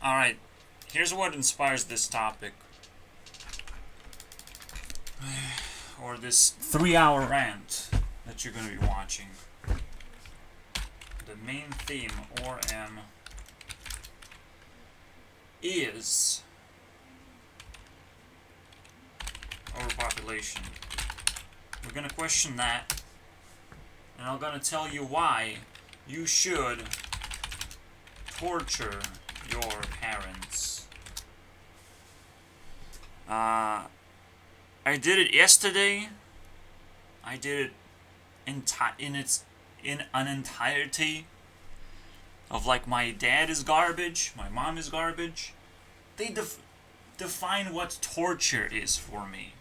Alright, here's what inspires this topic. Or this 3-hour rant that you're gonna be watching. The main theme, or is overpopulation. We're gonna question that, and I'm gonna tell you why you should torture your parents. I did it yesterday. I did it in an entirety of like my dad is garbage, my mom is garbage. They define what torture is for me.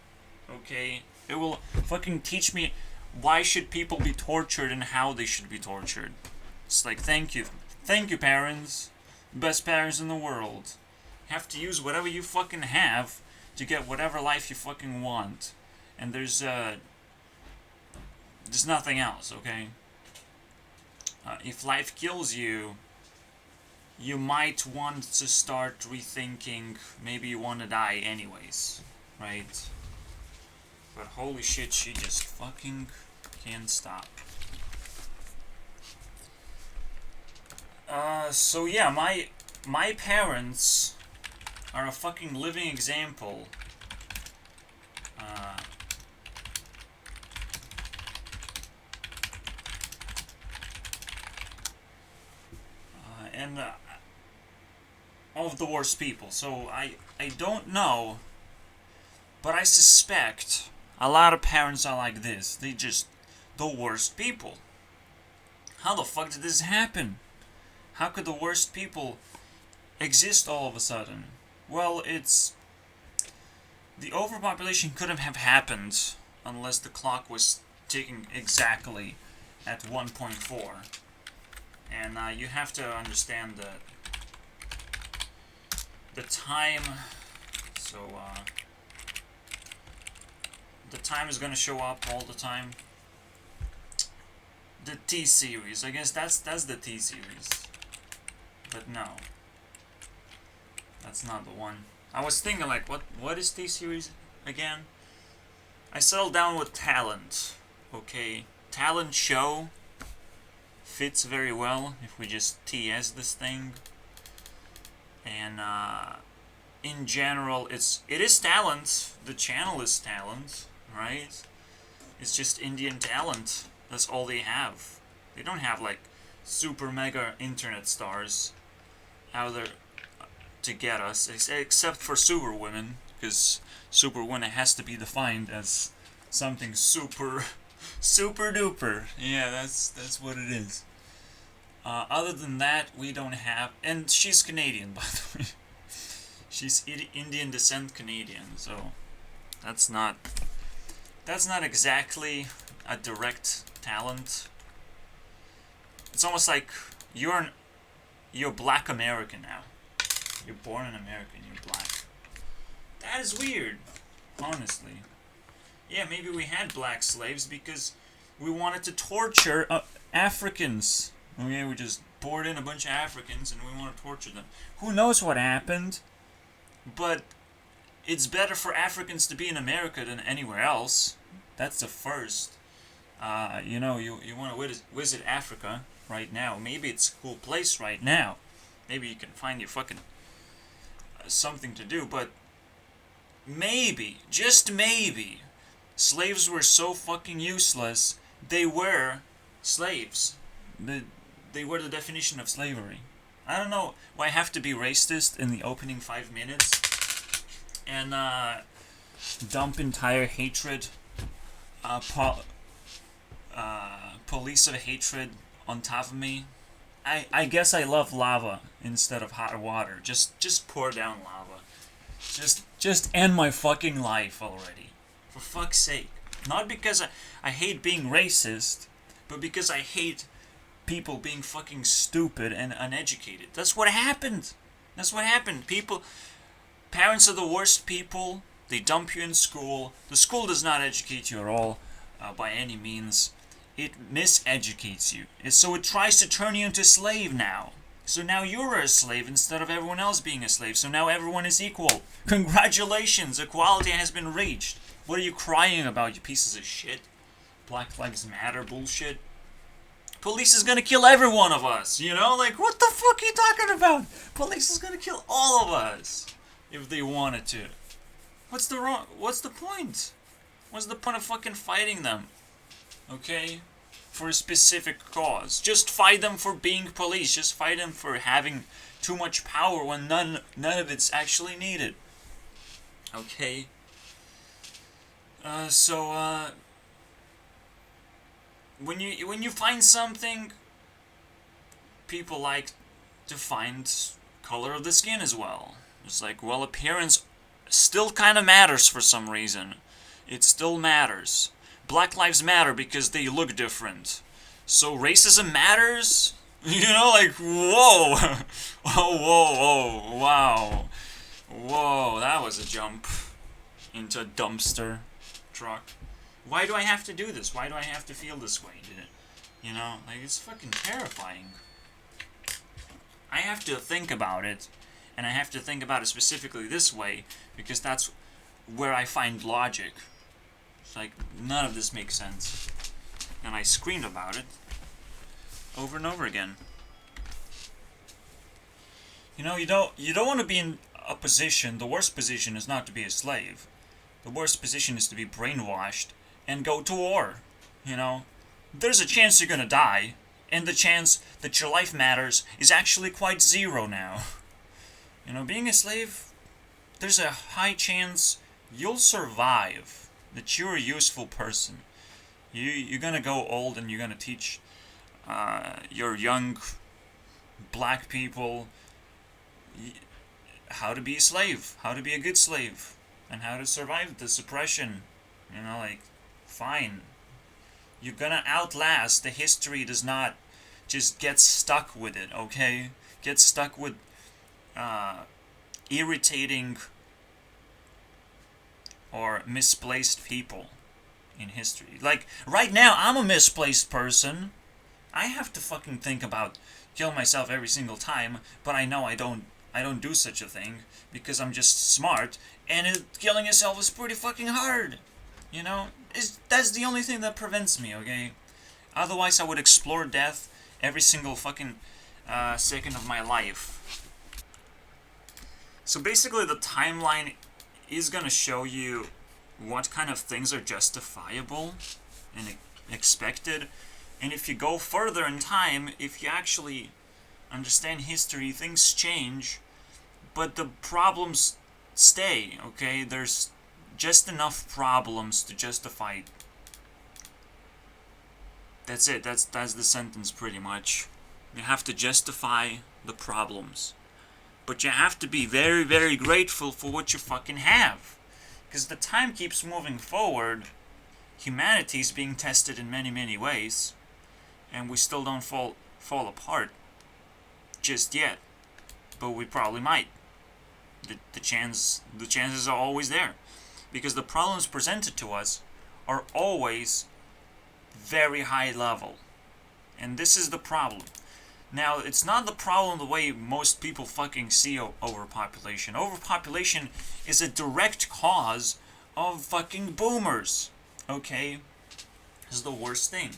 Okay? It will fucking teach me why should people be tortured and how they should be tortured. It's like, thank you, parents, best parents in the world. You have to use whatever you fucking have to get whatever life you fucking want, and there's nothing else. Okay. If life kills you, you might want to start rethinking. Maybe you want to die anyways, right? But holy shit, she just fucking can't stop. So yeah, my parents are a fucking living example. And of the worst people. So I don't know, but I suspect a lot of parents are like this. They just the worst people. How the fuck did this happen? How could the worst people exist all of a sudden? Well, it's the overpopulation couldn't have happened unless the clock was ticking exactly at 1.4. And you have to understand that the time. So the time is gonna show up all the time. The T series, I guess that's the T series, but no, that's not the one. I was thinking like, what is T series again? I settled down with talent. Okay, talent show fits very well if we just TS this thing. And in general, it is talent. The channel is talent, right? It's just Indian talent. That's all they have. They don't have like super mega internet stars out there to get us, except for Superwomen, because Superwoman has to be defined as something super duper. Yeah, that's what it is. Other than that, we don't have, and she's Canadian, by the way. She's Indian descent Canadian, so that's not exactly a direct talent. It's almost like you're Black American now. You're born in America and you're black. That is weird, honestly. Yeah, maybe we had black slaves because we wanted to torture Africans. Okay, we just poured in a bunch of Africans and we want to torture them. Who knows what happened? But it's better for Africans to be in America than anywhere else. That's the first. You want to visit Africa right now. Maybe it's a cool place right now. Maybe you can find your fucking something to do. But maybe, just maybe, slaves were so fucking useless. They were slaves. They were the definition of slavery. I don't know why I have to be racist in the opening 5 minutes and dump entire hatred, police of hatred on top of me. I guess I love lava instead of hot water. Just pour down lava. Just end my fucking life already. For fuck's sake. Not because I hate being racist, but because I hate people being fucking stupid and uneducated. That's what happened. Parents are the worst people. They dump you in school. The school does not educate you at all, by any means. It miseducates you. So it tries to turn you into a slave now. So now you're a slave instead of everyone else being a slave. So now everyone is equal. Congratulations, equality has been reached. What are you crying about, you pieces of shit? Black Lives Matter bullshit. Police is gonna kill every one of us, you know? Like, what the fuck are you talking about? Police is gonna kill all of us if they wanted to. What's the point? What's the point of fucking fighting them? Okay? For a specific cause. Just fight them for being police. Just fight them for having too much power when none of it's actually needed. Okay? When you find something, people like to find color of the skin as well. It's like, well, appearance still kind of matters for some reason. It still matters. Black lives matter because they look different. So racism matters? You know, like, whoa. Oh, whoa, wow. Whoa, that was a jump into a dumpster truck. Why do I have to do this? Why do I have to feel this way? You know, like, it's fucking terrifying. I have to think about it, and I have to think about it specifically this way, because that's where I find logic. It's like, none of this makes sense. And I screamed about it over and over again. You know, you don't want to be in a position, the worst position is not to be a slave. The worst position is to be brainwashed and go to war, you know? There's a chance you're gonna die, and the chance that your life matters is actually quite zero now. You know, being a slave, there's a high chance you'll survive, that you're a useful person. You're gonna go old and you're gonna teach your young black people how to be a slave, how to be a good slave, and how to survive the suppression. You know, like, fine. You're gonna outlast. The history does not just get stuck with it, okay? Get stuck with irritating or misplaced people in history. Like, right now, I'm a misplaced person. I have to fucking think about killing myself every single time, but I know I don't do such a thing because I'm just smart, and killing yourself is pretty fucking hard. You know? That's the only thing that prevents me, okay? Otherwise, I would explore death every single fucking second of my life. So basically, the timeline is gonna show you what kind of things are justifiable and expected. And if you go further in time, if you actually understand history, things change, but the problems stay, okay? There's just enough problems to justify. That's it. That's the sentence pretty much. You have to justify the problems. But you have to be very, very grateful for what you fucking have. Because the time keeps moving forward. Humanity's being tested in many, many ways. And we still don't fall apart just yet. But we probably might. The chances are always there. Because the problems presented to us are always very high level. And this is the problem. Now, it's not the problem the way most people fucking see overpopulation. Overpopulation is a direct cause of fucking boomers. Okay? This is the worst thing.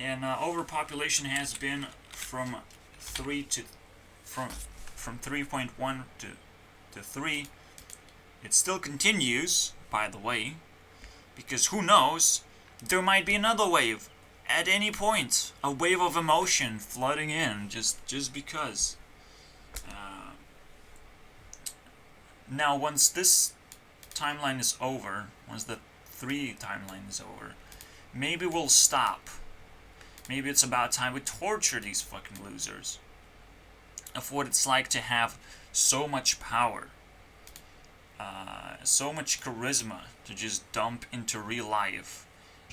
And overpopulation has been from 3.1 to 3. It still continues, by the way, because who knows, there might be another wave at any point, a wave of emotion flooding in, just because. Now, once this timeline is over, once the 3 timeline is over, maybe we'll stop. Maybe it's about time we torture these fucking losers of what it's like to have so much power. So much charisma to just dump into real life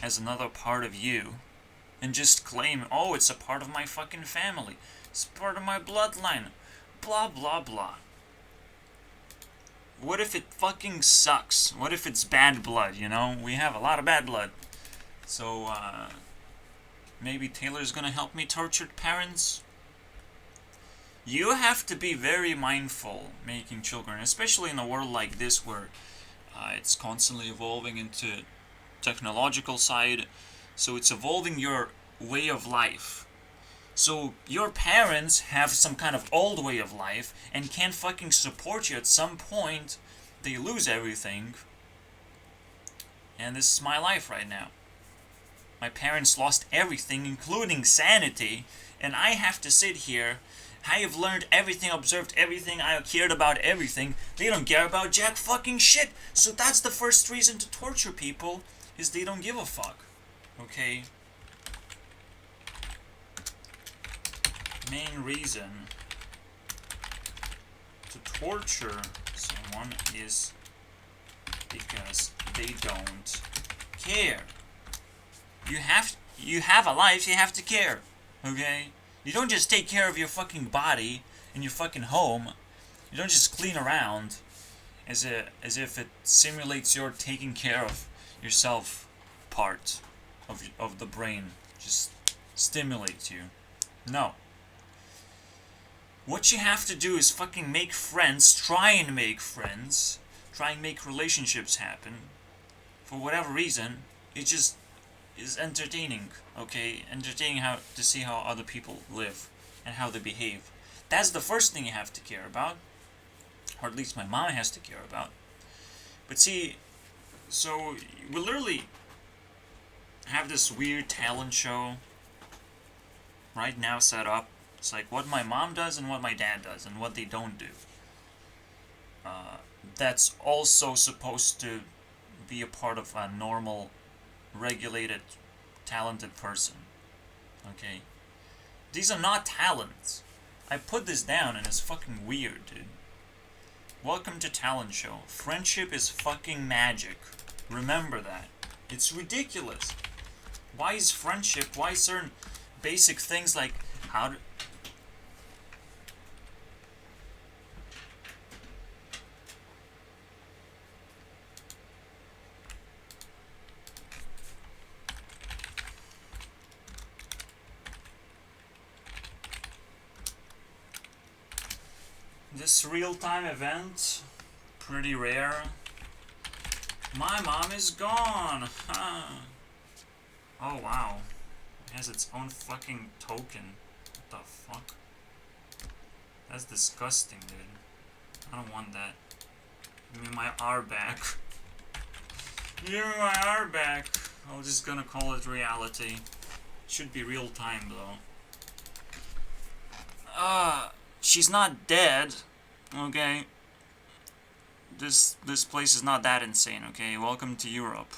as another part of you and just claim, oh, it's a part of my fucking family, it's part of my bloodline, blah blah blah. What if it fucking sucks? What if it's bad blood, you know? We have a lot of bad blood. So, maybe Taylor's gonna help me torture parents? You have to be very mindful making children, especially in a world like this where it's constantly evolving into technological side, so it's evolving your way of life. So your parents have some kind of old way of life and can't fucking support you. At some point, they lose everything. And this is my life right now. My parents lost everything, including sanity, and I have to sit here. I have learned everything, observed everything, I cared about everything. They don't care about jack fucking shit. So that's the first reason to torture people, is they don't give a fuck. Okay? Main reason to torture someone is because they don't care. You have a life, you have to care. Okay? You don't just take care of your fucking body in your fucking home. You don't just clean around as if it simulates your taking care of yourself part of the brain. Just stimulates you. No. What you have to do is fucking make friends, try and make friends, try and make relationships happen. For whatever reason, it just is entertaining, okay? Entertaining to see how other people live and how they behave. That's the first thing you have to care about. Or at least my mom has to care about. But see, so we literally have this weird talent show right now set up. It's like what my mom does and what my dad does and what they don't do. That's also supposed to be a part of a normal, regulated, talented person. Okay? These are not talents. I put this down and it's fucking weird, dude. Welcome to Talent Show. Friendship is fucking magic. Remember that. It's ridiculous. Why is friendship, why certain basic things like how to... This real-time event, pretty rare. My mom is gone! Huh. Oh wow. It has its own fucking token. What the fuck? That's disgusting, dude. I don't want that. Give me my R back. Give me my R back. I'm just gonna call it reality. Should be real time though. She's not dead. Okay. This place is not that insane, okay? Welcome to Europe.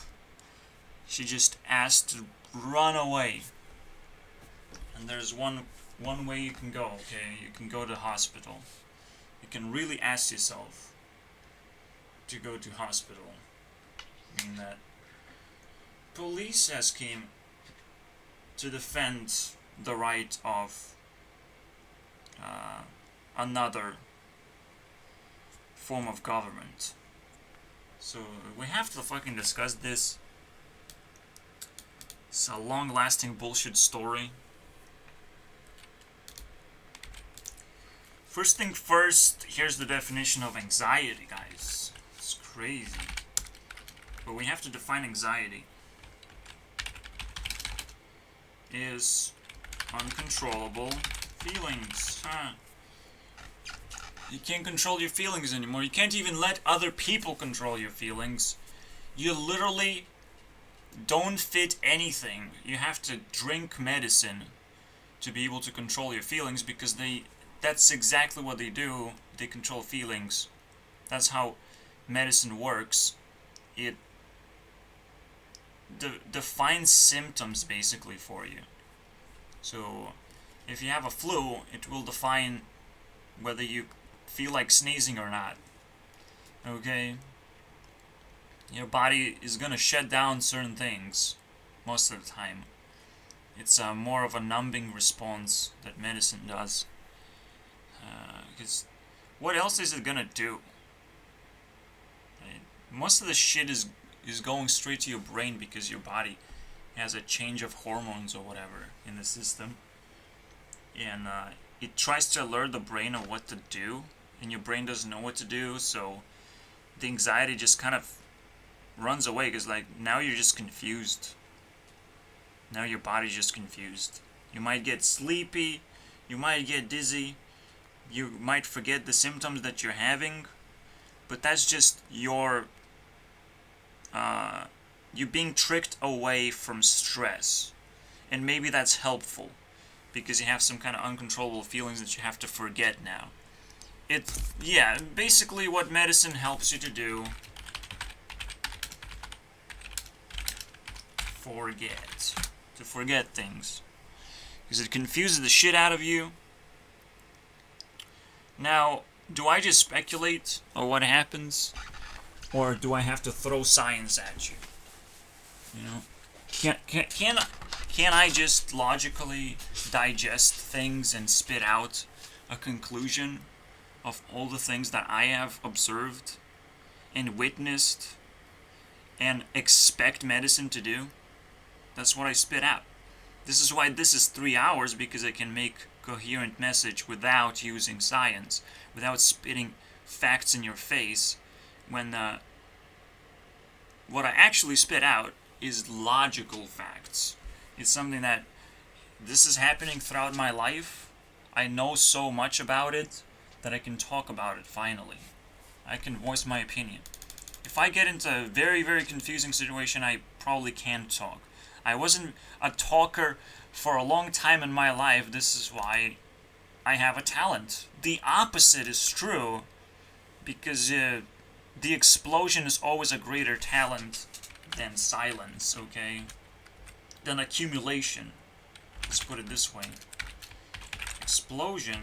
She just asked to run away. And there's one way you can go, okay? You can go to hospital. You can really ask yourself to go to hospital. I mean that police has came to defend the right of another form of government. So we have to fucking discuss this. It's a long-lasting bullshit story. First thing first, here's the definition of anxiety, guys. It's crazy. But we have to define anxiety. Is uncontrollable feelings. You can't control your feelings anymore. You can't even let other people control your feelings. You literally don't fit anything. You have to drink medicine to be able to control your feelings because that's exactly what they do. They control feelings. That's how medicine works. It defines symptoms basically for you. So if you have a flu, it will define whether you feel like sneezing or not. Okay? Your body is gonna shut down certain things most of the time. It's more of a numbing response that medicine does. Because what else is it gonna do? Right? Most of the shit is going straight to your brain because your body has a change of hormones or whatever in the system. And it tries to alert the brain of what to do, and your brain doesn't know what to do, so the anxiety just kind of runs away, because like now you're just confused. Now your body's just confused. You might get sleepy, you might get dizzy, you might forget the symptoms that you're having, but that's just you being tricked away from stress. And maybe that's helpful, because you have some kind of uncontrollable feelings that you have to forget now. Yeah, basically what medicine helps you to do, forget things. Because it confuses the shit out of you. Now, do I just speculate on what happens? Or do I have to throw science at you? You know? Can I just logically digest things and spit out a conclusion of all the things that I have observed and witnessed and expect medicine to do? That's what I spit out. This is why this is 3 hours, because I can make coherent message without using science, without spitting facts in your face, when what I actually spit out is logical facts. It's something that this is happening throughout my life. I know so much about it that I can talk about it finally. I can voice my opinion. If I get into a very, very confusing situation, I probably can't talk. I wasn't a talker for a long time in my life. This is why I have a talent. The opposite is true, because the explosion is always a greater talent than silence, okay? Than accumulation. Let's put it this way. Explosion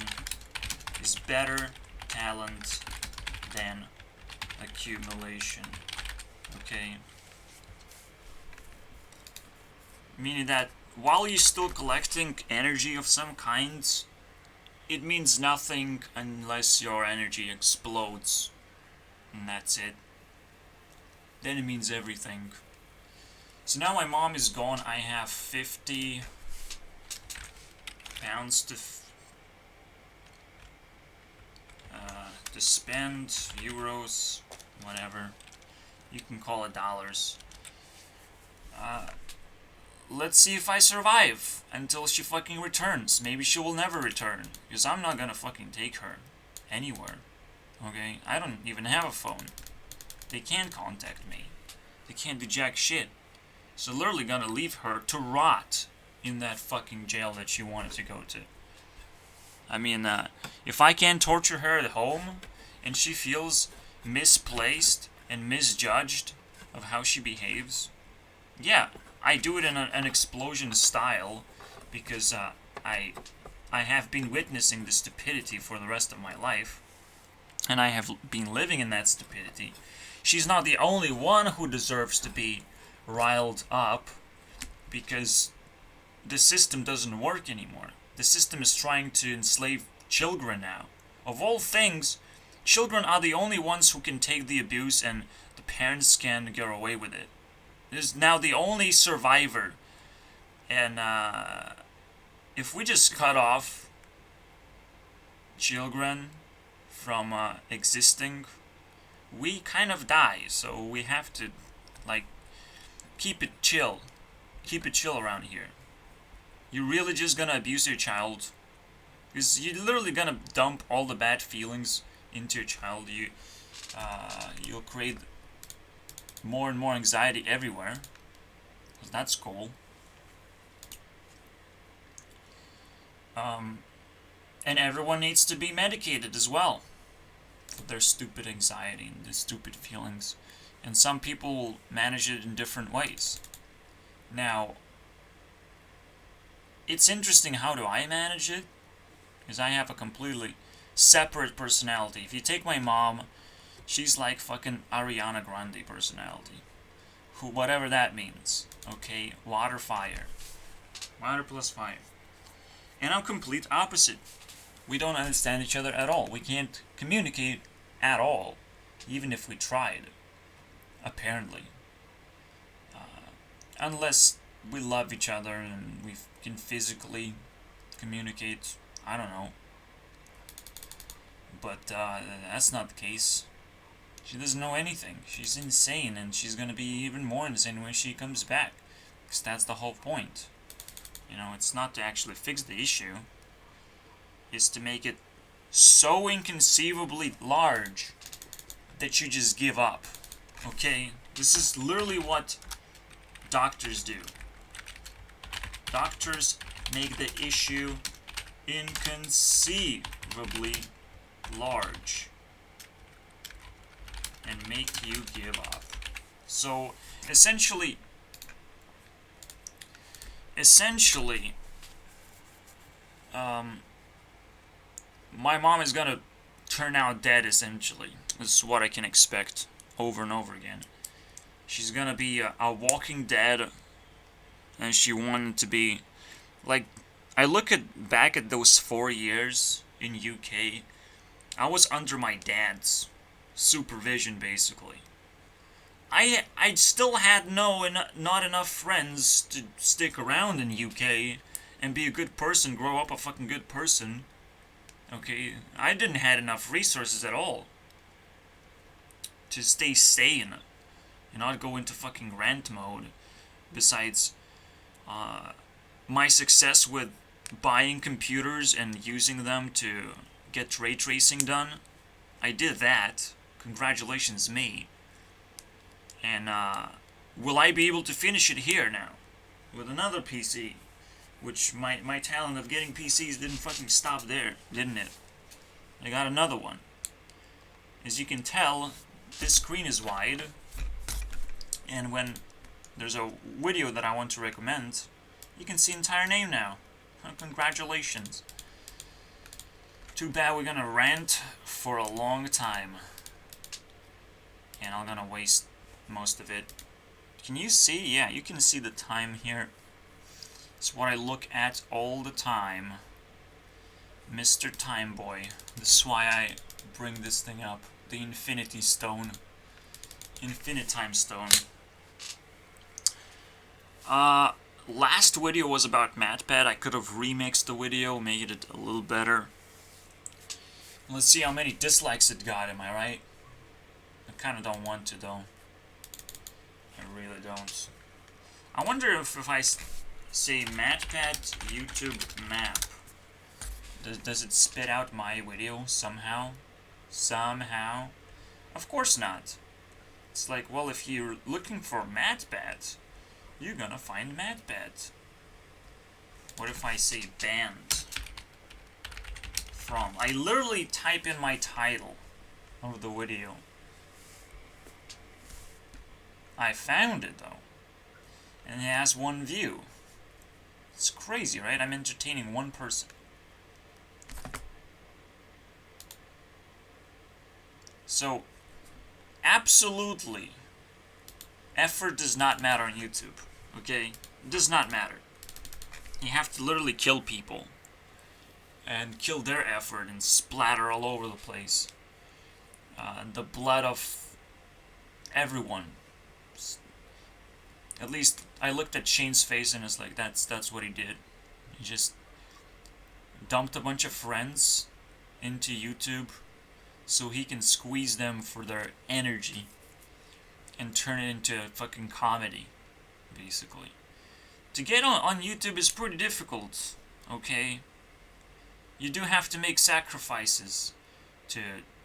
is better talent than accumulation, okay? Meaning that while you're still collecting energy of some kinds, it means nothing unless your energy explodes. And that's it. Then it means everything. So now my mom is gone. I have 50 pounds to spend, euros, whatever. You can call it dollars. Let's see if I survive until she fucking returns. Maybe she will never return, because I'm not gonna fucking take her anywhere. Okay? I don't even have a phone. They can't contact me. They can't do jack shit. So literally gonna leave her to rot in that fucking jail that she wanted to go to. I mean, if I can't torture her at home, and she feels misplaced and misjudged of how she behaves, yeah, I do it in an explosion style, because I have been witnessing the stupidity for the rest of my life, and I have been living in that stupidity. She's not the only one who deserves to be riled up, because the system doesn't work anymore. The system is trying to enslave children now. Of all things, children are the only ones who can take the abuse, and the parents can get away with it. Is now the only survivor. And if we just cut off children from existing, we kind of die. So we have to, like, keep it chill. Keep it chill around here. You're really just gonna abuse your child, because you're literally gonna dump all the bad feelings into your child. You'll create more and more anxiety everywhere, because that's cool. And everyone needs to be medicated as well for their stupid anxiety and their stupid feelings. And some people manage it in different ways. Now, it's interesting, how do I manage it? Because I have a completely separate personality. If you take my mom, she's like fucking Ariana Grande personality. Whatever that means. Okay? Water, fire. Water plus fire. And I'm complete opposite. We don't understand each other at all. We can't communicate at all. Even if we tried. Apparently. Unless we love each other and we can physically communicate. I don't know. But that's not the case. She doesn't know anything. She's insane, and she's gonna be even more insane when she comes back. Because that's the whole point. You know, it's not to actually fix the issue. It's to make it so inconceivably large that you just give up. Okay? This is literally what doctors do. Doctors make the issue inconceivably large and make you give up. So, essentially, my mom is gonna turn out dead, essentially. This is what I can expect over and over again. She's gonna be a walking dead, and she wanted to be, like, I look back at those 4 years in UK, I was under my dad's supervision, basically. I still had not enough friends to stick around in UK and be a good person, grow up a fucking good person. Okay, I didn't have enough resources at all to stay sane and not go into fucking rant mode. Besides, my success with buying computers and using them to get ray tracing done, I did that. Congratulations, me. And will I be able to finish it here now with another PC? Which my talent of getting PCs didn't fucking stop there, didn't it? I got another one. As you can tell, this screen is wide. And when there's a video that I want to recommend, you can see the entire name now. Congratulations. Too bad we're gonna rant for a long time. And I'm gonna waste most of it. Can you see? Yeah, you can see the time here. It's what I look at all the time. Mr. Time Boy. This is why I bring this thing up. The Infinity Stone. Infinitime Stone. Last video was about MatPat. I could have remixed the video, made it a little better. Let's see how many dislikes it got, am I right? I kinda don't want to, though. I really don't. I wonder if I say MatPat YouTube map, does it spit out my video somehow? Somehow? Of course not. It's like, well, if you're looking for MatPat, you're gonna find MatPat. What if I say banned from? I literally type in my title of the video. I found it, though. And it has 1 view. It's crazy, right? I'm entertaining one person. So, absolutely, effort does not matter on YouTube, okay? It does not matter. You have to literally kill people and kill their effort and splatter all over the place. The blood of everyone. At least I looked at Shane's face and it's like, that's what he did. He just dumped a bunch of friends into YouTube so he can squeeze them for their energy and turn it into a fucking comedy, basically. To get on YouTube is pretty difficult, okay? You do have to make sacrifices to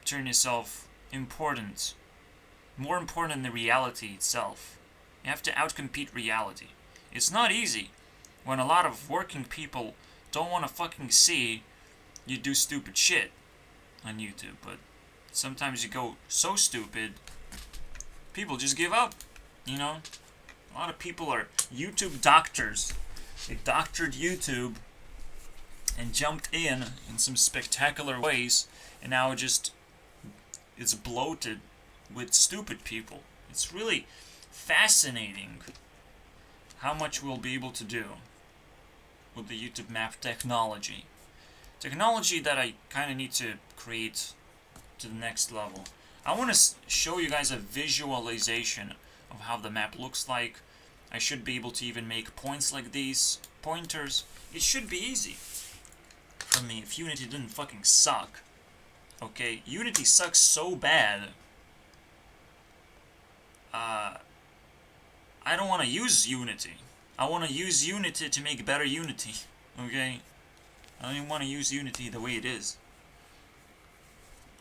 turn yourself important. More important than the reality itself. You have to outcompete reality. It's not easy when a lot of working people don't want to fucking see you do stupid shit on YouTube, but sometimes you go so stupid, people just give up, you know? A lot of people are YouTube doctors. They doctored YouTube and jumped in some spectacular ways, and now it's bloated with stupid people. It's really fascinating how much we'll be able to do with the YouTube map technology. Technology that I kind of need to create to the next level. I want to show you guys a visualization of how the map looks like. I should be able to even make points like these, pointers. It should be easy for me if Unity didn't fucking suck. Okay, Unity sucks so bad. I don't want to use Unity. I want to use Unity to make better Unity. Okay? I don't even want to use Unity the way it is.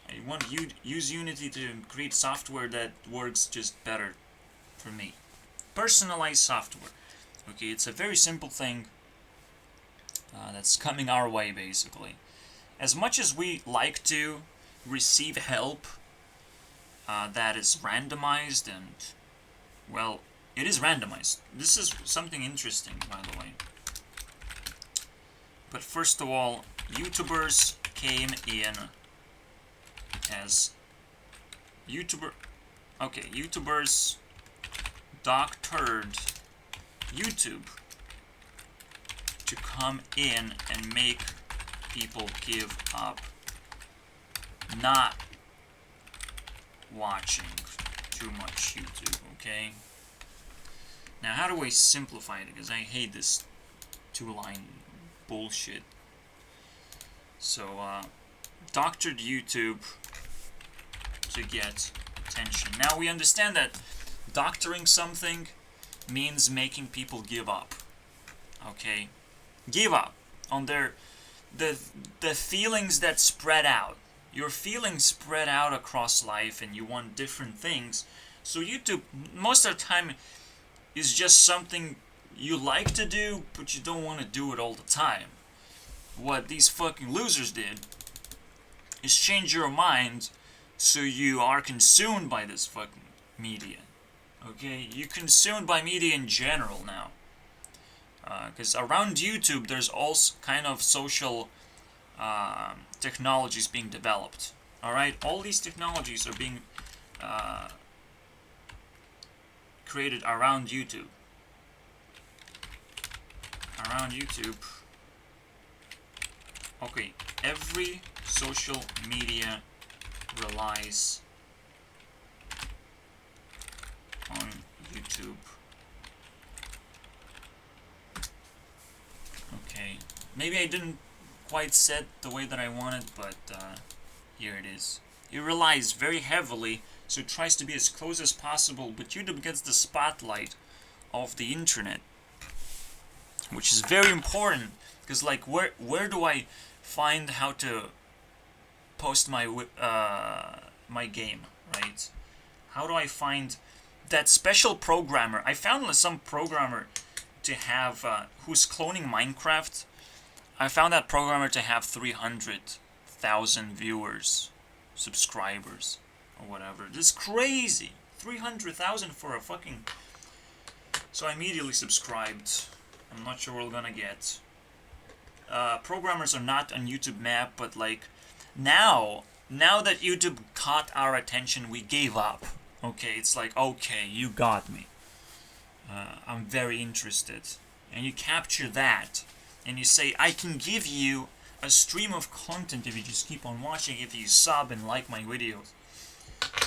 I want to use Unity to create software that works just better for me. Personalized software. Okay, it's a very simple thing that's coming our way, basically. As much as we like to receive help that is randomized and, well, it is randomized. This is something interesting, by the way. But first of all, YouTubers came in as YouTubers doctored YouTube to come in and make people give up not watching too much YouTube, okay? Now, how do I simplify it? Because I hate this two-line bullshit. So, doctored YouTube to get attention. Now, we understand that doctoring something means making people give up. Okay? Give up on the feelings that spread out. Your feelings spread out across life and you want different things. So YouTube, most of the time, is just something you like to do, but you don't want to do it all the time. What these fucking losers did is change your mind so you are consumed by this fucking media. Okay? You're consumed by media in general now. Because around YouTube, there's also kind of social technologies being developed. Alright? All these technologies are being created around YouTube. Around YouTube. Okay, every social media relies on YouTube. Okay, maybe I didn't quite set the way that I wanted, but here it is. It relies very heavily, so it tries to be as close as possible, but YouTube gets the spotlight of the internet, which is very important, because like where do I find how to post my my game, right? How do I find that special programmer? I found some programmer to have who's cloning Minecraft. I found that programmer to have 300,000 viewers, subscribers, or whatever. This is crazy. 300,000 for a fucking... So I immediately subscribed. I'm not sure what we're gonna get. Programmers are not on YouTube map, but like now that YouTube caught our attention, we gave up. Okay, it's like, okay, you got me. I'm very interested. And you capture that. And you say, I can give you a stream of content if you just keep on watching, if you sub and like my videos.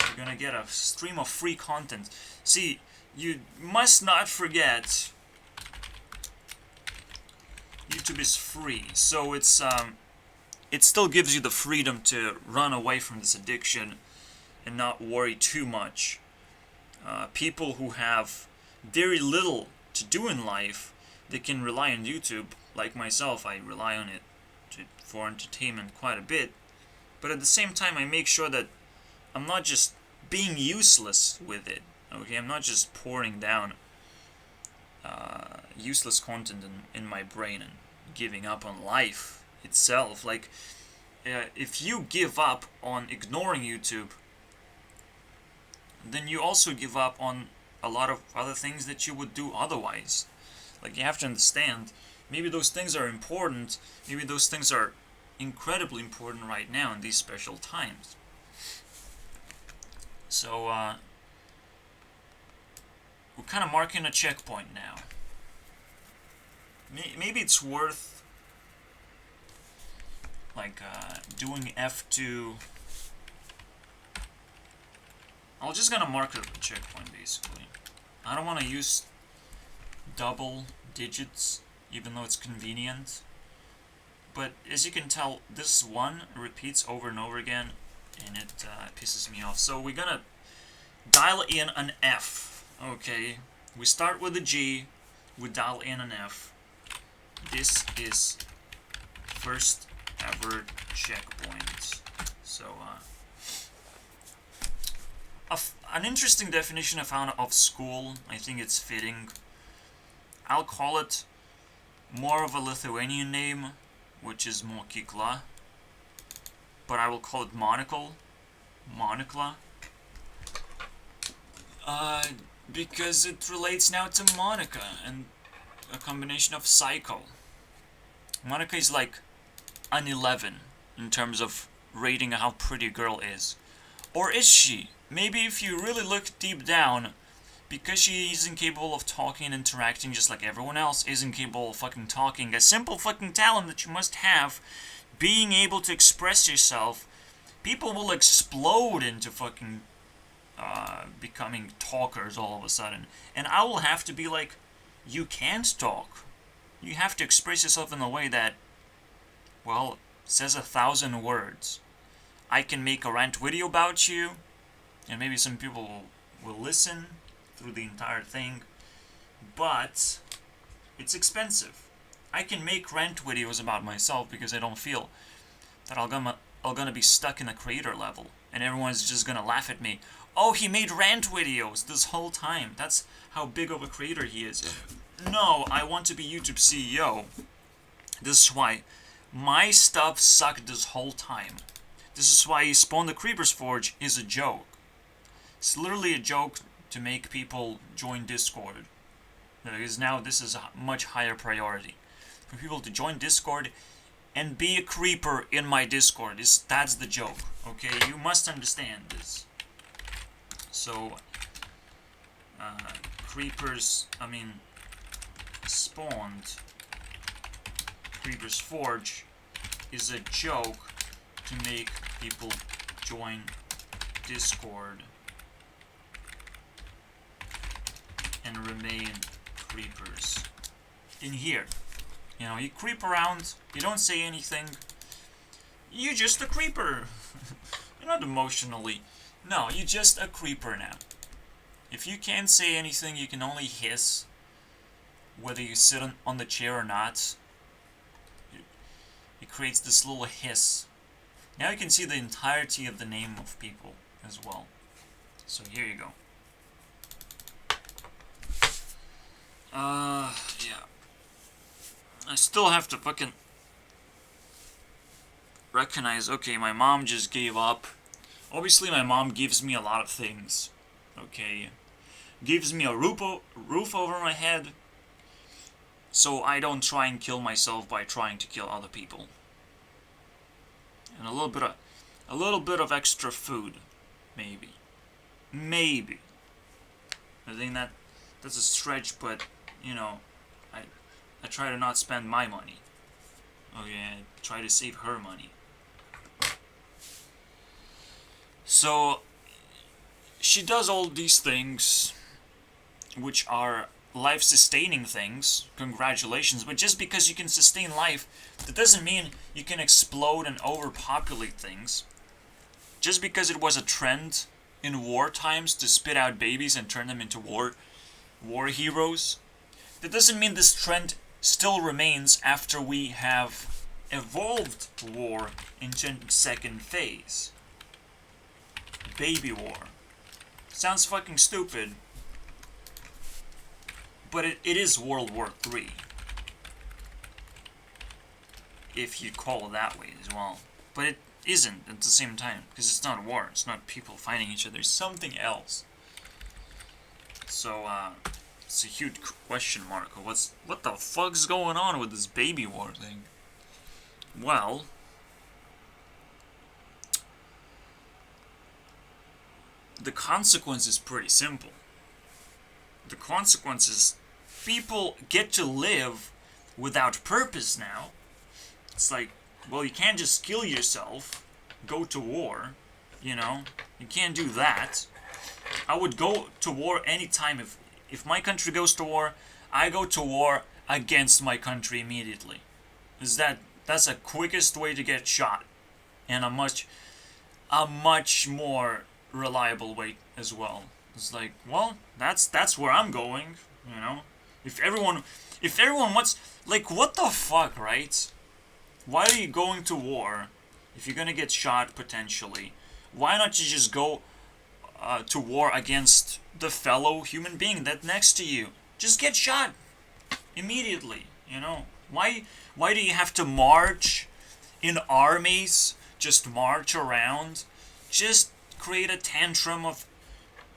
You're gonna get a stream of free content. See, you must not forget, YouTube is free. So it's, it still gives you the freedom to run away from this addiction and not worry too much. People who have very little to do in life, they can rely on YouTube. Like myself, I rely on it for entertainment quite a bit. But at the same time, I make sure that I'm not just being useless with it. Okay, I'm not just pouring down useless content in my brain and giving up on life itself. Like, if you give up on ignoring YouTube, then you also give up on a lot of other things that you would do otherwise. Like, you have to understand, maybe those things are important, maybe those things are incredibly important right now in these special times. So, we're kind of marking a checkpoint now. Maybe it's worth, like, doing F2. I'm just gonna mark a checkpoint, basically. I don't want to use double digits, even though it's convenient. But as you can tell, this one repeats over and over again, and it pisses me off. So we're gonna dial in an F. Okay, we start with a G, we dial in an F. This is first ever checkpoint. So, an interesting definition I found of school. I think it's fitting. I'll call it more of a Lithuanian name, which is Mokykla, but I will call it monocle, Monokla, because it relates now to Monica and a combination of psycho. Monica is like an 11 in terms of rating how pretty a girl is. Or is she? Maybe if you really look deep down, because she isn't capable of talking and interacting just like everyone else isn't capable of fucking talking, a simple fucking talent that you must have, being able to express yourself, people will explode into fucking becoming talkers all of a sudden. And I will have to be like, you can't talk. You have to express yourself in a way that, well, says 1,000 words. I can make a rant video about you, and maybe some people will listen through the entire thing, but it's expensive. I can make rant videos about myself because I don't feel that I'm gonna be stuck in a creator level, and everyone's just gonna laugh at me. Oh, he made rant videos this whole time. That's how big of a creator he is. No, I want to be YouTube CEO. This is why my stuff sucked this whole time. This is why Spawn the Creeper's Forge is a joke. It's literally a joke to make people join Discord. Because now this is a much higher priority. For people to join Discord and be a creeper in my Discord. That's the joke. Okay, you must understand this. So, Spawned Creeper's Forge is a joke to make people join Discord and remain creepers in here. You know, you creep around, you don't say anything, you're just a creeper. You're not emotionally. No, you're just a creeper now. If you can't say anything, you can only hiss, whether you sit on the chair or not. It creates this little hiss. Now you can see the entirety of the name of people as well. So here you go. Yeah. I still have to fucking recognize, okay, my mom just gave up. Obviously, my mom gives me a lot of things. Okay? Gives me a roof over my head, so I don't try and kill myself by trying to kill other people. And a little bit of extra food, maybe. Maybe. I think that's a stretch, but you know, I try to not spend my money. Okay, I try to save her money. So she does all these things, which are life-sustaining things. Congratulations. But just because you can sustain life, that doesn't mean you can explode and overpopulate things. Just because it was a trend in war times to spit out babies and turn them into war heroes, that doesn't mean this trend still remains after we have evolved war into a second phase. Baby war. Sounds fucking stupid, but it is World War III. If you call it that way as well. But it isn't at the same time, because it's not war, it's not people fighting each other, it's something else. So, it's a huge question mark. What the fuck's going on with this baby war thing? Well, the consequence is pretty simple. The consequence is people get to live without purpose now. It's like, well, you can't just kill yourself, go to war, you know? You can't do that. I would go to war anytime. If my country goes to war, I go to war against my country immediately. Is that That's the quickest way to get shot, and a much more reliable way as well. It's like, well, that's where I'm going, you know. If everyone wants, like, what the fuck, right? Why are you going to war if you're gonna get shot potentially? Why not you just go to war against the fellow human being that next to you? Just get shot immediately, you know. Why do you have to march in armies? Just march around, just create a tantrum of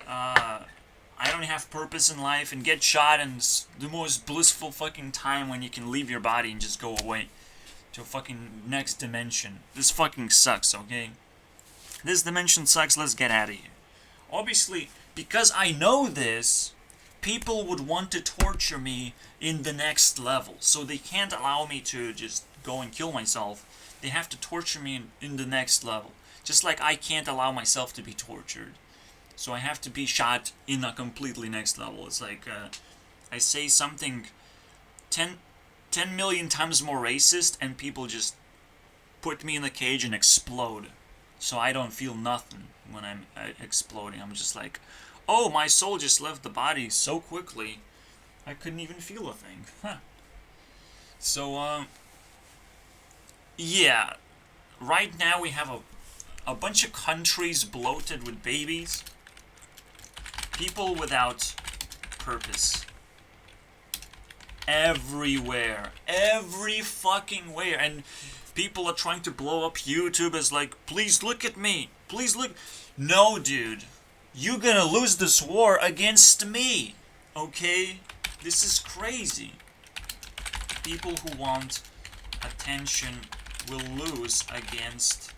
I don't have purpose in life and get shot, and it's the most blissful fucking time when you can leave your body and just go away to a fucking next dimension. This fucking sucks, okay? This dimension sucks, let's get out of here. Obviously, because I know this, people would want to torture me in the next level, so they can't allow me to just go and kill myself. They have to torture me in the next level. Just like I can't allow myself to be tortured. So I have to be shot in a completely next level. It's like, I say something 10 million times more racist, and people just put me in a cage and explode. So I don't feel nothing when I'm exploding. I'm just like, oh, my soul just left the body so quickly, I couldn't even feel a thing. Huh. So, yeah. Right now we have a bunch of countries bloated with babies. People without purpose. Everywhere. Every fucking where. And people are trying to blow up YouTube as like, please look at me. Please look. No, dude. You're gonna lose this war against me. Okay? This is crazy. People who want attention will lose against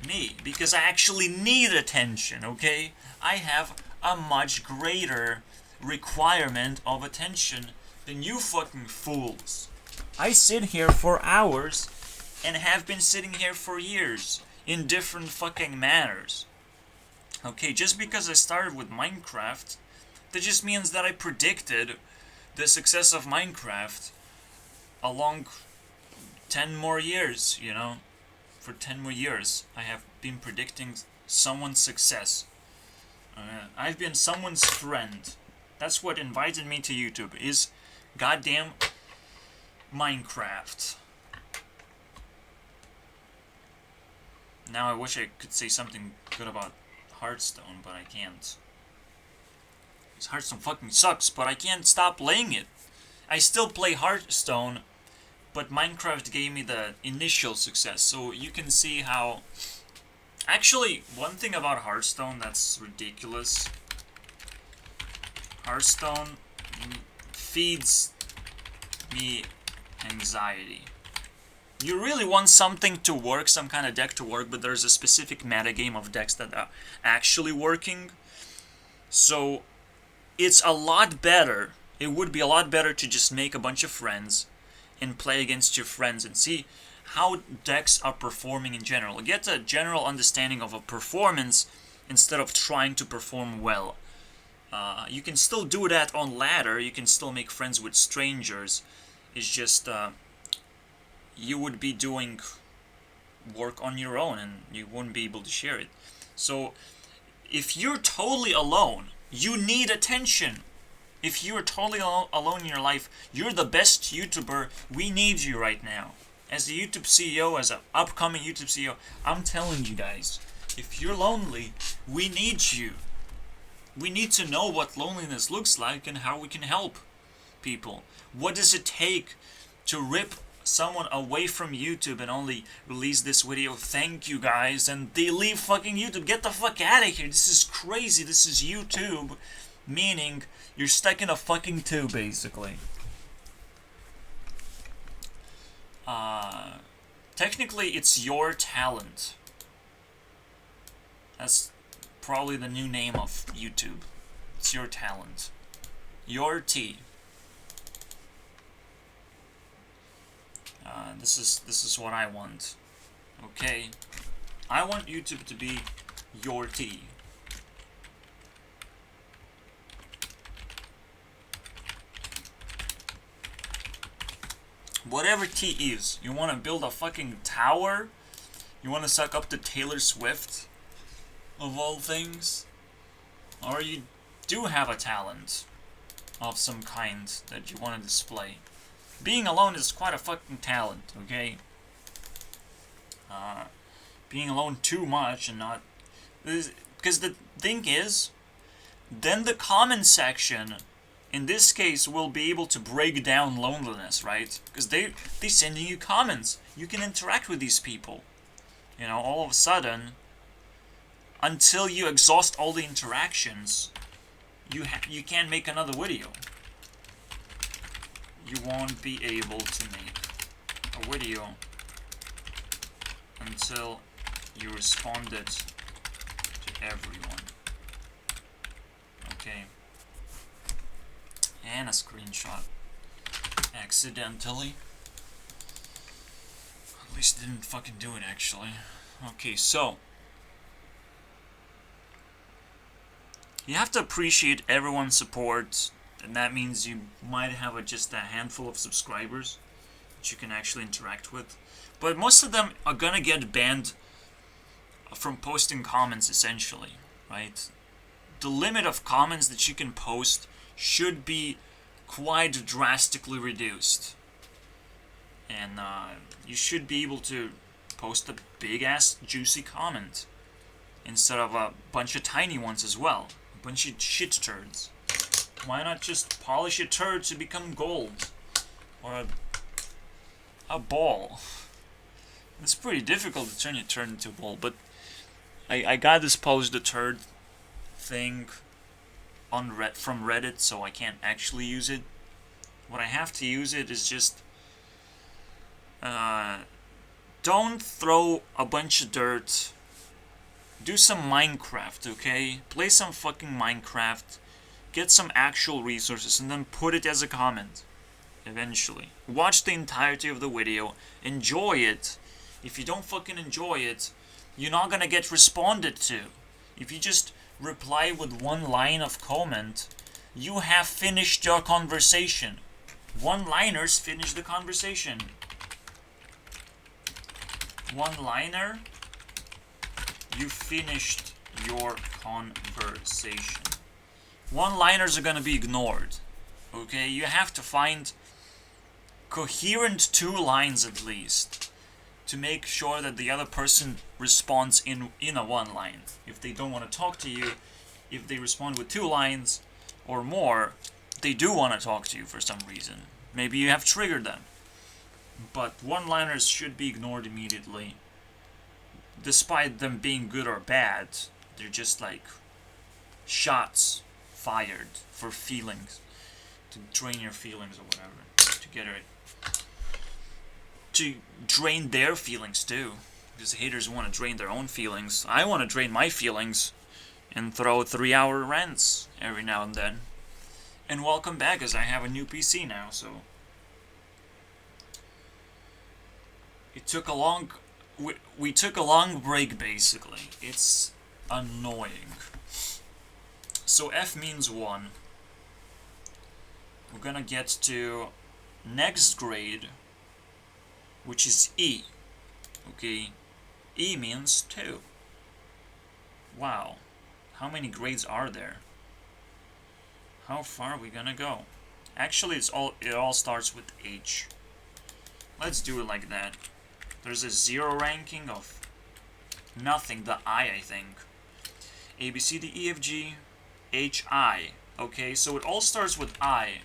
me, because I actually need attention, okay? I have a much greater requirement of attention than you fucking fools. I sit here for hours and have been sitting here for years in different fucking manners. Okay, just because I started with Minecraft, that just means that I predicted the success of Minecraft along 10 more years, you know? For 10 more years, I have been predicting someone's success. I've been someone's friend. That's what invited me to YouTube, is goddamn Minecraft. Now I wish I could say something good about Hearthstone, but I can't. Because Hearthstone fucking sucks, but I can't stop playing it. I still play Hearthstone, but Minecraft gave me the initial success, so you can see how... Actually, one thing about Hearthstone that's ridiculous. Hearthstone feeds me anxiety. You really want something to work, some kind of deck to work, but there's a specific metagame of decks that are actually working. So, it's a lot better. It would be a lot better to just make a bunch of friends and play against your friends and see how decks are performing in general. Get a general understanding of a performance instead of trying to perform well. You can still do that on ladder. You can still make friends with strangers. It's just you would be doing work on your own and you wouldn't be able to share it. So if you're totally alone, you need attention. If you're totally alone in your life, you're the best YouTuber. We need you right now. As a YouTube CEO, as an upcoming YouTube CEO, I'm telling you guys, if you're lonely, we need you. We need to know what loneliness looks like and how we can help people. What does it take to rip someone away from YouTube and only release this video? Thank you guys, and they leave fucking YouTube. Get the fuck out of here. This is crazy. This is YouTube, meaning you're stuck in a fucking tube, basically. Technically, it's your talent. That's probably the new name of YouTube. It's your talent. Your T. This is what I want. Okay? I want YouTube to be your T. Whatever T is. You want to build a fucking tower? You want to suck up to Taylor Swift? Of all things? Or you do have a talent of some kind that you want to display. Being alone is quite a fucking talent, okay? Being alone too much and not... Because the thing is, then the comment section, in this case, will be able to break down loneliness, right? Because they're sending you comments. You can interact with these people. You know, all of a sudden, until you exhaust all the interactions, you can't make another video. You won't be able to make a video until you responded to everyone. Okay. And a screenshot. Accidentally. At least didn't fucking do it, actually. Okay, so. You have to appreciate everyone's support, and that means you might have just a handful of subscribers that you can actually interact with. But most of them are gonna get banned from posting comments, essentially, right? The limit of comments that you can post should be quite drastically reduced. And you should be able to post a big-ass, juicy comment instead of a bunch of tiny ones as well. A bunch of shit turds. Why not just polish a turd to become gold? Or a ball? It's pretty difficult to turn your turd into a ball, but I got this polish the turd thing on from Reddit, so I can't actually use it. What I have to use it is just don't throw a bunch of dirt. Do some Minecraft, okay? Play some fucking Minecraft. Get some actual resources and then put it as a comment. Eventually. Watch the entirety of the video. Enjoy it. If you don't fucking enjoy it, you're not gonna get responded to. If you just reply with one line of comment, you have finished your conversation. One-liners finish the conversation. One-liner, you finished your conversation. One-liners are gonna be ignored. Okay, you have to find coherent two lines at least to make sure that the other person responds in a one line. If they don't want to talk to you, if they respond with two lines or more, they do want to talk to you for some reason. Maybe you have triggered them. But one-liners should be ignored immediately. Despite them being good or bad, they're just like shots fired for feelings. To drain your feelings or whatever. To get it. To drain their feelings too. Because haters want to drain their own feelings. I want to drain my feelings and throw 3-hour rants every now and then. And welcome back, as I have a new PC now, so... It took a long... We took a long break, basically. It's annoying. So F means 1. We're gonna get to next grade, which is E. Okay? E means 2. Wow. How many grades are there? How far are we gonna go? Actually, it all starts with H. Let's do it like that. There's a 0 ranking of nothing, the I think. A, B, C, D, E, F, G, H, I. Okay, so it all starts with I.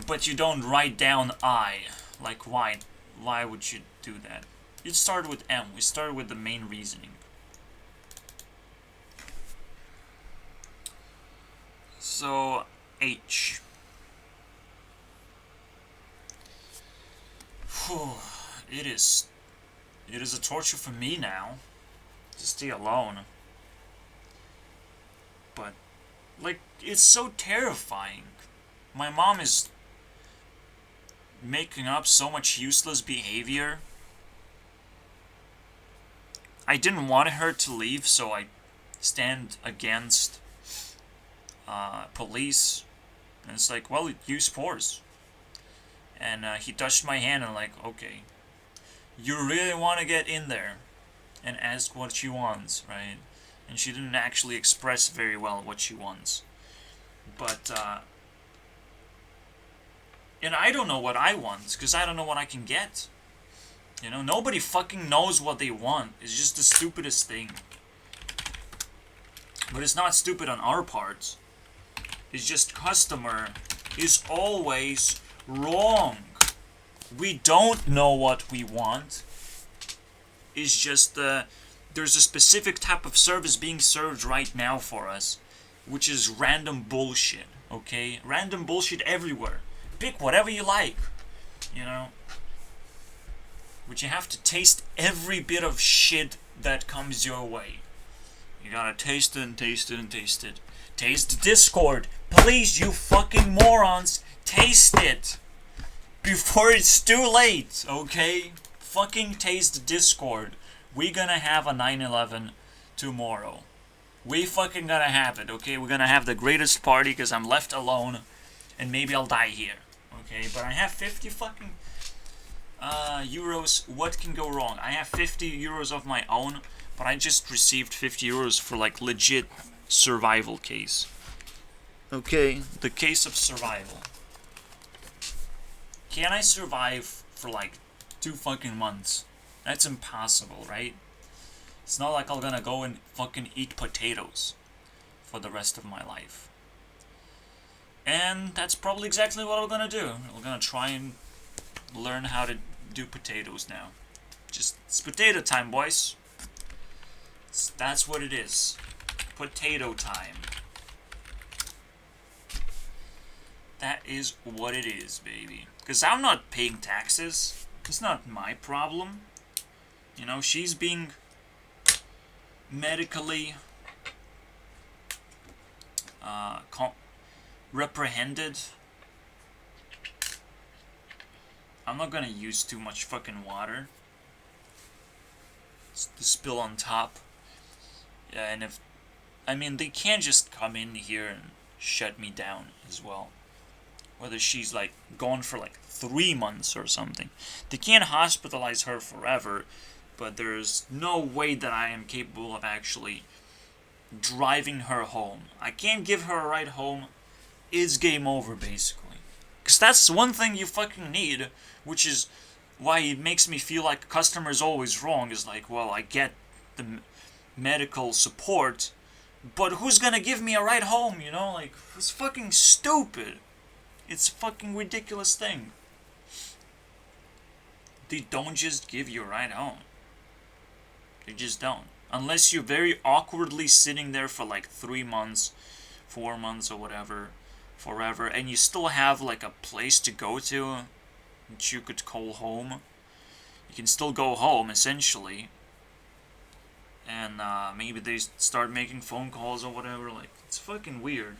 But you don't write down I. Like, why? Why would you do that? You'd start with M. We started with the main reasoning. So, H. Whew. It is a torture for me now to stay alone. But, like, it's so terrifying. My mom is making up so much useless behavior. I didn't want her to leave, so I stand against police. And it's like, well, use force. And he touched my hand and like, okay, you really want to get in there and ask what she wants, right? And she didn't actually express very well what she wants. But, and I don't know what I want, because I don't know what I can get. You know, nobody fucking knows what they want. It's just the stupidest thing. But it's not stupid on our part. It's just customer is always wrong. We don't know what we want. It's just there's a specific type of service being served right now for us, which is random bullshit, okay? Random bullshit everywhere. Pick whatever you like, you know? But you have to taste every bit of shit that comes your way. You gotta taste it and taste it and taste it. Taste Discord. Please, you fucking morons, taste it before it's too late, okay? Fucking taste Discord. We gonna have a 9/11 tomorrow. We fucking gonna have it, okay? We're gonna have the greatest party because I'm left alone and maybe I'll die here, okay? But I have 50 fucking euros. What can go wrong? I have 50 euros of my own, but I just received 50 euros for like legit survival case. Okay, the case of survival. Can I survive for like 2 fucking months? That's impossible, right? It's not like I'm gonna go and fucking eat potatoes for the rest of my life. And that's probably exactly what I'm gonna do. I'm gonna try and learn how to do potatoes now. It's potato time, boys. That's what it is. Potato time. That is what it is, baby. Because I'm not paying taxes. It's not my problem. You know, she's being medically reprehended. I'm not gonna use too much fucking water. It's the spill on top. Yeah, and they can't just come in here and shut me down as well. Whether she's like gone for like 3 months or something. They can't hospitalize her forever, but there's no way that I am capable of actually driving her home. I can't give her a ride home. It's game over, basically. Because that's one thing you fucking need, which is why it makes me feel like a customer's always wrong, is like, well, I get the medical support, but who's gonna give me a ride home, you know? Like, it's fucking stupid. It's a fucking ridiculous thing. They don't just give you a ride home. They just don't. Unless you're very awkwardly sitting there for like 3 months, 4 months or whatever, forever, and you still have like a place to go to that you could call home. You can still go home, essentially. And maybe they start making phone calls or whatever. Like, it's fucking weird.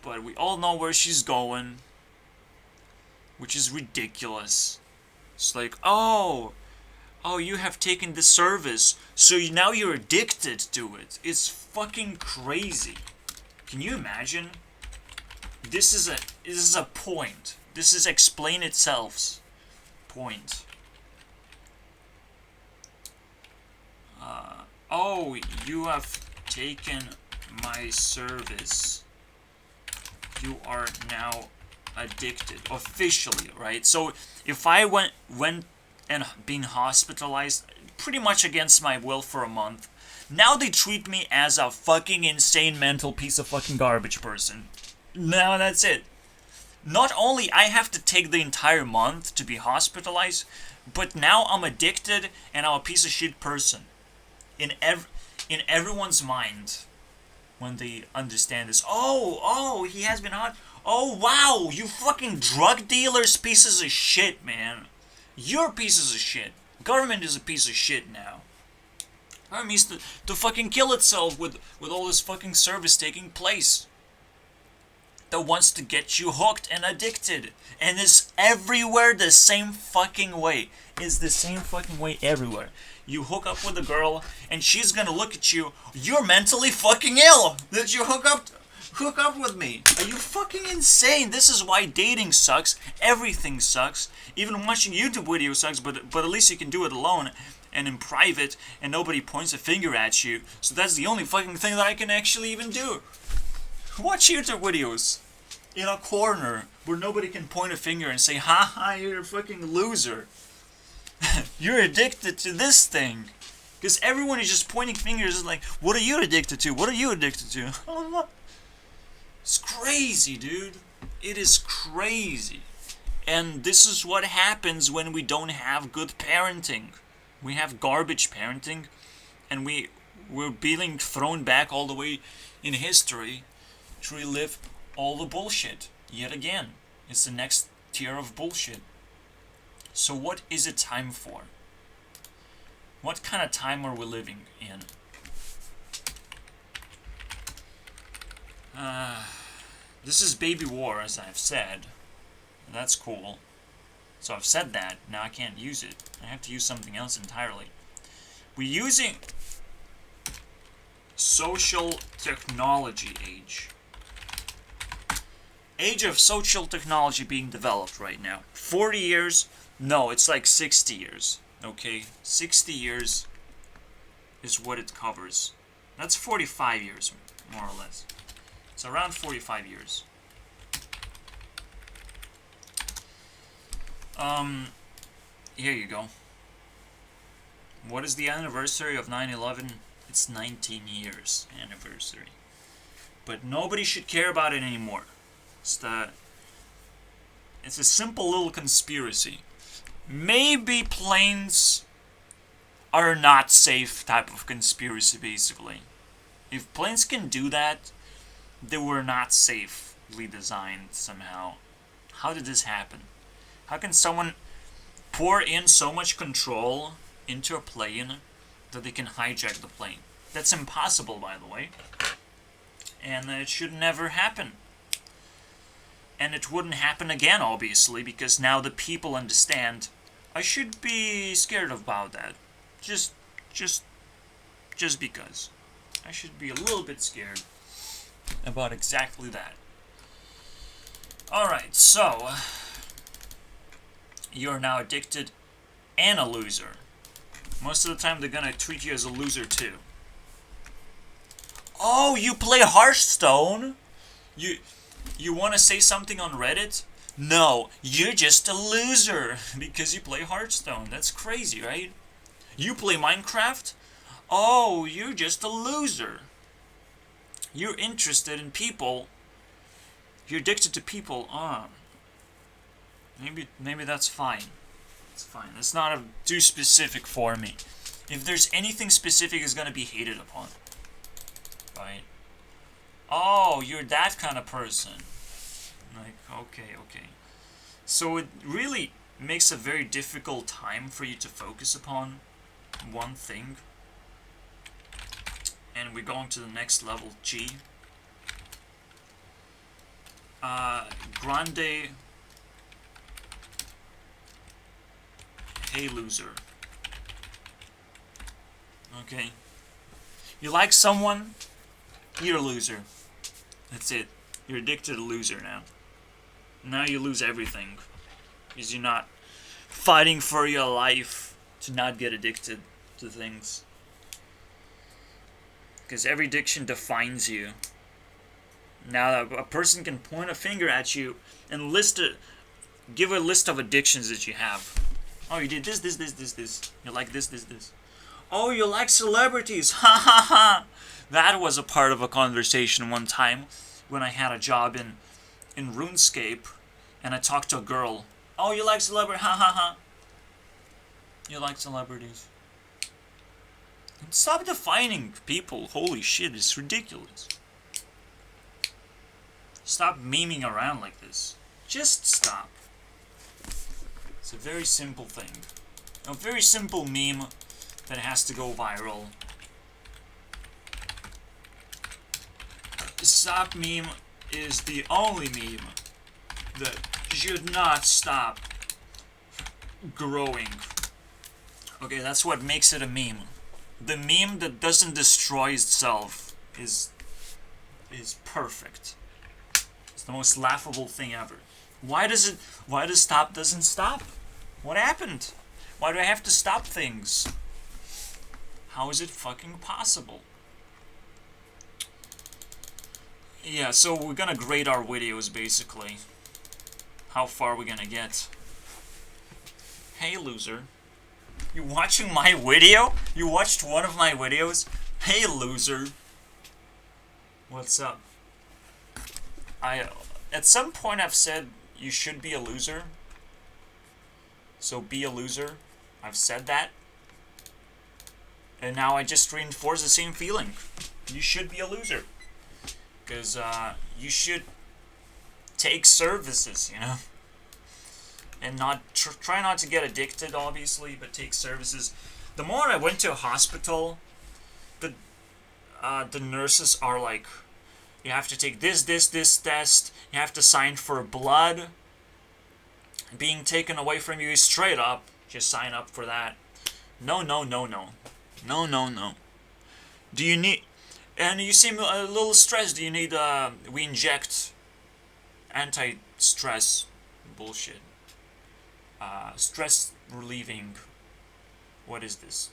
But we all know where she's going, which is ridiculous. It's like, oh, you have taken the service, so now you're addicted to it. It's fucking crazy. Can you imagine? This is a point. This is explain itself's point. Oh, you have taken my service. You are now addicted officially, right? So if I went and being hospitalized pretty much against my will for a month, now they treat me as a fucking insane mental piece of fucking garbage person. Now that's it. Not only I have to take the entire month to be hospitalized, but now I'm addicted and I'm a piece of shit person. In everyone's mind, when they understand this. Oh, he has been hot. Oh, wow, you fucking drug dealers, pieces of shit, man. You're pieces of shit. Government is a piece of shit now. Government needs to fucking kill itself with all this fucking service taking place. That wants to get you hooked and addicted. And it's everywhere the same fucking way. It's the same fucking way everywhere. You hook up with a girl, and she's gonna look at you. You're mentally fucking ill that you hook up Hook up with me. Are you fucking insane? This is why dating sucks. Everything sucks. Even watching YouTube videos sucks, but at least you can do it alone and in private and nobody points a finger at you. So that's the only fucking thing that I can actually even do. Watch YouTube videos in a corner where nobody can point a finger and say, haha, you're a fucking loser. You're addicted to this thing. Because everyone is just pointing fingers and like, what are you addicted to? What are you addicted to? It's crazy, dude. It is crazy. And this is what happens when we don't have good parenting. We have garbage parenting, and we're being thrown back all the way in history to relive all the bullshit yet again. It's the next tier of bullshit. So what is it time for? What kind of time are we living in? This is baby war, as I've said. That's cool. So I've said that, now I can't use it. I have to use something else entirely. We're using social technology age. Age of social technology being developed right now. 40 years? No, it's like 60 years. Okay? 60 years is what it covers. That's 45 years, more or less. It's around 45 years. Here you go. What is the anniversary of 9/11? It's 19 years anniversary. But nobody should care about it anymore. It's a simple little conspiracy. Maybe planes are not safe type of conspiracy, basically. If planes can do that, they were not safely designed somehow. How did this happen? How can someone pour in so much control into a plane that they can hijack the plane? That's impossible, by the way. And it should never happen. And it wouldn't happen again, obviously, because now the people understand I should be scared about that. Just because. I should be a little bit scared about exactly that. Alright, so you're now addicted and a loser. Most of the time they're gonna treat you as a loser too. Oh, you play Hearthstone? You want to say something on Reddit? No, you're just a loser because you play Hearthstone. That's crazy, right? You play Minecraft? Oh, you're just a loser. You're interested in people. You're addicted to people. Maybe that's fine. It's fine. It's not too specific for me. If there's anything specific, it's gonna be hated upon. Right? Oh, you're that kind of person. Like, okay. So it really makes a very difficult time for you to focus upon one thing. And we're going to the next level, G. Grande. Hey, loser. Okay. You like someone? You're a loser. That's it. You're addicted to loser now. Now you lose everything. Because you're not fighting for your life to not get addicted to things. Because every addiction defines you. Now a person can point a finger at you and give a list of addictions that you have. Oh, you did this. You like this. Oh, you like celebrities. Ha ha ha. That was a part of a conversation one time when I had a job in RuneScape and I talked to a girl. Oh, you like celebrities. Ha ha ha. You like celebrities. Stop defining people. Holy shit, it's ridiculous. Stop memeing around like this. Just stop. It's a very simple thing. A very simple meme that has to go viral. Stop meme is the only meme that should not stop growing. Okay, that's what makes it a meme. The meme that doesn't destroy itself is is perfect. It's the most laughable thing ever. Why does stop doesn't stop? What happened? Why do I have to stop things? How is it fucking possible? Yeah, so we're gonna grade our videos basically. How far we're gonna get. Hey loser. You watching my video? You watched one of my videos? Hey loser. What's up? At some point I've said you should be a loser. So be a loser. I've said that. And now I just reinforce the same feeling. You should be a loser. Because you should take services, you know? And not try not to get addicted, obviously, but take services. The more I went to a hospital, the nurses are like, you have to take this test, you have to sign for blood being taken away from you straight up. Just sign up for that. No. Do you need... And you seem a little stressed. Do you need... we inject anti-stress bullshit. Stress relieving. What is this?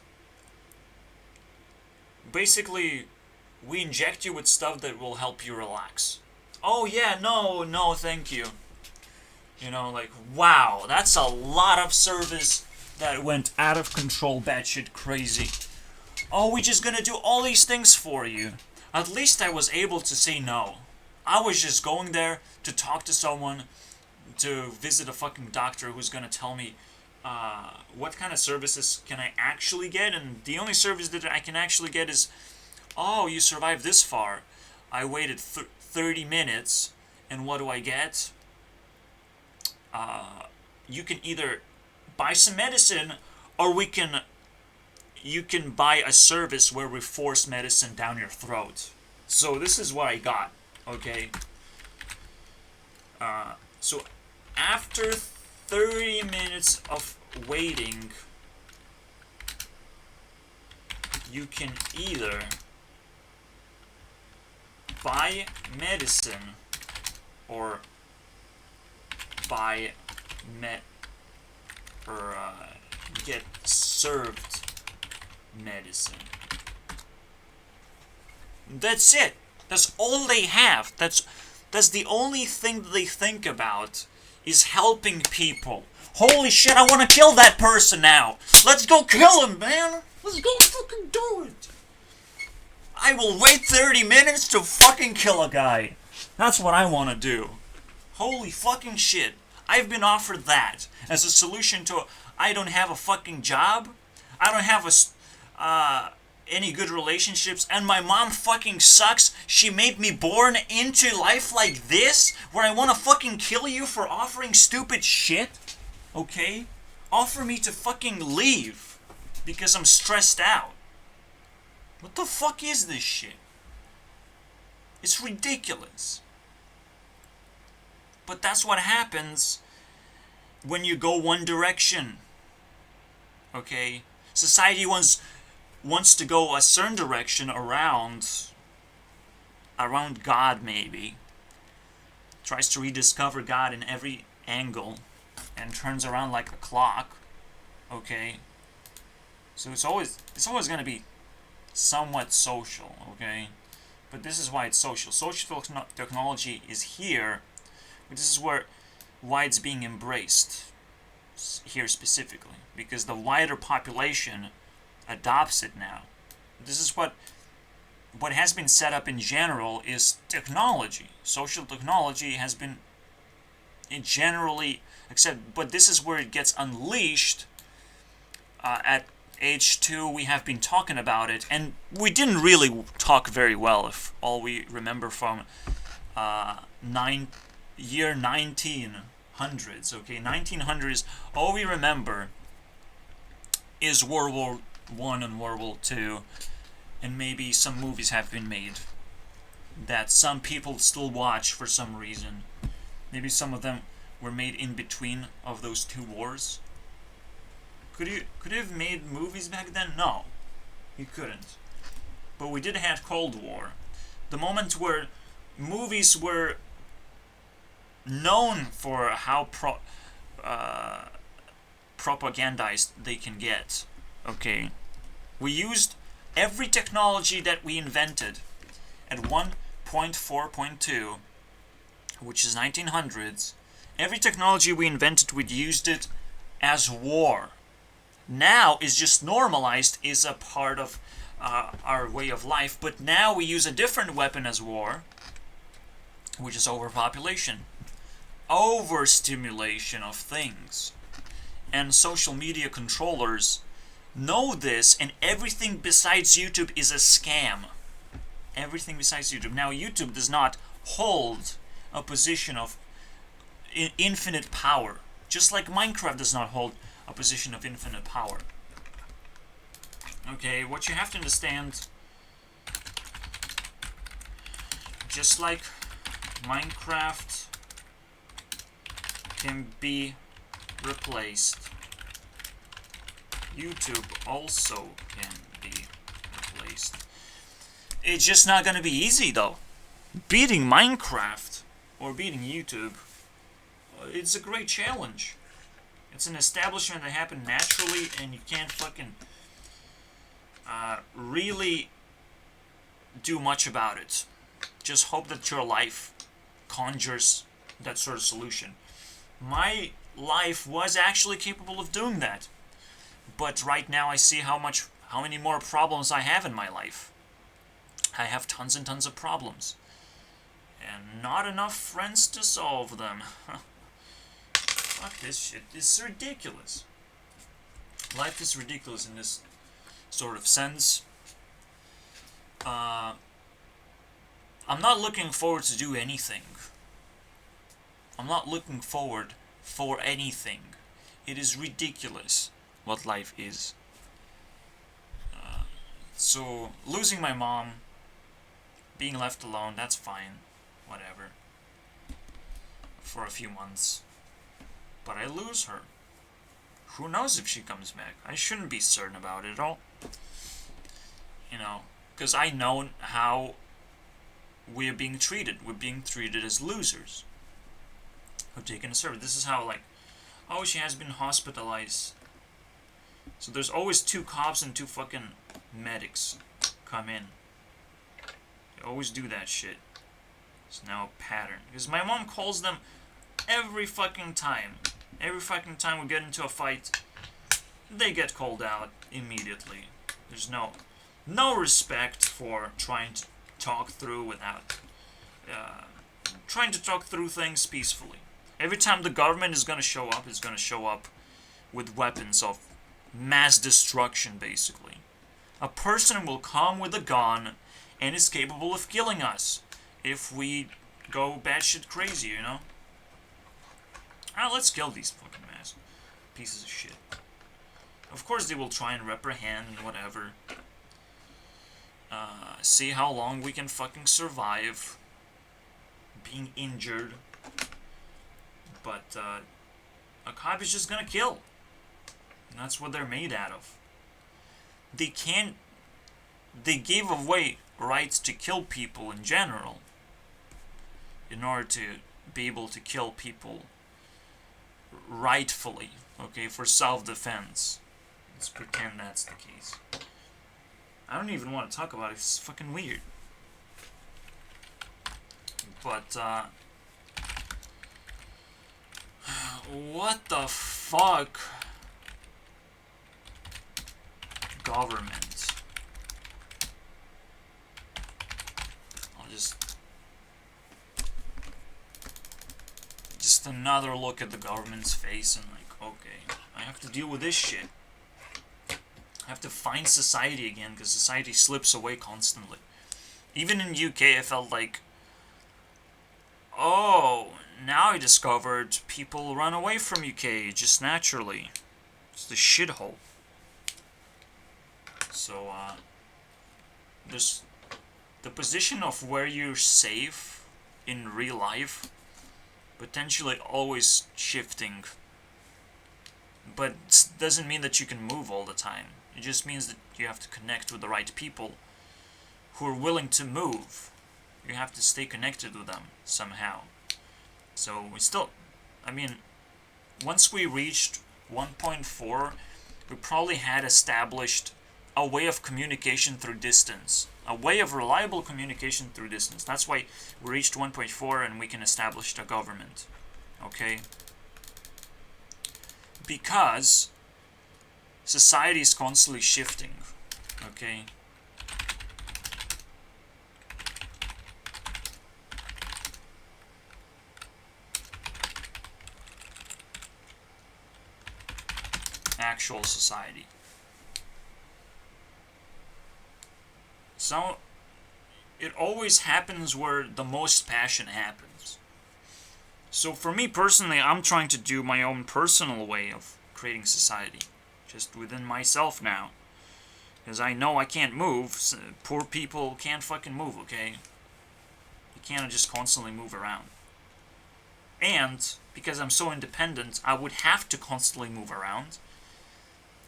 Basically, we inject you with stuff that will help you relax. Oh yeah, no, thank you. You know, like, wow, that's a lot of service that went out of control, batshit crazy. Oh, we just gonna do all these things for you. At least I was able to say no. I was just going there to talk to someone, to visit a fucking doctor who's gonna tell me what kind of services can I actually get, and the only service that I can actually get is, oh, you survived this far. I waited 30 minutes, and what do I get? You can either buy some medicine, or you can buy a service where we force medicine down your throat. So this is what I got, okay? So after 30 minutes of waiting, you can either buy medicine or get served medicine. That's it. That's all they have. That's the only thing that they think about is helping people. Holy shit, I want to kill that person now. Let's go kill him, man. Let's go fucking do it. I will wait 30 minutes to fucking kill a guy. That's what I want to do. Holy fucking shit. I've been offered that as a solution to I don't have a fucking job. I don't have any good relationships, and my mom fucking sucks. She made me born into life like this, where I want to fucking kill you for offering stupid shit. Okay? Offer me to fucking leave because I'm stressed out. What the fuck is this shit? It's ridiculous. But that's what happens when you go one direction. Okay? Society wants to go a certain direction around God, maybe. Tries to rediscover God in every angle and turns around like a clock. Okay? So it's always going to be somewhat social, okay? But this is why it's social. Social technology is here. This is why it's being embraced here specifically, because the wider population adopts it now. This is what has been set up in general is technology. Social technology has been generally accepted, but this is where it gets unleashed. At age 2, we have been talking about it, and we didn't really talk very well, if all we remember from year 1900s, okay? 1900s, all we remember is World War I and World War II, and maybe some movies have been made that some people still watch for some reason. Maybe some of them were made in between of those two wars. Could you have made movies back then? No, you couldn't. But we did have Cold War. The moment where movies were known for how propagandized they can get. Okay, we used every technology that we invented at 1.4.2, which is 1900s. Every technology we invented, we used it as war. Now is just normalized, is a part of our way of life, but now we use a different weapon as war, which is overpopulation. Overstimulation of things. And social media controllers know this, and everything besides YouTube is a scam. Everything besides YouTube. Now, YouTube does not hold a position of infinite power, just like Minecraft does not hold a position of infinite power. Okay, what you have to understand, just like Minecraft can be replaced, YouTube also can be replaced. It's just not gonna be easy though. Beating Minecraft or beating YouTube, it's a great challenge. It's an establishment that happened naturally, and you can't fucking really do much about it. Just hope that your life conjures that sort of solution. My life was actually capable of doing that, but right now I see how many more problems I have in my life. I have tons and tons of problems, and not enough friends to solve them. Fuck this shit. It's ridiculous. Life is ridiculous in this sort of sense. I'm not looking forward to do anything. I'm not looking forward for anything. It is ridiculous what life is. So, losing my mom, being left alone, that's fine. Whatever. For a few months. But I lose her. Who knows if she comes back? I shouldn't be certain about it at all. You know, because I know how we're being treated. We're being treated as losers who've taken a service. This is how, like, oh, she has been hospitalized. So there's always 2 cops and 2 fucking medics come in. They always do that shit. It's now a pattern. Because my mom calls them every fucking time. Every fucking time we get into a fight, they get called out immediately. There's no respect for trying to talk through trying to talk through things peacefully. Every time the government is gonna show up, it's gonna show up with weapons of mass destruction, basically. A person will come with a gun and is capable of killing us if we go batshit crazy, you know? Ah, let's kill these fucking mass pieces of shit. Of course they will try and reprehend and whatever. See how long we can fucking survive being injured. But a cop is just gonna kill. And that's what they're made out of. They gave away rights to kill people in general in order to be able to kill people rightfully, okay, for self-defense. Let's pretend that's the case. I don't even want to talk about it, it's fucking weird. But, what the fuck? Government. I'll just another look at the government's face and like, okay, I have to deal with this shit. I have to find society again, because society slips away constantly. Even in UK, I felt like, oh, now I discovered people run away from UK just naturally. It's the shithole. So, there's the position of where you're safe in real life, potentially always shifting. But it doesn't mean that you can move all the time. It just means that you have to connect with the right people who are willing to move. You have to stay connected with them somehow. So we still, I mean, once we reached 1.4, we probably had established a way of communication through distance. A way of reliable communication through distance. That's why we reached 1.4 and we can establish a government. Okay? Because society is constantly shifting. Okay? Actual society. So, it always happens where the most passion happens. So for me personally, I'm trying to do my own personal way of creating society. Just within myself now. Because I know I can't move. So poor people can't fucking move, okay? You can't just constantly move around. And, because I'm so independent, I would have to constantly move around.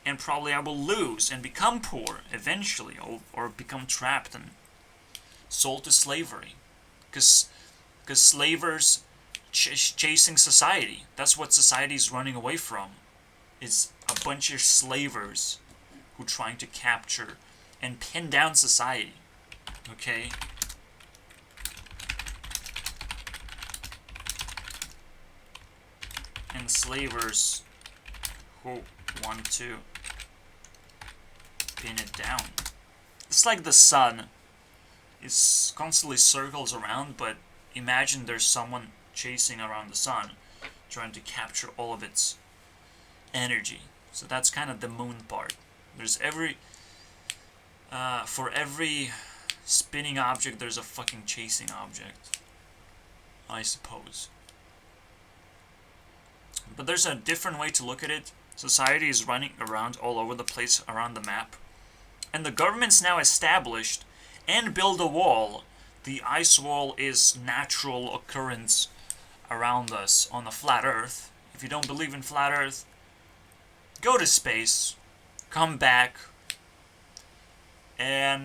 And probably I will lose and become poor eventually, or become trapped and sold to slavery. Because slavers chasing society. That's what society is running away from. It's a bunch of slavers who are trying to capture and pin down society. Okay? And slavers who want to pin it down. It's like the sun. It constantly circles around, but imagine there's someone chasing around the sun, trying to capture all of its energy. So that's kind of the moon part. There's for every spinning object, there's a fucking chasing object, I suppose. But there's a different way to look at it. Society is running around all over the place around the map. And the government's now established and build a wall. The ice wall is natural occurrence around us on the flat Earth. If you don't believe in flat Earth, go to space, come back, and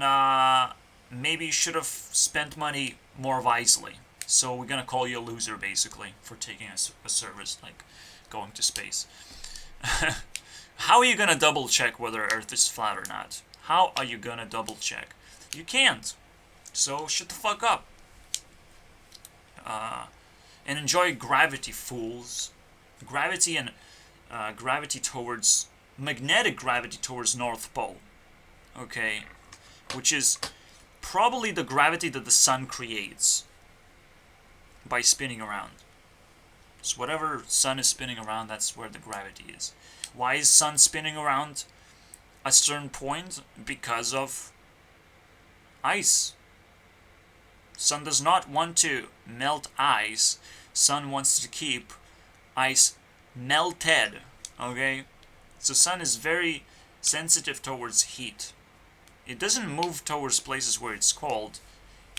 maybe you should have spent money more wisely. So we're gonna call you a loser, basically, for taking a service like going to space. How are you gonna double check whether Earth is flat or not? How are you gonna double check? You can't. So shut the fuck up. And enjoy gravity, fools. Gravity and gravity towards magnetic gravity towards North Pole. Okay, which is probably the gravity that the sun creates by spinning around. So whatever sun is spinning around, that's where the gravity is. Why is sun spinning around a certain point? Because of ice. Sun does not want to melt ice. Sun wants to keep ice melted. Okay? So sun is very sensitive towards heat. It doesn't move towards places where it's cold.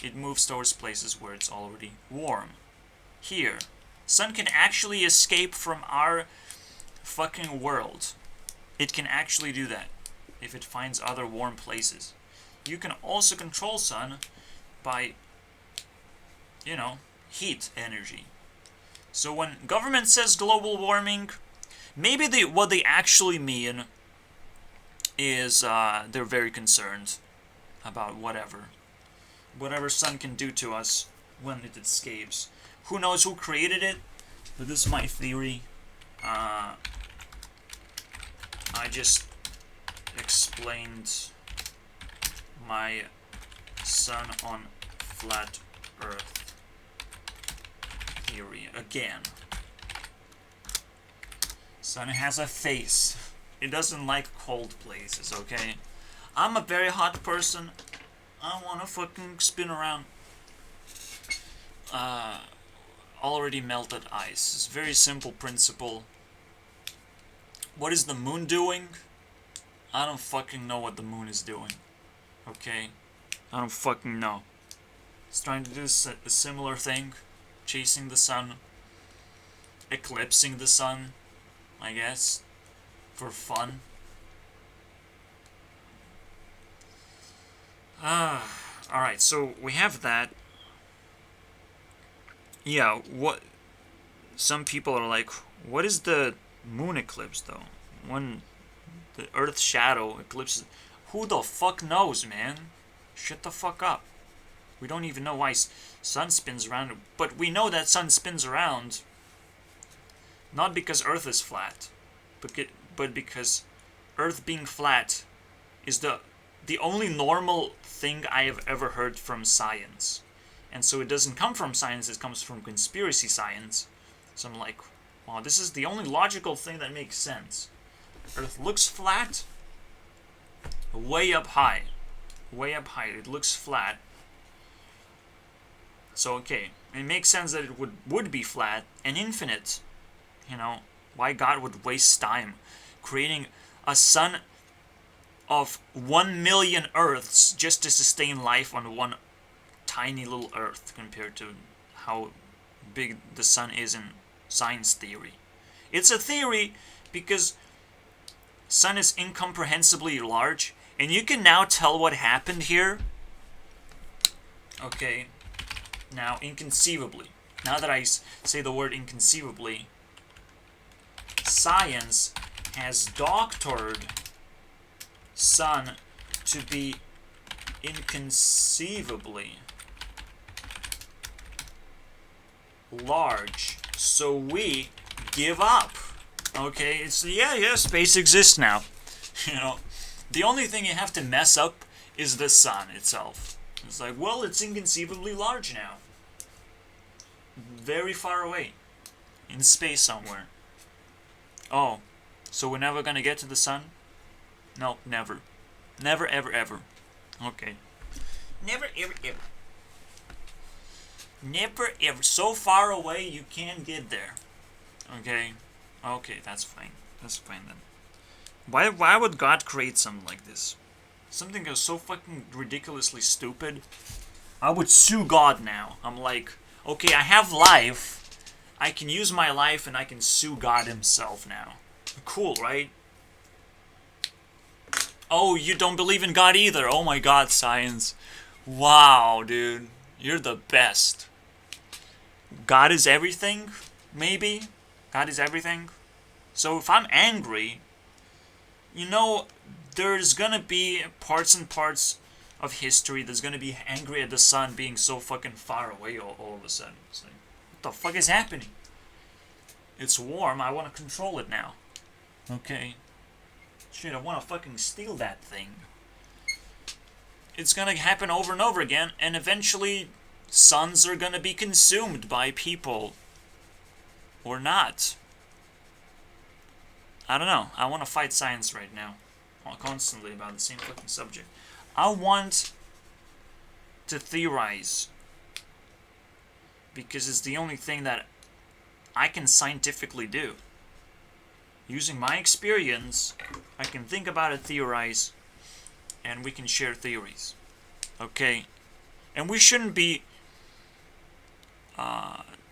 It moves towards places where it's already warm. Here, sun can actually escape from our fucking world. It can actually do that if it finds other warm places. You can also control sun by, heat energy. So when government says global warming, maybe what they actually mean is they're very concerned about whatever sun can do to us when it escapes. Who knows who created it? But this is my theory. I just explained my sun on flat Earth theory again. Sun has a face. It doesn't like cold places, okay? I'm a very hot person. I wanna fucking spin around already melted ice. It's a very simple principle. What is the moon doing? I don't fucking know what the moon is doing. Okay? I don't fucking know. It's trying to do a similar thing. Chasing the sun. Eclipsing the sun, I guess. For fun. Alright, so we have that. Yeah, what... Some people are like, what is the moon eclipse, though? When the Earth's shadow eclipses... Who the fuck knows, man? Shut the fuck up. We don't even know why sun spins around, but we know that sun spins around not because Earth is flat, but because Earth being flat is the only normal thing I have ever heard from science. And so it doesn't come from science, it comes from conspiracy science. So I'm like, wow, this is the only logical thing that makes sense. Earth looks flat, way up high. Way up high, it looks flat. So, okay, it makes sense that it would be flat and infinite. You know, why God would waste time creating a sun of 1 million Earths just to sustain life on one tiny little Earth compared to how big the sun is in science theory. It's a theory because sun is incomprehensibly large, and you can now tell what happened here. Okay, now inconceivably. Now that I say the word inconceivably, science has doctored sun to be inconceivably large, so we give up. Okay, it's yeah, space exists now. You know, the only thing you have to mess up is the sun itself. It's like, well, it's inconceivably large now. Very far away. In space somewhere. Oh, so we're never gonna get to the sun? No, never. Never, ever, ever. Okay. Never, ever, ever. Never, ever. So far away you can't get there. Okay? Okay, that's fine. That's fine then. Why would God create something like this? Something that's so fucking ridiculously stupid. I would sue God now. I'm like, okay, I have life. I can use my life and I can sue God himself now. Cool, right? Oh, you don't believe in God either. Oh my God, science. Wow, dude. You're the best. God is everything? Maybe? God is everything? So if I'm angry, you know, there's gonna be parts and parts of history that's gonna be angry at the sun being so fucking far away all of a sudden. It's like, what the fuck is happening? It's warm, I want to control it now. Okay. Shit, I want to fucking steal that thing. It's gonna happen over and over again, and eventually suns are gonna be consumed by people. Or not. I don't know. I want to fight science right now. Constantly about the same fucking subject. I want to theorize. Because it's the only thing that I can scientifically do. Using my experience, I can think about it, theorize, and we can share theories. Okay? And we shouldn't be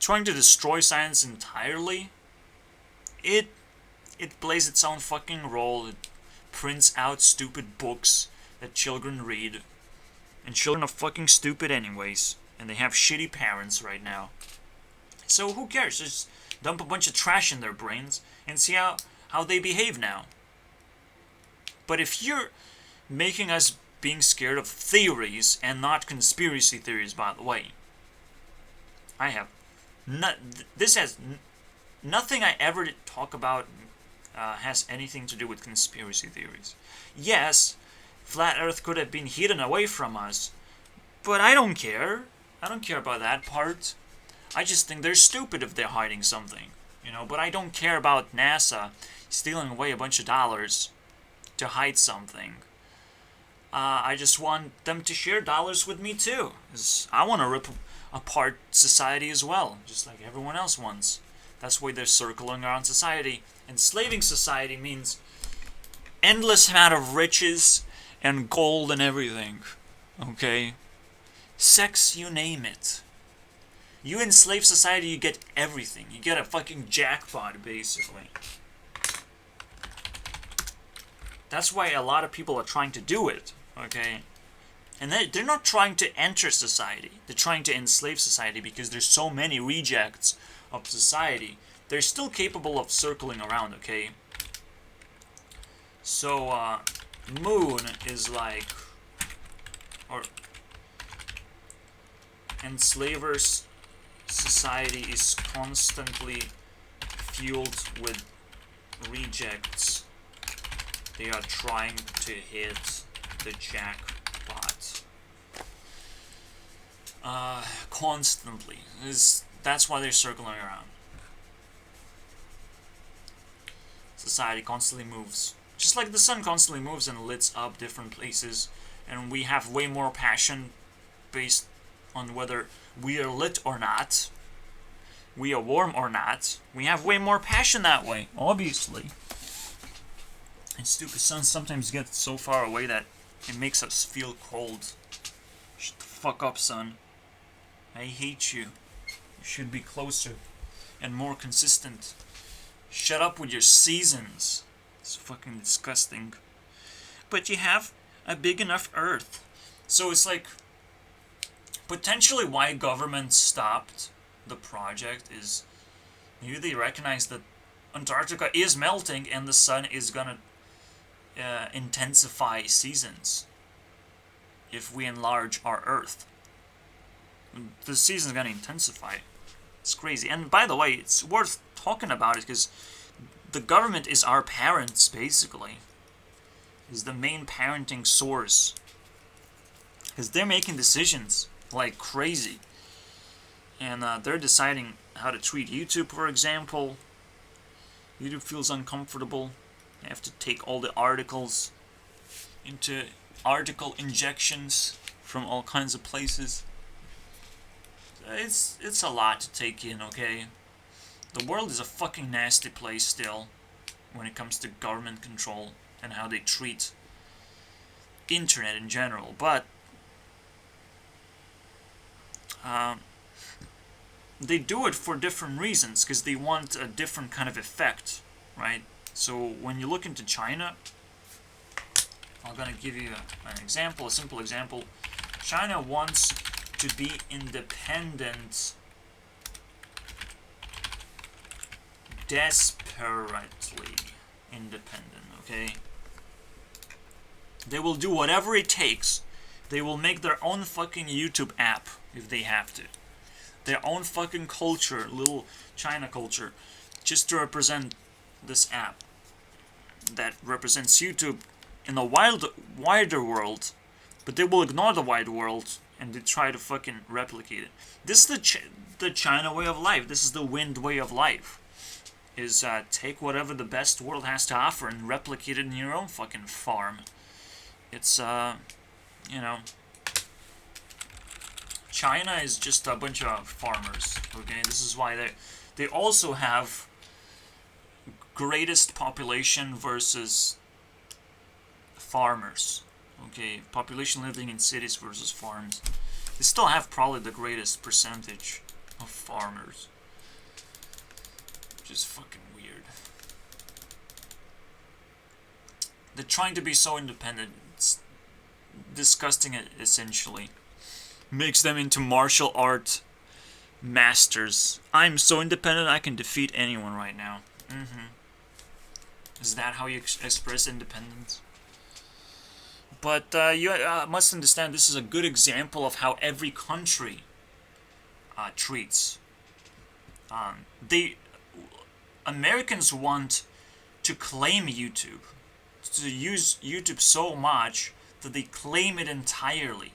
trying to destroy science entirely. It plays its own fucking role. It prints out stupid books that children read. And children are fucking stupid anyways. And they have shitty parents right now. So who cares? Just dump a bunch of trash in their brains and see how they behave now. But if you're making us being scared of theories and not conspiracy theories, by the way, I have this has nothing I ever talk about has anything to do with conspiracy theories. Yes, flat Earth could have been hidden away from us, but I don't care. I don't care about that part. I just think they're stupid if they're hiding something, you know. But I don't care about NASA stealing away a bunch of dollars to hide something. I just want them to share dollars with me too. 'Cause I want to rip apart society as well, just like everyone else wants. That's why they're circling around society. Enslaving society means endless amount of riches and gold and everything. Okay? Sex, you name it. You enslave society, you get everything. You get a fucking jackpot, basically. That's why a lot of people are trying to do it, okay? And they're not trying to enter society. They're trying to enslave society because there's so many rejects of society. They're still capable of circling around, okay? So, Moon is like... Or... Enslavers' society is constantly fueled with rejects. They are trying to hit the jackpot. Constantly. That's why they're circling around. Society constantly moves. Just like the sun constantly moves and lights up different places, and we have way more passion based on whether we are lit or not, we are warm or not. We have way more passion that way, obviously. And stupid sun sometimes gets so far away that it makes us feel cold. Shut the fuck up, sun. I hate you. You should be closer and more consistent. Shut up with your seasons. It's fucking disgusting. But you have a big enough Earth. So it's like, potentially why government stopped the project is maybe they recognize that Antarctica is melting and the sun is gonna intensify seasons if we enlarge our Earth. The season's gonna intensify. It's crazy. And by the way, it's worth talking about it because the government is our parents, basically. Is the main parenting source. Because they're making decisions like crazy. And they're deciding how to treat YouTube, for example. YouTube feels uncomfortable. They have to take all the articles into article injections from all kinds of places. It's a lot to take in, okay? The world is a fucking nasty place still when it comes to government control and how they treat internet in general. But they do it for different reasons because they want a different kind of effect, right? So when you look into China, I'm gonna give you an example, a simple example. China wants to be independent desperately independent, okay? They will do whatever it takes. They will make their own fucking YouTube app if they have to. Their own fucking culture, little China culture, just to represent this app that represents YouTube in the wider world, but they will ignore the wide world and they try to fucking replicate it. This is the China way of life. This is the Wind way of life. Is take whatever the best world has to offer and replicate it in your own fucking farm. It's, you know, China is just a bunch of farmers, okay? This is why they also have greatest population versus farmers, okay? Population living in cities versus farms. They still have probably the greatest percentage of farmers. Which is fucking weird. They're trying to be so independent. It's disgusting, essentially. Makes them into martial art masters. I'm so independent I can defeat anyone right now. Is that how you express independence? But you must understand this is a good example of how every country treats. Americans want to claim YouTube, to use YouTube so much that they claim it entirely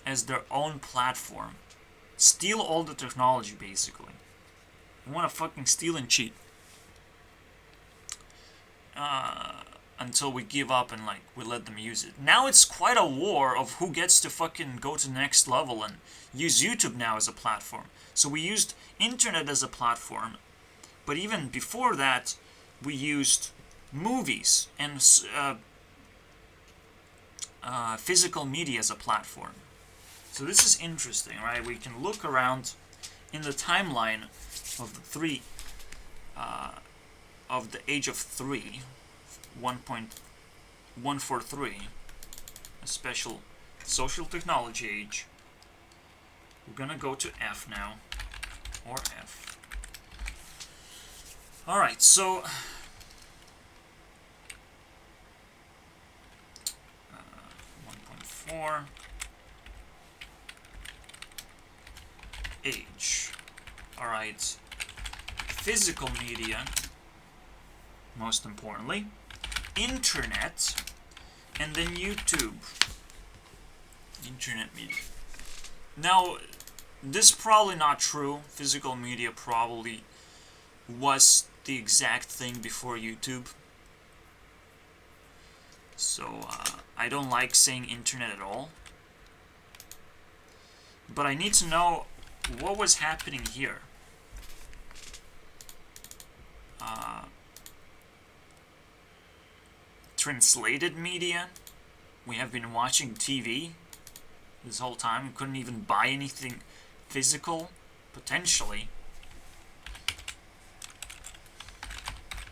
as their own platform. Steal all the technology, basically. They want to fucking steal and cheat. Until we give up and, like, we let them use it. Now it's quite a war of who gets to fucking go to the next level and use YouTube now as a platform. So we used internet as a platform. But even before that, we used movies and physical media as a platform. So this is interesting, right? We can look around in the timeline of the of the age of 3, 1.143, a special social technology age. We're gonna go to F now, or F. Alright, so 1.4 age. Alright, physical media, most importantly, internet, and then YouTube. Internet media. Now, this is probably not true. Physical media probably was the exact thing before YouTube. So, I don't like saying internet at all. But I need to know what was happening here. Translated media. We have been watching TV this whole time. We couldn't even buy anything physical, potentially.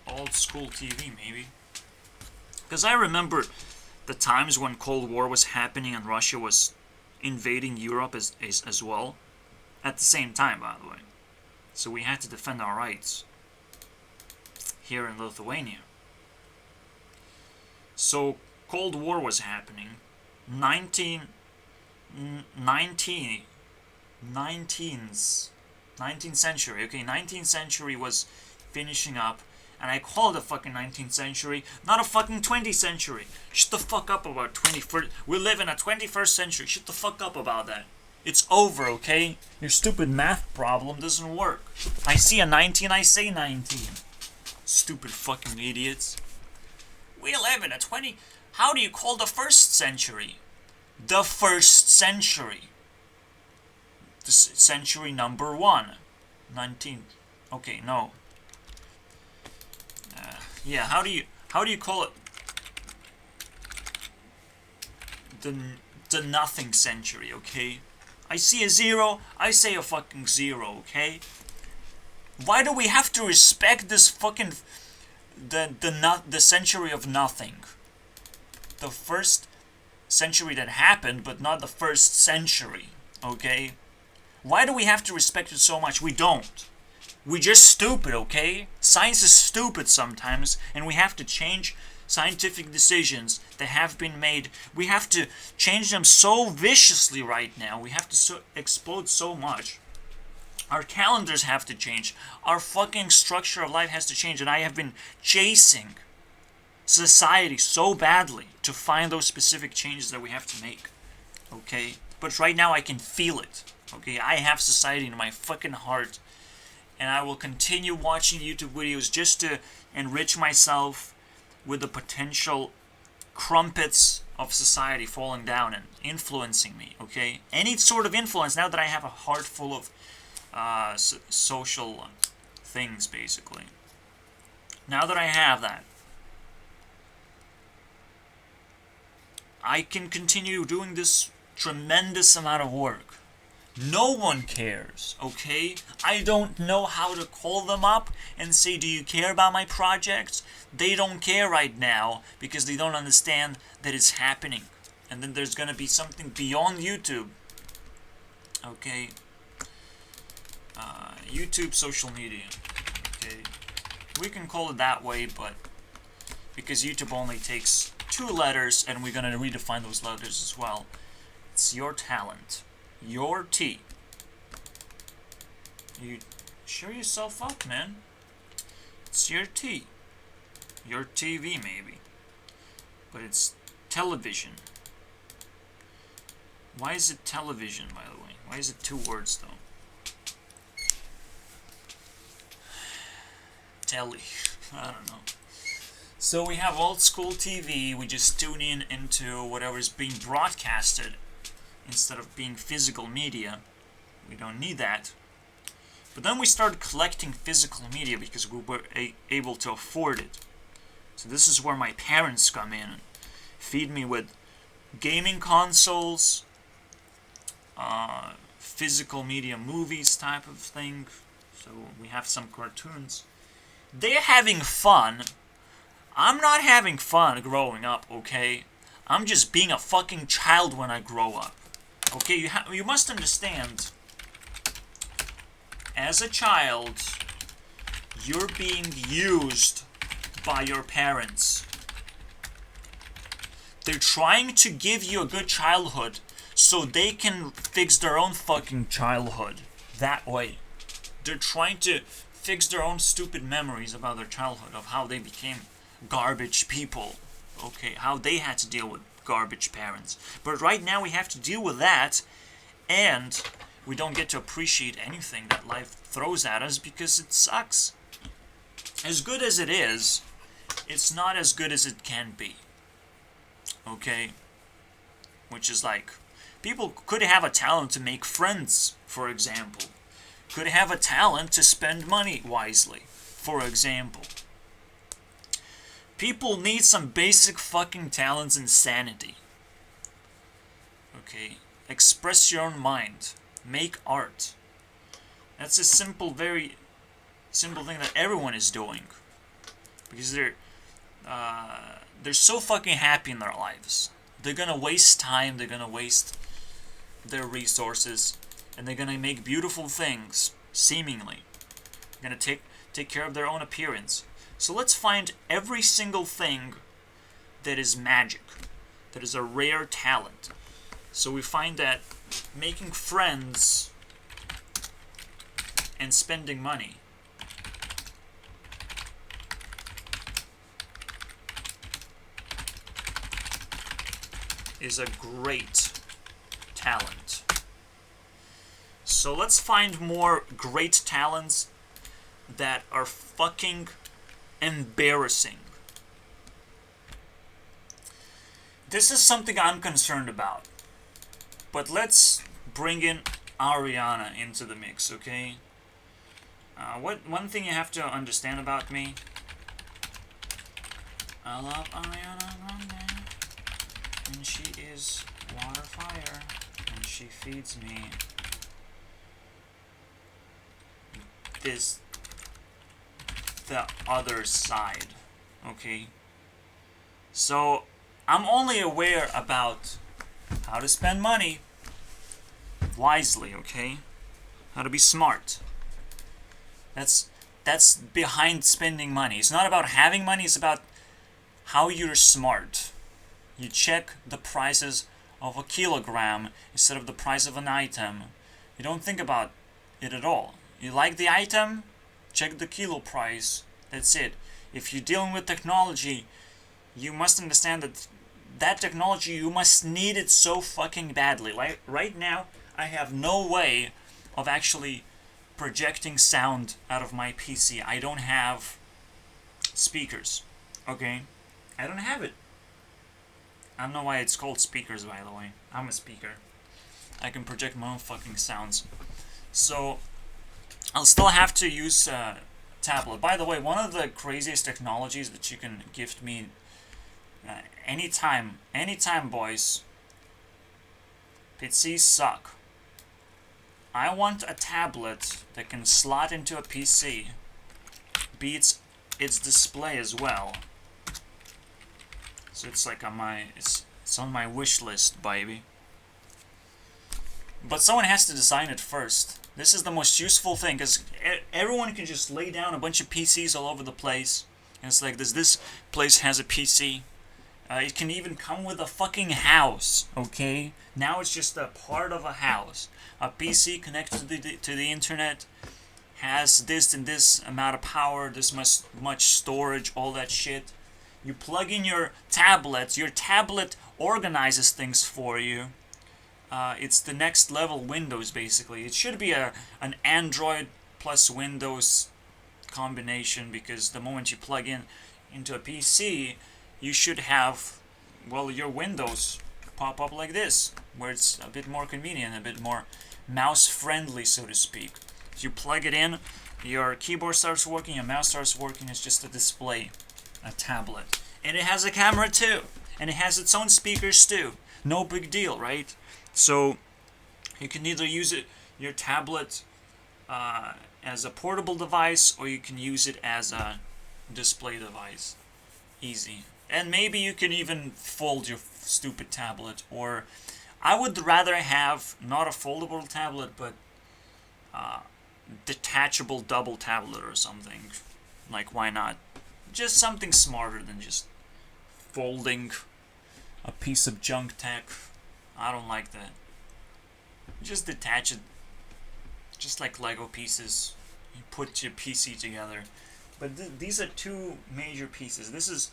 Old school TV, maybe. Because I remember the times when Cold War was happening and Russia was invading Europe as well. At the same time, by the way. So we had to defend our rights here in Lithuania. So Cold War was happening. 19th century. Okay, 19th century was finishing up. And I call it the fucking 19th century, not a fucking 20th century. Shut the fuck up about 21st. We live in a 21st century. Shut the fuck up about that. It's over, okay? Your stupid math problem doesn't work. I see a 19, I say 19. Stupid fucking idiots. We live in a 20... How do you call the first century? The first century. The century number 1. 19. Okay, no. Yeah, how do you call it? The nothing century, okay? I see a 0, I say a fucking 0, okay? Why do we have to respect this fucking the century of nothing? The first century that happened, but not the first century, okay? Why do we have to respect it so much? We don't. We're just stupid, okay? Science is stupid sometimes, and we have to change scientific decisions that have been made. We have to change them so viciously right now. We have to explode so much. Our calendars have to change. Our fucking structure of life has to change, and I have been chasing society so badly to find those specific changes that we have to make, okay? But right now I can feel it, okay? I have society in my fucking heart, and I will continue watching YouTube videos just to enrich myself with the potential crumpets of society falling down and influencing me, okay? Any sort of influence, now that I have a heart full of social things, basically. Now that I have that, I can continue doing this tremendous amount of work. No one cares, okay? I don't know how to call them up and say, do you care about my projects? They don't care right now because they don't understand that it's happening. And then there's gonna be something beyond YouTube, okay? YouTube social media, okay? We can call it that way, but because YouTube only takes 2 letters, and we're gonna redefine those letters as well. It's your talent. Your T. You cheer yourself up, man. It's your T. Your TV, maybe. But it's television. Why is it television, by the way? Why is it 2 words, though? Telly. I don't know. So we have old school TV. We just tune in into whatever's being broadcasted instead of being physical media. We don't need that. But then we started collecting physical media because we were able to afford it. So this is where my parents come in and feed me with gaming consoles, physical media movies type of thing. So we have some cartoons. They're having fun. I'm not having fun growing up, okay? I'm just being a fucking child when I grow up. Okay, you must understand, as a child, you're being used by your parents. They're trying to give you a good childhood so they can fix their own fucking childhood that way. They're trying to fix their own stupid memories about their childhood, of how they became garbage people. Okay, how they had to deal with garbage parents. But right now we have to deal with that, and we don't get to appreciate anything that life throws at us because it sucks. As good as it is, it's not as good as it can be. Okay? Which is like, people could have a talent to make friends, for example. Could have a talent to spend money wisely, for example. People need some basic fucking talents and sanity. Okay? Express your own mind. Make art. That's a simple, very simple thing that everyone is doing. Because they're so fucking happy in their lives. They're gonna waste time, they're gonna waste their resources, and they're gonna make beautiful things, seemingly. They're gonna take care of their own appearance. So let's find every single thing that is magic, that is a rare talent. So we find that making friends and spending money is a great talent. So let's find more great talents that are fucking embarrassing. This is something I'm concerned about. But let's bring in Ariana into the mix, okay? One thing you have to understand about me, I love Ariana Grande, and she is water fire, and she feeds me the other side, okay? So, I'm only aware about how to spend money wisely, okay? How to be smart. That's behind spending money. It's not about having money, it's about how you're smart. You check the prices of a kilogram instead of the price of an item. You don't think about it at all. You like the item? Check the kilo price. That's it. If you're dealing with technology, you must understand that technology, you must need it so fucking badly. Like right now, I have no way of actually projecting sound out of my PC. I don't have speakers. Okay? I don't have it. I don't know why it's called speakers, by the way. I'm a speaker. I can project my own fucking sounds. So, I'll still have to use tablet. By the way, one of the craziest technologies that you can gift me anytime, boys. PCs suck. I want a tablet that can slot into a PC, be its display as well. So it's like it's on my wish list, baby. But someone has to design it first. This is the most useful thing, because everyone can just lay down a bunch of PCs all over the place. And it's like, this place has a PC. It can even come with a fucking house, okay? Now it's just a part of a house. A PC connected to the internet has this and this amount of power, this much storage, all that shit. You plug in your tablet organizes things for you. It's the next level Windows, basically. It should be an Android plus Windows combination, because the moment you plug into a PC, you should have, well, your Windows pop up like this, where it's a bit more convenient, a bit more mouse-friendly, so to speak. If you plug it in, your keyboard starts working, your mouse starts working, it's just a display, a tablet. And it has a camera too, and it has its own speakers too. No big deal, right? So, you can either use your tablet as a portable device, or you can use it as a display device. Easy. And maybe you can even fold your stupid tablet. Or I would rather have not a foldable tablet, but detachable double tablet or something. Like, why not? Just something smarter than just folding a piece of junk tech. I don't like that. Just detach it. Just like Lego pieces. You put your PC together. But these are two major pieces. This is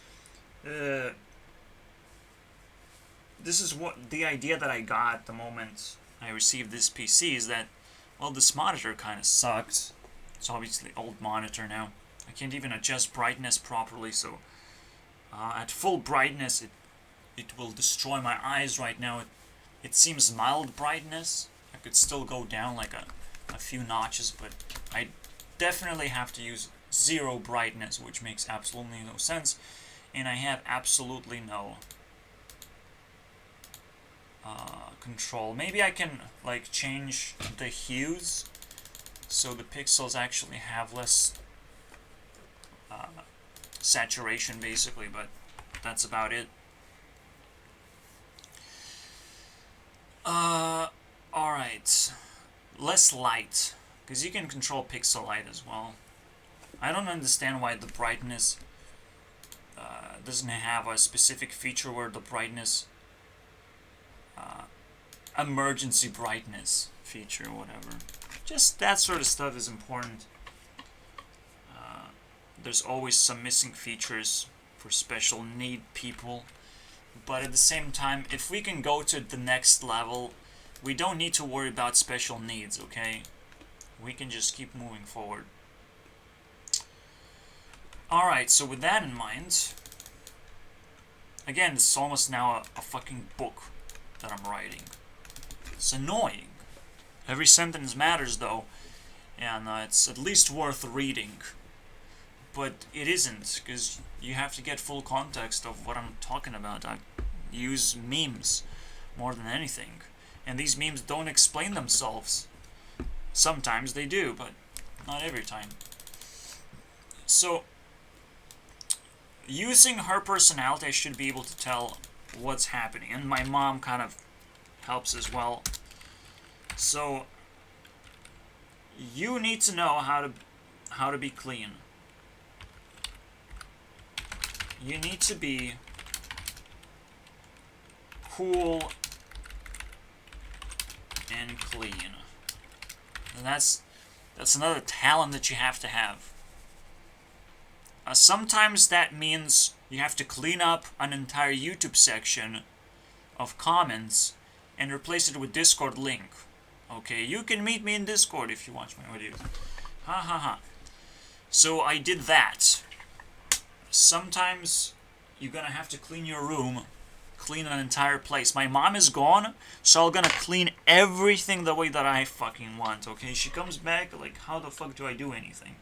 what the idea that I got the moment I received this PC is that, well, this monitor kind of sucks. It's obviously old monitor now. I can't even adjust brightness properly, so at full brightness it will destroy my eyes right now. It seems mild brightness. I could still go down like a few notches, but I definitely have to use zero brightness, which makes absolutely no sense, and I have absolutely no control. Maybe I can like change the hues so the pixels actually have less saturation, basically, but that's about it. Alright. Less light, because you can control pixel light as well. I don't understand why the brightness doesn't have a specific feature where the brightness emergency brightness feature or whatever. Just that sort of stuff is important. There's always some missing features for special need people, but at the same time, if we can go to the next level, we don't need to worry about special needs, okay? We can just keep moving forward. Alright, so with that in mind, again, it's almost now a fucking book that I'm writing. It's annoying. Every sentence matters, though, and it's at least worth reading. But it isn't, because you have to get full context of what I'm talking about. I use memes more than anything. And these memes don't explain themselves. Sometimes they do, but not every time. So, using her personality, I should be able to tell what's happening. And my mom kind of helps as well. So, you need to know how to be clean. You need to be cool and clean. And that's another talent that you have to have. Sometimes that means you have to clean up an entire YouTube section of comments and replace it with Discord link. Okay, you can meet me in Discord if you watch my videos. Ha ha ha. So I did that. Sometimes you're gonna have to clean your room, clean an entire place. My mom is gone, so I'm gonna clean everything the way that I fucking want, okay? She comes back, like, how the fuck do I do anything?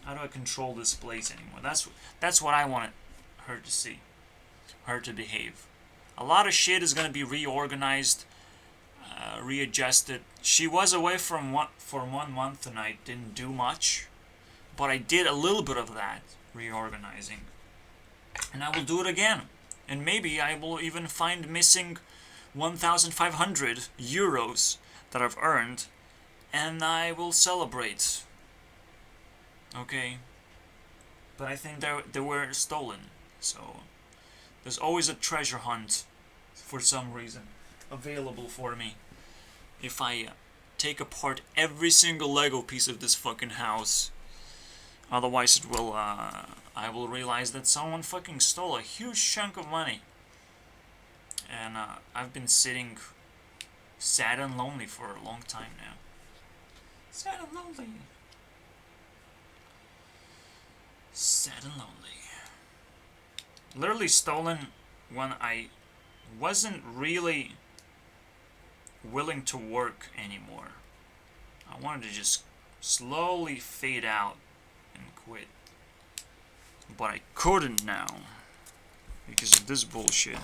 How do I control this place anymore? That's what I want her to see, her to behave. A lot of shit is gonna be reorganized, readjusted. She was away for 1 month and I didn't do much, but I did a little bit of that reorganizing, and I will do it again, and maybe I will even find missing 1,500 euros that I've earned, and I will celebrate. Okay, but I think they were stolen, so there's always a treasure hunt for some reason available for me if I take apart every single Lego piece of this fucking house. Otherwise it will, I will realize that someone fucking stole a huge chunk of money. And I've been sitting sad and lonely for a long time now. Sad and lonely. Sad and lonely. Literally stolen when I wasn't really willing to work anymore. I wanted to just slowly fade out and quit. But I couldn't now because of this bullshit.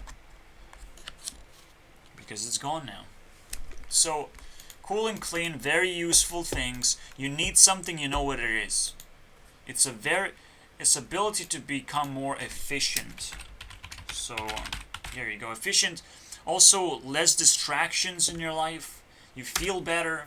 Because it's gone now. So, cool and clean, very useful things. You need something, you know what it is. It's ability to become more efficient. So, there you go. Efficient. Also, less distractions in your life. You feel better.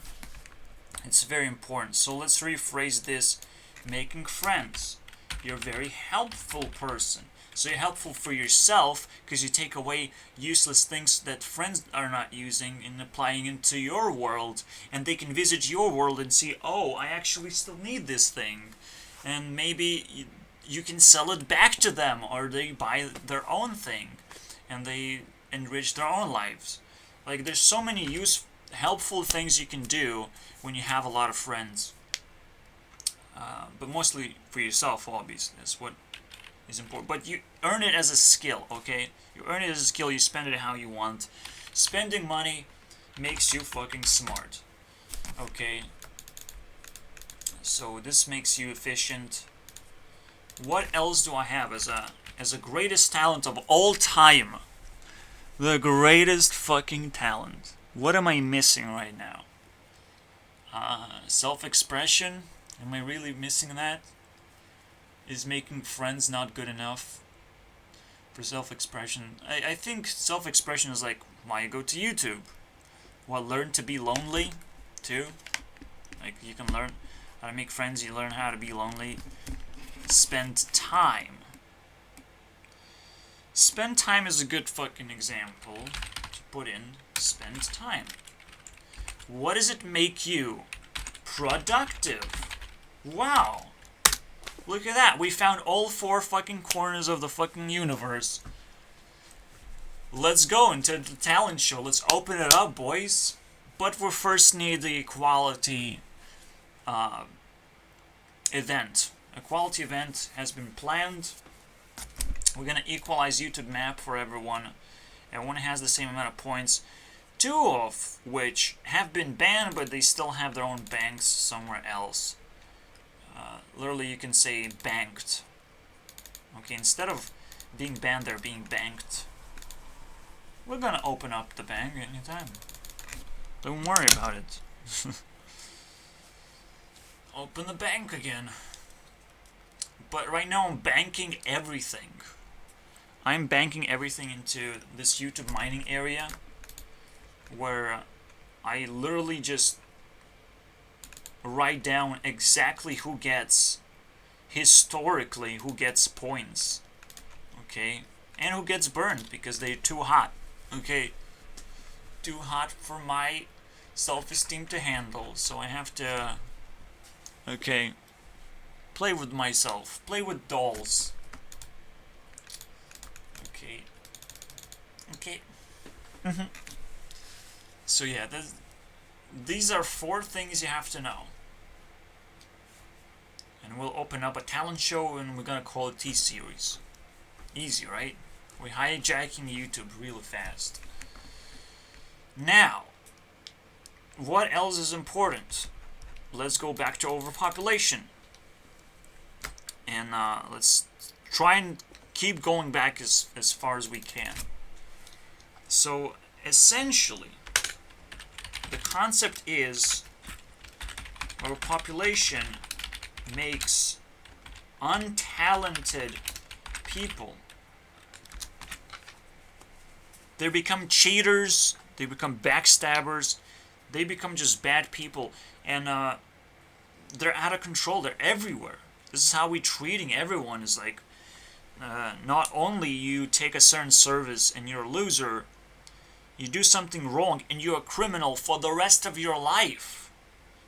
It's very important. So let's rephrase this. Making friends. You're a very helpful person. So you're helpful for yourself because you take away useless things that friends are not using and applying into your world. And they can visit your world and see, oh, I actually still need this thing. And maybe you can sell it back to them, or they buy their own thing and they enrich their own lives. Like, there's so many helpful things you can do when you have a lot of friends. But mostly for yourself, obviously. That's what is important. But you earn it as a skill, okay? You earn it as a skill, you spend it how you want. Spending money makes you fucking smart. Okay? So this makes you efficient. What else do I have as a greatest talent of all time? The greatest fucking talent. What am I missing right now? Self-expression? Am I really missing that? Is making friends not good enough for self-expression? I think self-expression is like why you go to YouTube. Well, learn to be lonely, too. Like, you can learn how to make friends, you learn how to be lonely. Spend time. Spend time is a good fucking example to put in. Spend time. What does it make you? Productive. Wow. Look at that. We found all 4 fucking corners of the fucking universe. Let's go into the talent show. Let's open it up, boys. But we first need the equality event. Equality event has been planned. We're gonna equalize YouTube map for everyone. Everyone has the same amount of points. 2 of which have been banned, but they still have their own banks somewhere else. Literally, you can say banked. Okay, instead of being banned, they're being banked. We're gonna open up the bank anytime. Don't worry about it. Open the bank again. But right now I'm banking everything. I'm banking everything into this YouTube mining area where I literally just write down exactly who gets, historically, who gets points. Okay? And who gets burned because they're too hot. Okay? Too hot for my self-esteem to handle. So I have to, okay, play with myself. Play with dolls. Okay. Okay. So yeah, these are 4 things you have to know. And we'll open up a talent show and we're gonna call it T-Series. Easy, right? We're hijacking YouTube really fast. Now, what else is important? Let's go back to overpopulation. And let's try and keep going back as far as we can. So, essentially, the concept is overpopulation makes untalented people. They become cheaters, they become backstabbers, they become just bad people, and they're out of control, they're everywhere. This is how we're treating everyone, is like, not only you take a certain service and you're a loser, you do something wrong and you're a criminal for the rest of your life.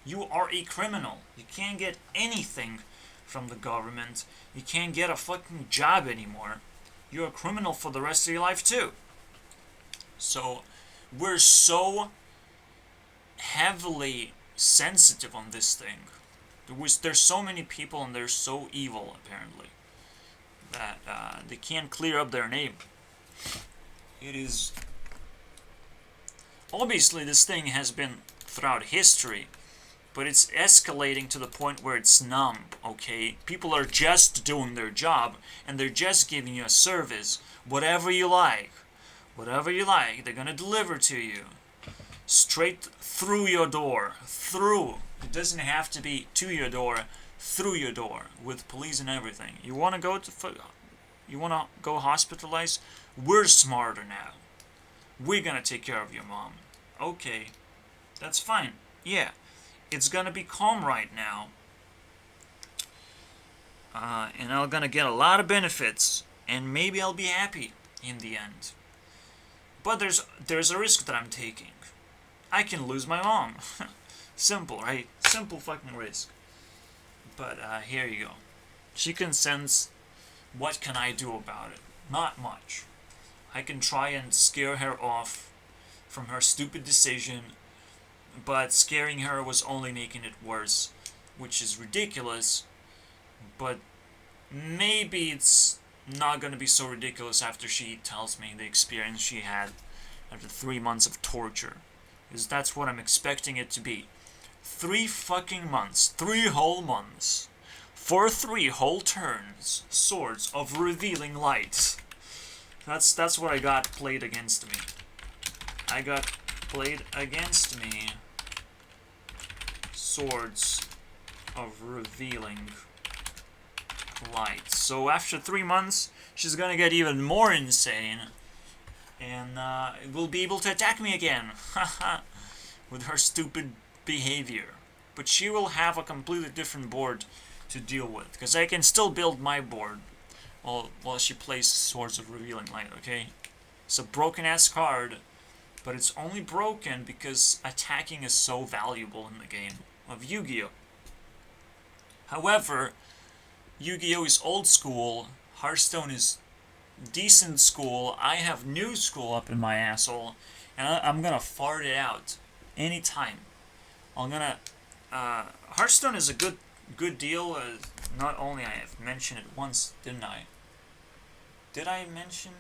You are a criminal. You can't get anything from the government. You can't get a fucking job anymore. You're a criminal for the rest of your life too. So, we're so heavily sensitive on this thing. There's so many people and they're so evil, apparently, that they can't clear up their name. It is... Obviously, this thing has been throughout history, but it's escalating to the point where it's numb, okay? People are just doing their job, and they're just giving you a service. Whatever you like, they're gonna deliver to you. Straight through your door. Through. It doesn't have to be to your door. Through your door. With police and everything. You wanna go hospitalized? We're smarter now. We're gonna take care of your mom. Okay, that's fine. Yeah, it's gonna be calm right now. And I'm gonna get a lot of benefits, and maybe I'll be happy in the end. But there's a risk that I'm taking. I can lose my mom. Simple, right? Simple fucking risk. But here you go. She consents. What can I do about it? Not much. I can try and scare her off from her stupid decision, but scaring her was only making it worse, which is ridiculous. But maybe it's not gonna be so ridiculous after she tells me the experience she had after 3 months of torture. Because that's what I'm expecting it to be. 3 fucking months. 3 whole months. For 3 whole turns. Swords of revealing light. That's what I got played against me. I got played against me. Swords of revealing light. So after 3 months, she's gonna get even more insane. And will be able to attack me again. Haha. With her stupid behavior. But she will have a completely different board to deal with. Because I can still build my board while she plays Swords of Revealing Light, okay? It's a broken-ass card, but it's only broken because attacking is so valuable in the game of Yu-Gi-Oh! However, Yu-Gi-Oh! Is old school, Hearthstone is decent school, I have new school up in my asshole, and I'm gonna fart it out anytime. I'm gonna... Hearthstone is a good deal. Not only I have mentioned it once, didn't I? Did I mention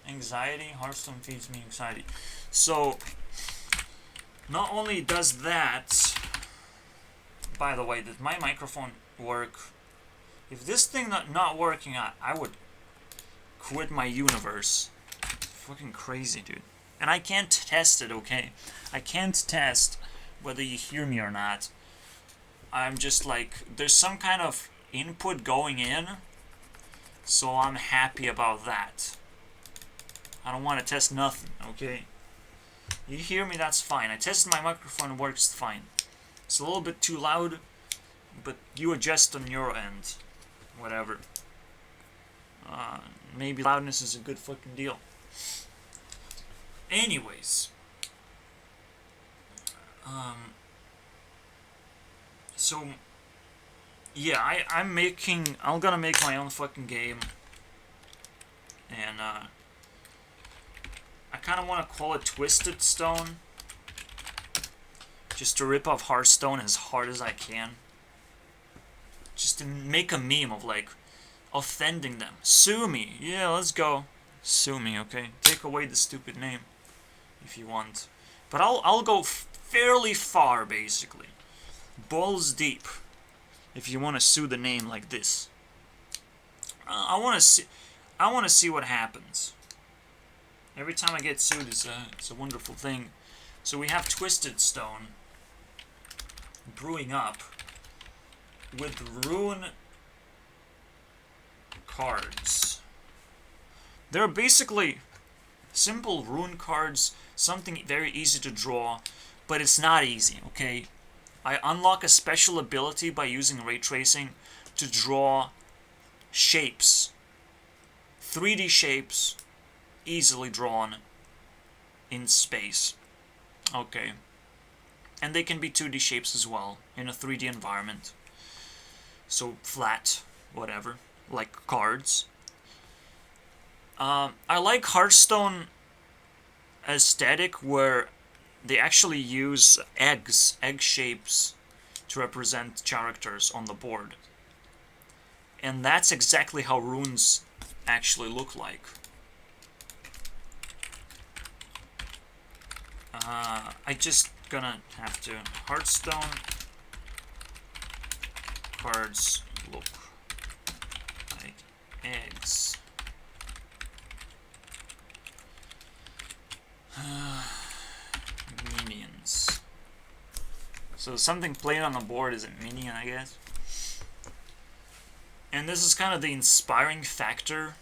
anxiety? Hearthstone feeds me anxiety. So, not only does that... By the way, did my microphone work? If this thing not working, I would quit my universe. It's fucking crazy, dude. And I can't test it, okay? I can't test whether you hear me or not. I'm just like, there's some kind of input going in, so I'm happy about that. I don't want to test nothing, okay? You hear me, that's fine. I tested my microphone, it works fine. It's a little bit too loud, but you adjust on your end. Whatever. Maybe loudness is a good fucking deal. Anyways. So, yeah, I'm gonna make my own fucking game. And, I kinda wanna call it Twisted Stone. Just to rip off Hearthstone as hard as I can. Just to make a meme of, like, offending them. Sue me. Yeah, let's go. Sue me, okay? Take away the stupid name. If you want. But I'll go fairly far, basically. Balls deep. If you want to sue the name like this. I want to see what happens. Every time I get sued, it's a wonderful thing. So we have Twisted Stone brewing up with rune cards. They're basically simple rune cards, something very easy to draw, but it's not easy, okay? I unlock a special ability by using ray tracing to draw shapes. 3D shapes, easily drawn in space. Okay. And they can be 2D shapes as well, in a 3D environment. So, flat, whatever, like cards. I like Hearthstone aesthetic where they actually use egg shapes to represent characters on the board. And that's exactly how runes actually look like. I just gonna have to... Hearthstone cards look like eggs. Minions. So something played on the board is a minion, I guess. And this is kind of the inspiring factor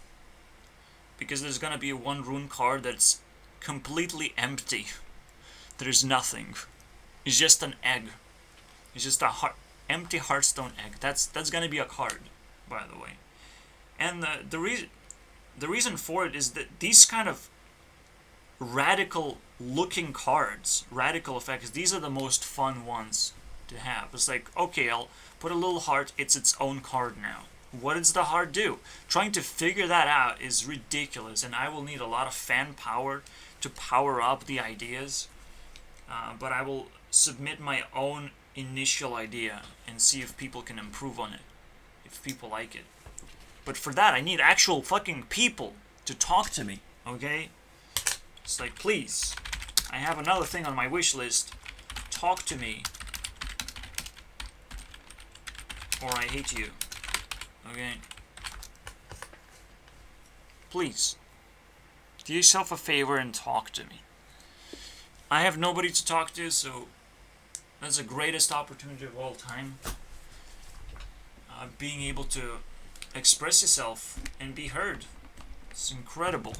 because there's gonna be one rune card that's completely empty. There's nothing. It's just an egg. It's just a empty Hearthstone egg. That's gonna be a card, by the way. And the reason for it is that these kind of radical looking cards, radical effects, these are the most fun ones to have. It's like, okay, I'll put a little heart, it's its own card now. What does the heart do? Trying to figure that out is ridiculous, and I will need a lot of fan power to power up the ideas. But I will submit my own initial idea and see if people can improve on it, if people like it. But for that, I need actual fucking people to talk to me, okay? It's like, please, I have another thing on my wish list. Talk to me, or I hate you, okay? Please, do yourself a favor and talk to me. I have nobody to talk to, so that's the greatest opportunity of all time. Being able to express yourself and be heard. It's incredible.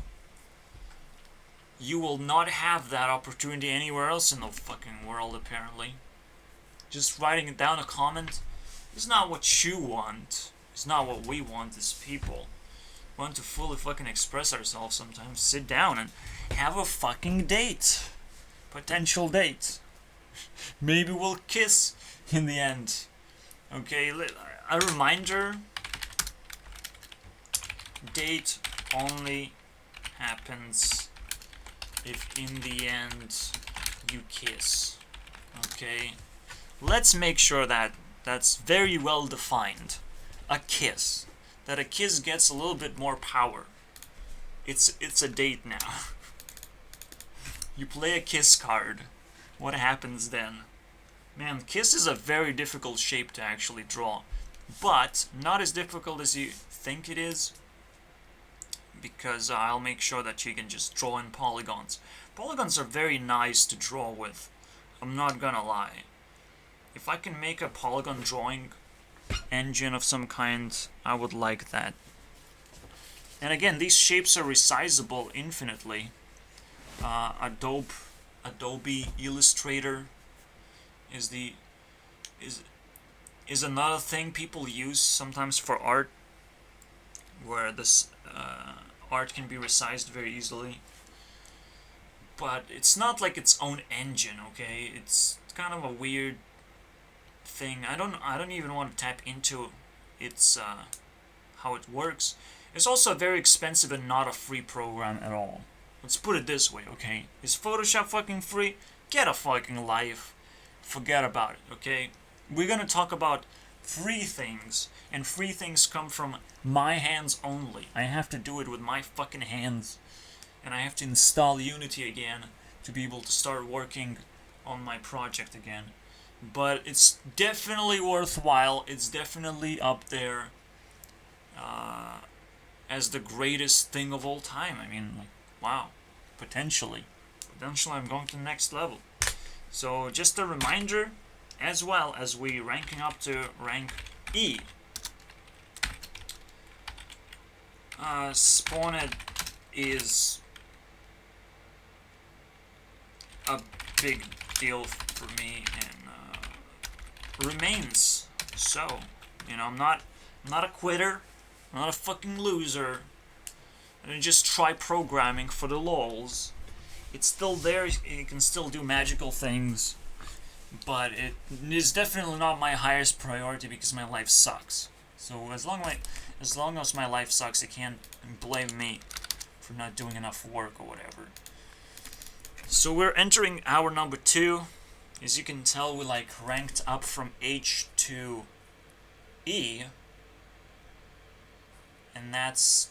You will not have that opportunity anywhere else in the fucking world, apparently. Just writing down a comment is not what you want. It's not what we want as people. We want to fully fucking express ourselves sometimes. Sit down and have a fucking date. Potential date. Maybe we'll kiss in the end. Okay, a reminder. Date only happens if in the end you kiss. Okay? Let's make sure that that's very well defined. A kiss. That a kiss gets a little bit more power. It's a date now. You play a kiss card. What happens then? Man, kiss is a very difficult shape to actually draw. But not as difficult as you think it is. Because I'll make sure that you can just draw in polygons. Polygons are very nice to draw with. I'm not gonna lie. If I can make a polygon drawing engine of some kind, I would like that. And again, these shapes are resizable infinitely. Adobe Illustrator is another thing people use sometimes for art, where this art can be resized very easily. But it's not like its own engine, okay? It's kind of a weird thing. I don't even want to tap into its how it works. It's also very expensive and not a free program at all. Let's put it this way, okay? Is Photoshop fucking free? Get a fucking life. Forget about it, okay? We're gonna talk about free things, and free things come from my hands only. I have to do it with my fucking hands, and I have to install Unity again to be able to start working on my project again. But it's definitely worthwhile. It's definitely up there as the greatest thing of all time. I mean, like, wow, potentially I'm going to the next level. So just a reminder, as well as we ranking up to rank E. Spawned is a big deal for me, and remains so. You know, I'm not a quitter. I'm not a fucking loser. I didn't just try programming for the lols. It's still there. It can still do magical things, but it is definitely not my highest priority because my life sucks. So as long as my life sucks, you can't blame me for not doing enough work or whatever. So we're entering hour number 2. As you can tell, we like ranked up from H to E, and that's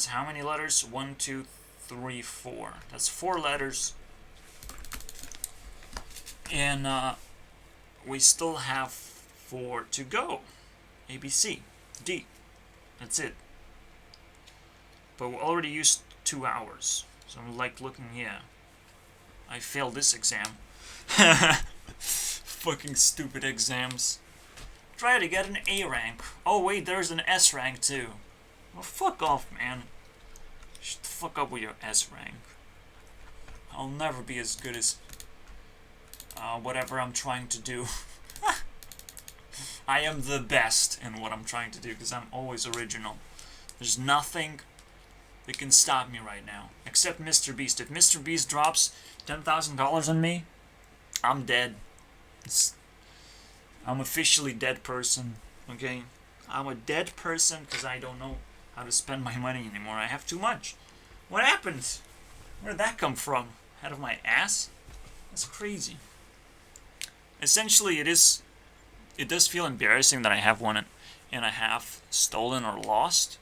how many letters? 1, 2, 3, 4. That's 4 letters. And we still have 4 to go. A, B, C, D. That's it. But we already used 2 hours. So I'm like looking here. I failed this exam. Fucking stupid exams. Try to get an A rank. Oh wait, there's an S rank too. Well, fuck off, man. Shut the fuck up with your S rank. I'll never be as good as whatever I'm trying to do. I am the best in what I'm trying to do because I'm always original. There's nothing that can stop me right now except Mr. Beast. If Mr. Beast drops $10,000 on me, I'm dead. I'm officially dead person. Okay, I'm a dead person because I don't know how to spend my money anymore. I have too much. What happened? Where did that come from? Out of my ass? That's crazy. Essentially, it does feel embarrassing that I have 1.5 stolen or lost.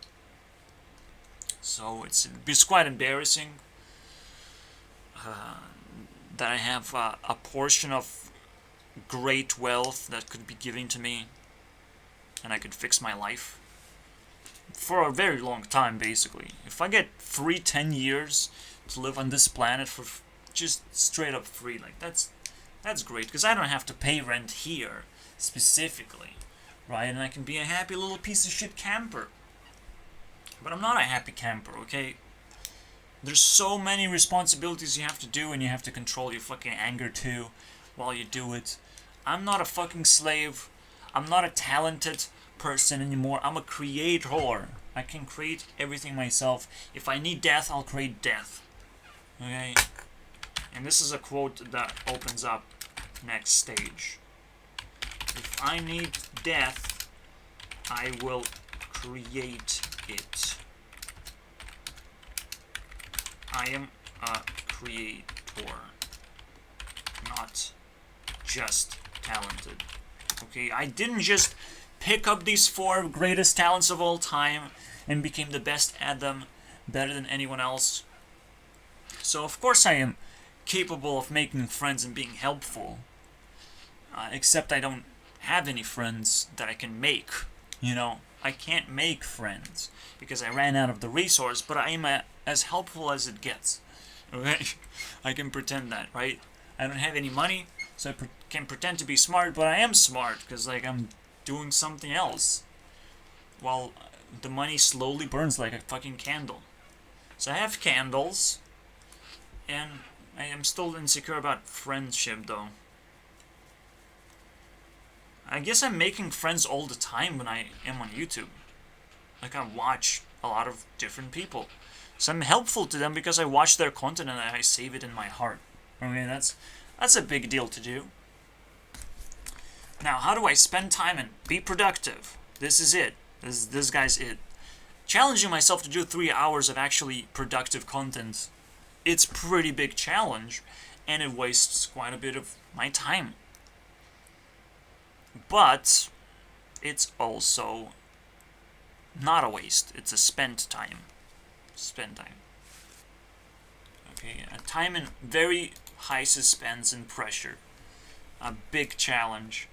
So it's quite embarrassing that I have a portion of great wealth that could be given to me, and I could fix my life for a very long time, basically. If I get free 10 years to live on this planet for just straight up free, like that's great, because I don't have to pay rent here specifically, right? And I can be a happy little piece of shit camper. But I'm not a happy camper, okay? There's so many responsibilities you have to do, and you have to control your fucking anger too while you do it. I'm not a fucking slave. I'm not a talented person anymore. I'm a creator. I can create everything myself. If I need death, I'll create death. Okay? And this is a quote that opens up next stage. If I need death, I will create it. I am a creator, not just talented. Okay, I didn't just pick up these 4 greatest talents of all time and became the best at them, better than anyone else. So of course I am capable of making friends and being helpful. Except I don't have any friends that I can make. You know, I can't make friends because I ran out of the resource, but I am as helpful as it gets. Okay? I can pretend that, right? I don't have any money, so I can pretend to be smart, but I am smart because, like, I'm doing something else. While the money slowly burns like a fucking candle. So I have candles, and I am still insecure about friendship, though. I guess I'm making friends all the time when I am on YouTube. Like, I watch a lot of different people. So I'm helpful to them because I watch their content and I save it in my heart. I mean, that's a big deal to do. Now, how do I spend time and be productive? This is it. This guy's it. Challenging myself to do 3 hours of actually productive content, it's a pretty big challenge, and it wastes quite a bit of my time. But it's also not a waste. It's a spent time. Spend time. Okay, a time in very high suspense and pressure. A big challenge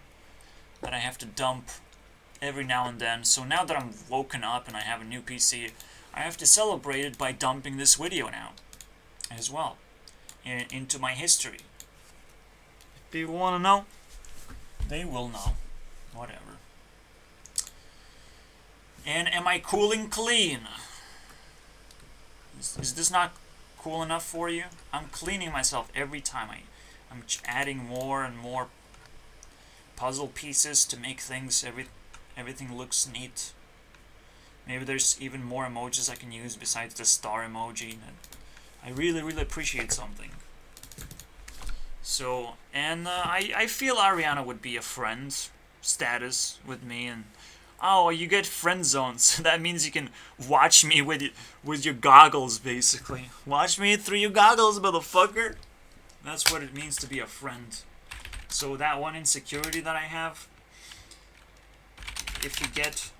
that I have to dump every now and then. So now that I'm woken up and I have a new PC, I have to celebrate it by dumping this video now as well into my history. If people want to know, they will know. Whatever. And am I cool and clean? Is this not cool enough for you? I'm cleaning myself every time. I'm adding more and more puzzle pieces to make everything looks neat. Maybe there's even more emojis I can use besides the star emoji. I really, really appreciate something. So, and I feel Ariana would be a friend status with me, and oh, you get friend zones. So that means you can watch me with your goggles, basically. Watch me through your goggles, motherfucker. That's what it means to be a friend. So that one insecurity that I have, if you get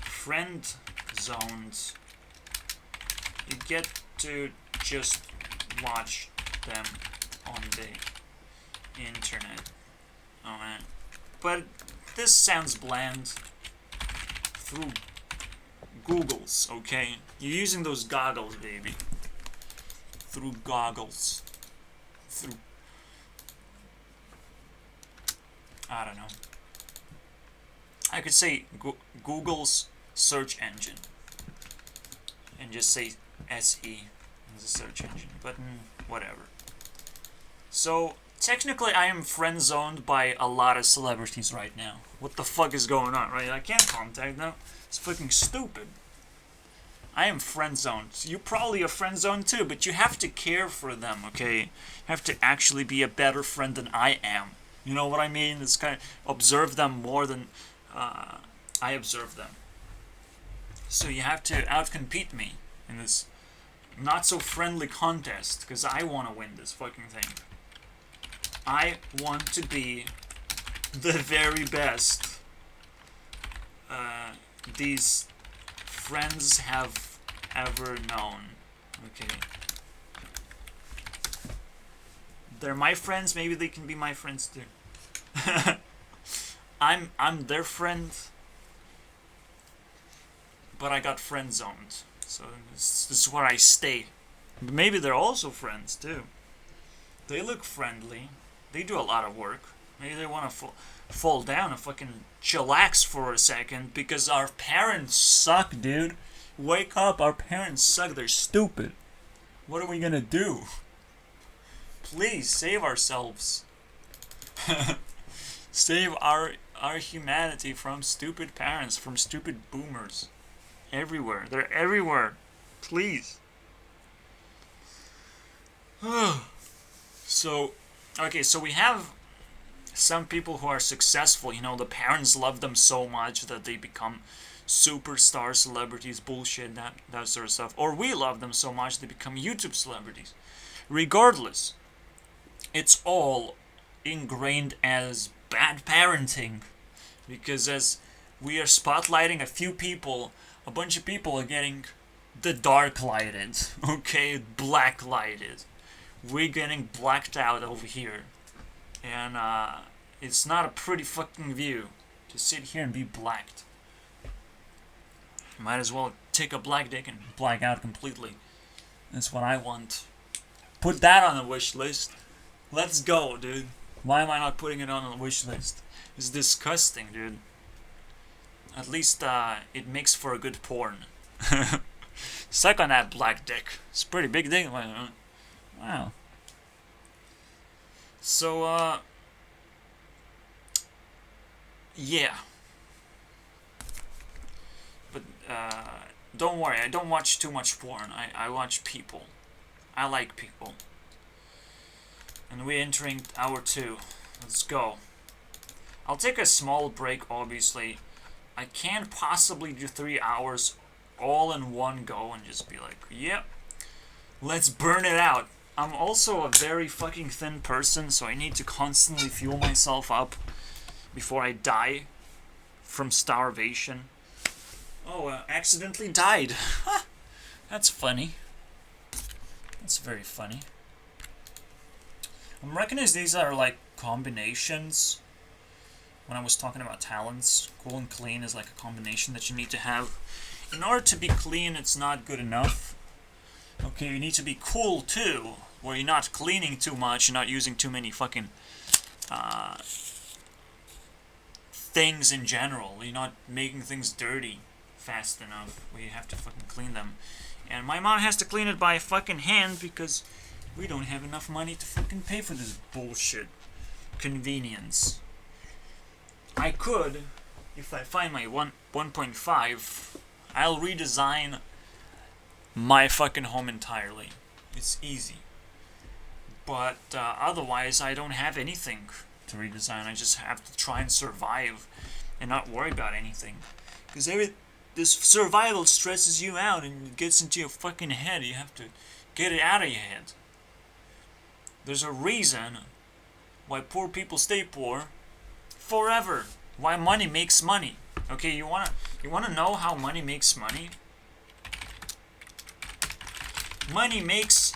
friend zones, you get to just watch them on the internet. Alright. But this sounds bland. Through Googles, okay? You're using those goggles, baby. Through goggles. Through... I don't know. I could say Google's search engine. And just say SE as a search engine, but whatever. So, technically I am friend-zoned by a lot of celebrities right now. What the fuck is going on, right? I can't contact them. It's fucking stupid. I am friend-zoned. You probably are friend-zoned too, but you have to care for them, okay? You have to actually be a better friend than I am. You know what I mean? It's kind of observe them more than I observe them. So you have to outcompete me in this not-so-friendly contest, because I want to win this fucking thing. I want to be the very best these friends have ever known. Okay. They're my friends, maybe they can be my friends too. I'm their friend, but I got friend zoned. So this is where I stay. But maybe they're also friends too. They look friendly. They do a lot of work. Maybe they want to fall down and fucking chillax for a second because our parents suck, dude. Wake up, our parents suck. They're stupid. What are we gonna do? Please save ourselves. Save our humanity from stupid parents, from stupid boomers. Everywhere. They're everywhere. Please. So, okay, so we have some people who are successful. You know, the parents love them so much that they become superstar celebrities, bullshit, that sort of stuff. Or we love them so much they become YouTube celebrities. Regardless, it's all ingrained as bad parenting. Because as we are spotlighting a few people, a bunch of people are getting the dark lighted, okay, black lighted. We're getting blacked out over here. And it's not a pretty fucking view to sit here and be blacked. Might as well take a black dick and black out completely. That's what I want. Put that on the wish list. Let's go, dude. Why am I not putting it on the wish list? It's disgusting, dude. At least it makes for a good porn. Suck on that black dick. It's a pretty big dick. Wow. So, yeah. But, don't worry, I don't watch too much porn. I watch people. I like people. And we're entering hour 2. Let's go. I'll take a small break, obviously. I can't possibly do 3 hours all in one go and just be like, yep, let's burn it out. I'm also a very fucking thin person, so I need to constantly fuel myself up before I die from starvation. Oh, accidentally died. That's funny. That's very funny. I'm reckoning these are like combinations. When I was talking about talents, cool and clean is like a combination that you need to have. In order to be clean, it's not good enough. Okay, you need to be cool too, where you're not cleaning too much, you're not using too many fucking things in general. You're not making things dirty fast enough, where you have to fucking clean them. And my mom has to clean it by fucking hand because we don't have enough money to fucking pay for this bullshit convenience. I could, if I find my 1.5, I'll redesign my fucking home entirely. It's easy. But otherwise, I don't have anything to redesign. I just have to try and survive and not worry about anything. Because this survival stresses you out and it gets into your fucking head. You have to get it out of your head. There's a reason why poor people stay poor forever. Why money makes money. Okay, you wanna know how money makes money? Money makes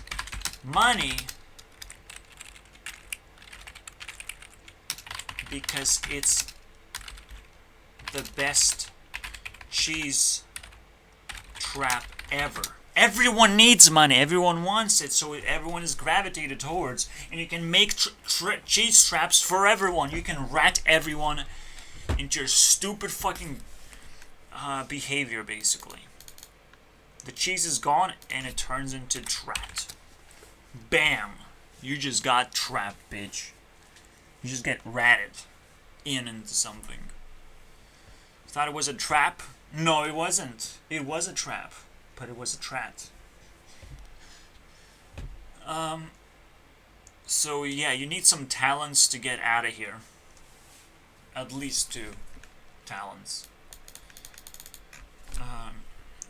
money because it's the best cheese trap ever. Everyone needs money. Everyone wants it, so everyone is gravitated towards. And you can make cheese traps for everyone. You can rat everyone into your stupid fucking behavior, basically. The cheese is gone and it turns into rat. Bam! You just got trapped, bitch. You just get ratted into something. Thought it was a trap? No, it wasn't. It was a trap, but it was a rat. So yeah, you need some talents to get out of here. At least 2 talents.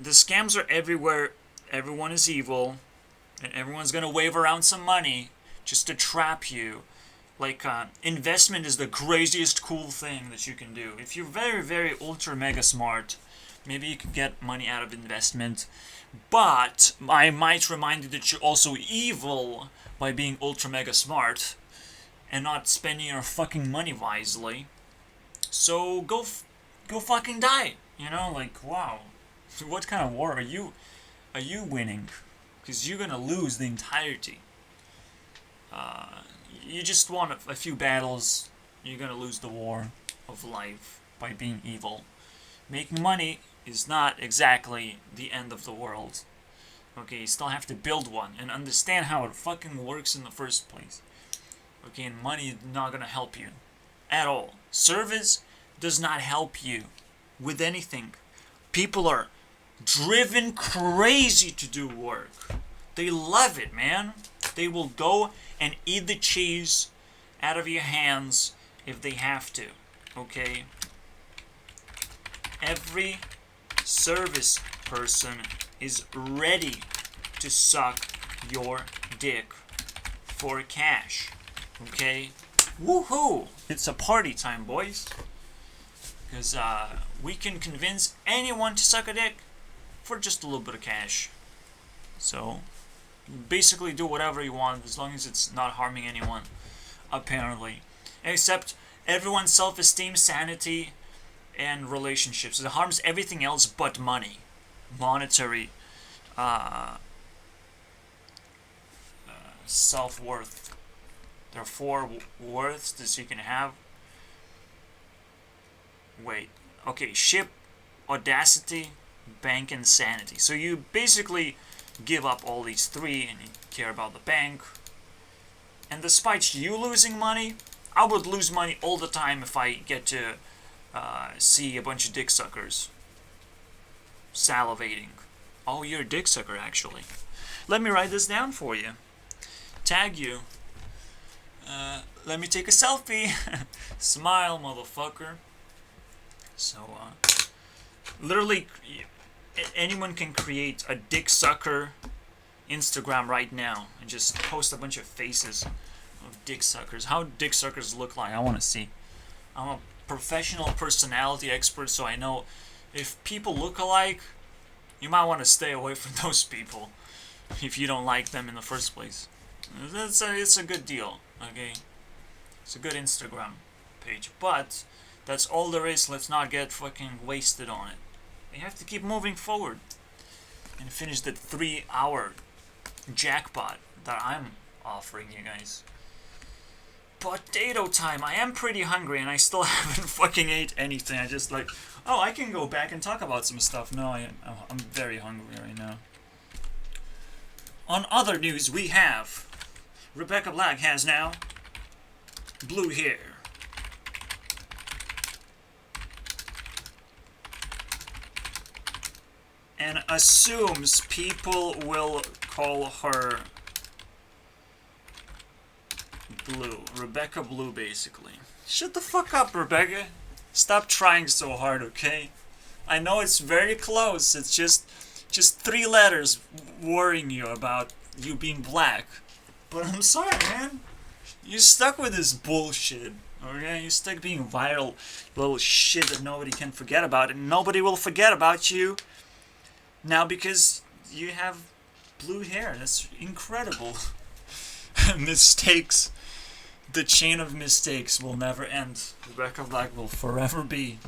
The scams are everywhere. Everyone is evil. And everyone's gonna wave around some money just to trap you. Like, investment is the craziest cool thing that you can do. If you're very, very ultra mega smart, maybe you can get money out of investment. But I might remind you that you're also evil by being ultra mega smart and not spending your fucking money wisely. So go fucking die. You know, like, wow. What kind of war are you winning? Because you're gonna lose the entirety. You just won a few battles. You're gonna lose the war of life by being evil. Making money is not exactly the end of the world. Okay, you still have to build one and understand how it fucking works in the first place. Okay, and money is not gonna help you at all. Service does not help you with anything. People are driven crazy to do work. They love it, man. They will go and eat the cheese out of your hands if they have to. Okay? Every service person is ready to suck your dick for cash. Okay? Woohoo! It's a party time, boys. Because we can convince anyone to suck a dick for just a little bit of cash. So, basically do whatever you want as long as it's not harming anyone, apparently. Except everyone's self-esteem, sanity, and relationships. It harms everything else but money. Monetary self-worth. There are 4 worths that you can have. Wait. Okay, ship, audacity, bank, and sanity. So you basically give up all these 3 and you care about the bank. And despite you losing money, I would lose money all the time if I get to see a bunch of dick suckers salivating. Oh, you're a dick sucker, actually. Let me write this down for you. Tag you. Let me take a selfie. Smile, motherfucker. So, literally, anyone can create a dick sucker Instagram right now and just post a bunch of faces of dick suckers. How dick suckers look like, I want to see. I'm a professional personality expert, so I know if people look alike, you might want to stay away from those people if you don't like them in the first place. It's a good deal, okay? It's a good Instagram page, but that's all there is. Let's not get fucking wasted on it. We have to keep moving forward and finish that 3-hour jackpot that I'm offering you guys. Potato time. I am pretty hungry and I still haven't fucking ate anything. I just like, oh, I can go back and talk about some stuff. No, I'm very hungry right now. On other news, we have Rebecca Black has now blue hair. And assumes people will call her Blue. Rebecca Blue, basically. Shut the fuck up, Rebecca. Stop trying so hard, okay? I know it's very close. It's just 3 letters worrying you about you being black. But I'm sorry, man. You're stuck with this bullshit. Okay? You're stuck being viral little shit that nobody can forget about. And nobody will forget about you now because you have blue hair. That's incredible. Mistakes. The chain of mistakes will never end. Rebecca Black will forever be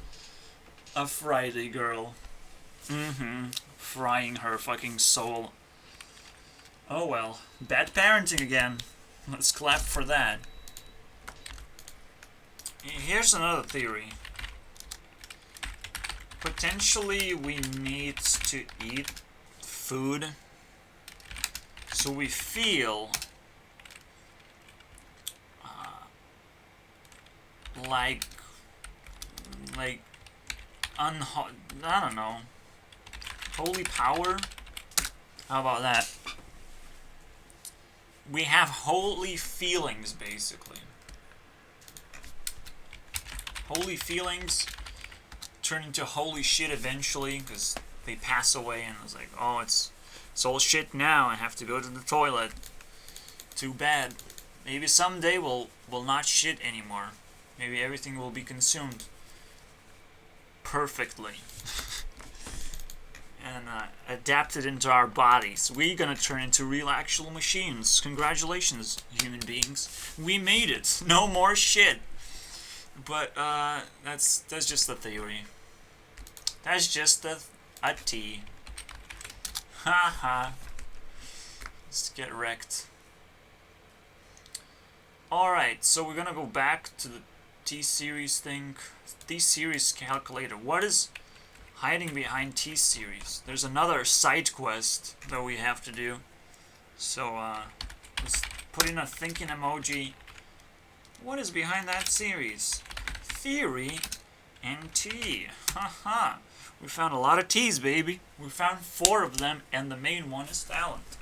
a Friday girl. Frying her fucking soul. Oh well. Bad parenting again. Let's clap for that. Here's another theory. Potentially we need to eat food. So we feel like I don't know, holy power. How about that? We have holy feelings, basically. Holy feelings turn into holy shit eventually, because they pass away, and it's like, oh, it's all shit now. I have to go to the toilet. Too bad. Maybe someday we'll not shit anymore. Maybe everything will be consumed perfectly and adapted into our bodies. We're gonna turn into real actual machines. Congratulations, human beings. We made it. No more shit. But that's just a theory. That's just a tea. Ha ha. Let's get wrecked. Alright, so we're gonna go back to the T-Series thing. T-Series calculator. What is hiding behind T-Series? There's another side quest that we have to do. So, let's put in a thinking emoji. What is behind that series? Theory and T. Haha. We found a lot of T's, baby. We found 4 of them, and the main one is talent.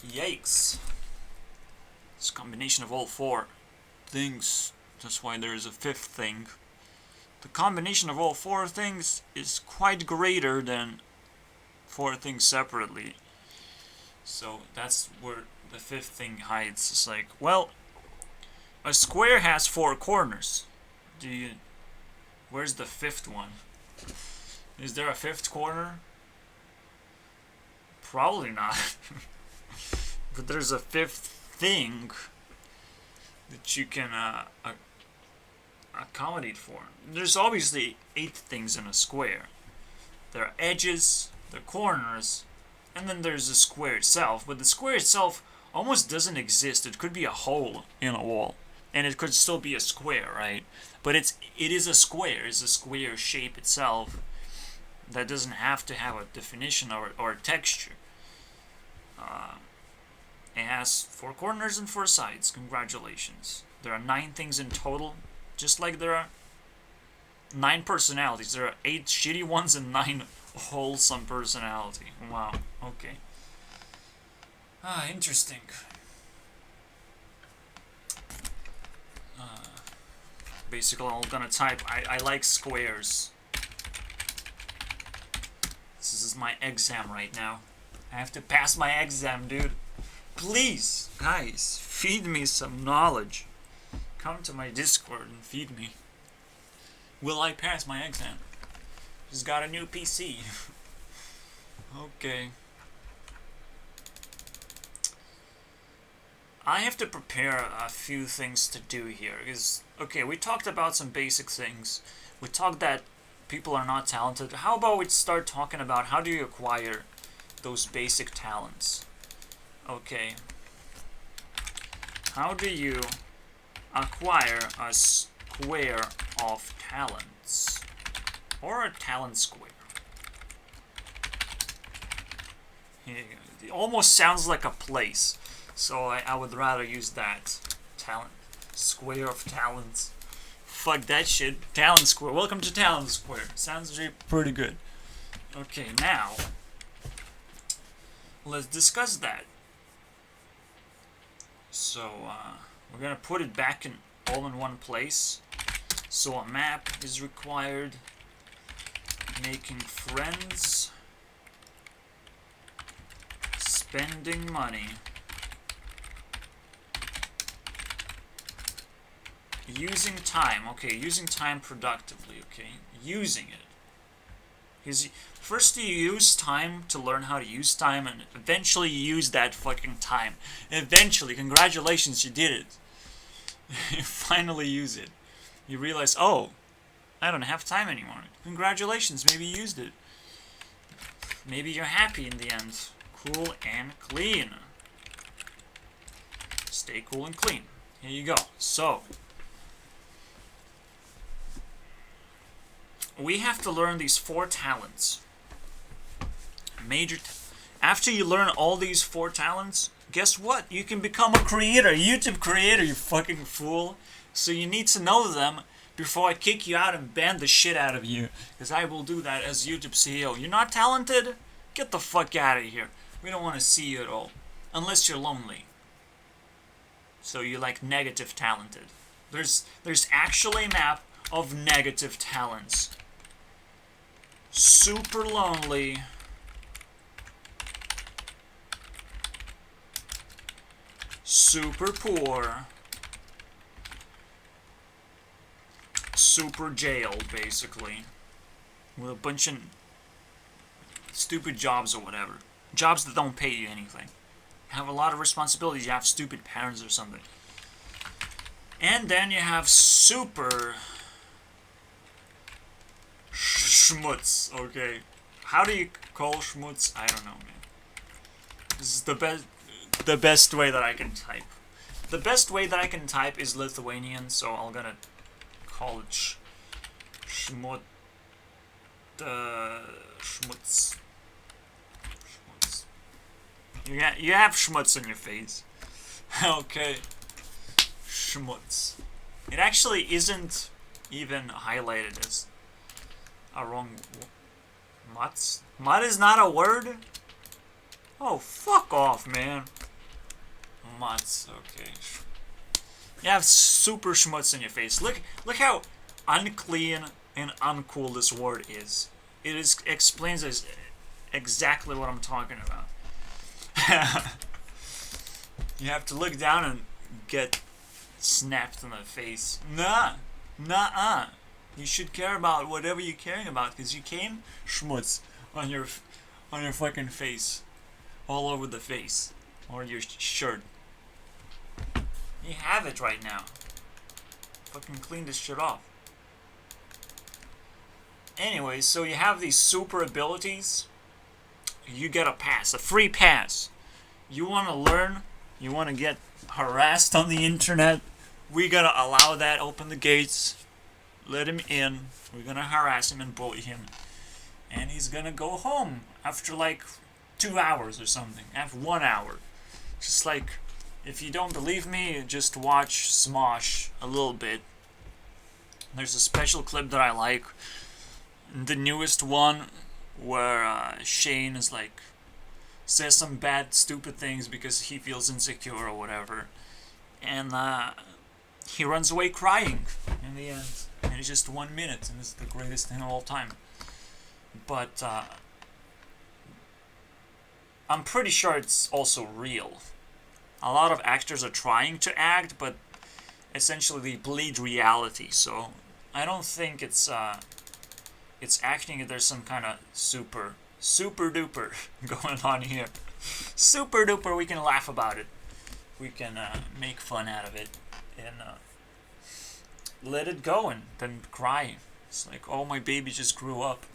Yikes. It's a combination of all 4 things. That's why there is a 5th thing. The combination of all 4 things is quite greater than 4 things separately. So that's where the 5th thing hides. It's like, well, a square has 4 corners. Where's the 5th one? Is there a 5th corner? Probably not. But there's a 5th thing that you can accommodate for. There's obviously 8 things in a square. There are edges, there are corners, and then there's the square itself. But the square itself almost doesn't exist. It could be a hole in a wall, and it could still be a square, right? But it is a square. It's a square shape itself that doesn't have to have a definition or a texture. It has 4 corners and 4 sides. Congratulations. There are 9 things in total, just like there are 9 personalities. There are 8 shitty ones and 9 wholesome personality. Wow. Okay. Interesting. Basically, I'm gonna type, I like squares. This is my exam right now. I have to pass my exam, dude. Please, guys, feed me some knowledge. Come to my Discord and feed me. Will I pass my exam? Just got a new PC. Okay. I have to prepare a few things to do here. Because, okay, we talked about some basic things. We talked that people are not talented. How about we start talking about how do you acquire those basic talents? Okay. How do you acquire a square of talents? Or a talent square? It almost sounds like a place. So I would rather use that. Talent. Square of talents. Fuck that shit. Talent Square. Welcome to Talent Square. Sounds pretty good. Okay, now let's discuss that. So, we're gonna put it back all in one place. So a map is required. Making friends. Spending money. Using time. Okay, using time productively. Okay, using it. Because first you use time to learn how to use time, and eventually you use that fucking time. Eventually, congratulations, you did it. You finally use it. You realize, oh, I don't have time anymore. Congratulations, maybe you used it. Maybe you're happy in the end. Cool and clean. Stay cool and clean. Here you go. So, we have to learn these 4 talents. After you learn all these 4 talents, guess what? You can become a creator, a YouTube creator, you fucking fool. So you need to know them before I kick you out and ban the shit out of you. Because I will do that as YouTube CEO. You're not talented? Get the fuck out of here. We don't want to see you at all. Unless you're lonely. So you're like negative talented. There's actually a map of negative talents. Super lonely. Super poor. Super jailed, basically. With a bunch of stupid jobs or whatever. Jobs that don't pay you anything. You have a lot of responsibilities. You have stupid parents or something. And then you have super schmutz. Okay. How do you call schmutz? I don't know, man. This is the best way that I can type. The best way that I can type is Lithuanian, so I'm gonna call it schmutz. Schmutz. You have schmutz on your face. Okay. Schmutz. It actually isn't even highlighted as a wrong... Mutz? Mud is not a word? Oh, fuck off, man. Mutz, okay. You have super schmutz on your face. Look how unclean and uncool this word is. It explains exactly what I'm talking about. You have to look down and get snapped in the face. Nah. You should care about whatever you're caring about, because you came schmutz on your fucking face, all over the face, or your shirt. You have it right now. Fucking clean this shit off. Anyway, so you have these super abilities. You get a pass, a free pass. You want to learn, you want to get harassed on the internet, we gotta allow that, open the gates, let him in, we're gonna harass him and bully him, and he's gonna go home after like 2 hours or something, after 1 hour. Just like, if you don't believe me, just watch Smosh a little bit. There's a special clip that I like, the newest one, where Shane is like, says some bad, stupid things because he feels insecure or whatever, and he runs away crying in the end, and it's just 1 minute, and it's the greatest thing of all time. But I'm pretty sure it's also real. A lot of actors are trying to act, but essentially they bleed reality, so I don't think it's acting. There's some kind of super duper going on here. Super duper, we can laugh about it. We can make fun out of it and let it go and then cry. It's like, oh, my baby just grew up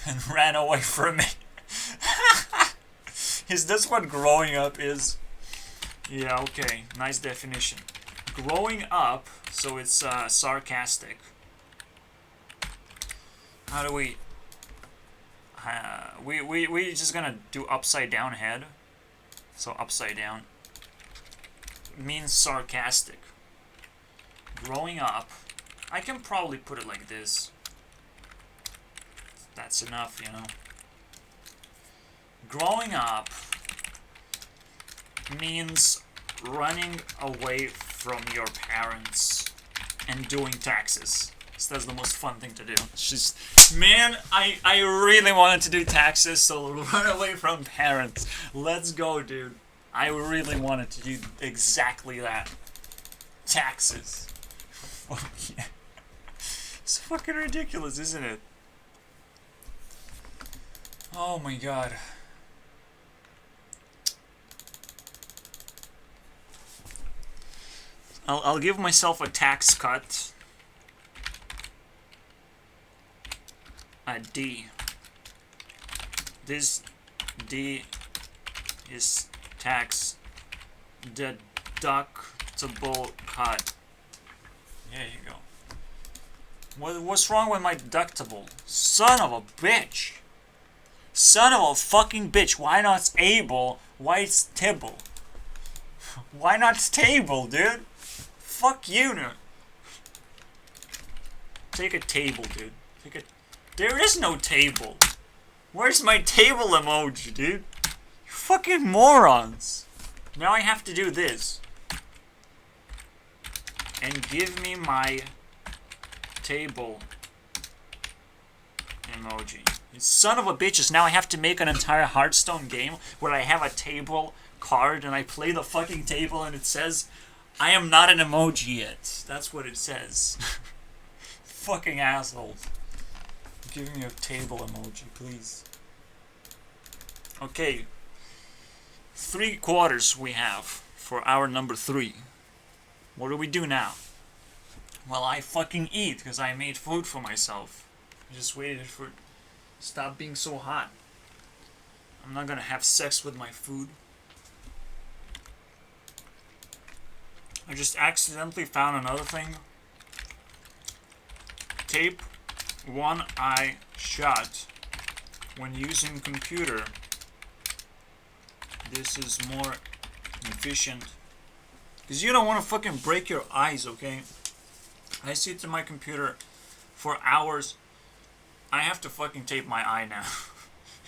and ran away from me. Is this what growing up is? Yeah, okay, nice definition. Growing up, so it's sarcastic. How do we just gonna do upside down head. So upside down means sarcastic. Growing up, I can probably put it like this. That's enough, you know. Growing up means running away from your parents and doing taxes. So that's the most fun thing to do. It's just, man, I really wanted to do taxes, so run away from parents. Let's go, dude. I really wanted to do exactly that. Taxes. Fuck yeah. It's fucking ridiculous, isn't it? Oh my god. I'll give myself a tax cut. A D. This D is tax deductible cut. There you go. What's wrong with my deductible? Son of a bitch! Son of a fucking bitch. Why not Able? Why it's Tibble? Why not table, dude? Fuck you, no. Take a table, dude. There is no table. Where's my table emoji, dude? You fucking morons. Now I have to do this. And give me my table emoji. You son of a bitches. Now I have to make an entire Hearthstone game where I have a table card and I play the fucking table and it says, I am not an emoji yet. That's what it says. Fucking assholes. Give me a table emoji, please. Okay. 3 quarters we have for hour number 3. What do we do now? Well, I fucking eat because I made food for myself. I just waited for it to stop being so hot. I'm not gonna have sex with my food. I just accidentally found another thing. Tape one eye shut when using computer. This is more efficient. Because you don't want to fucking break your eyes, okay? I sit in my computer for hours. I have to fucking tape my eye now.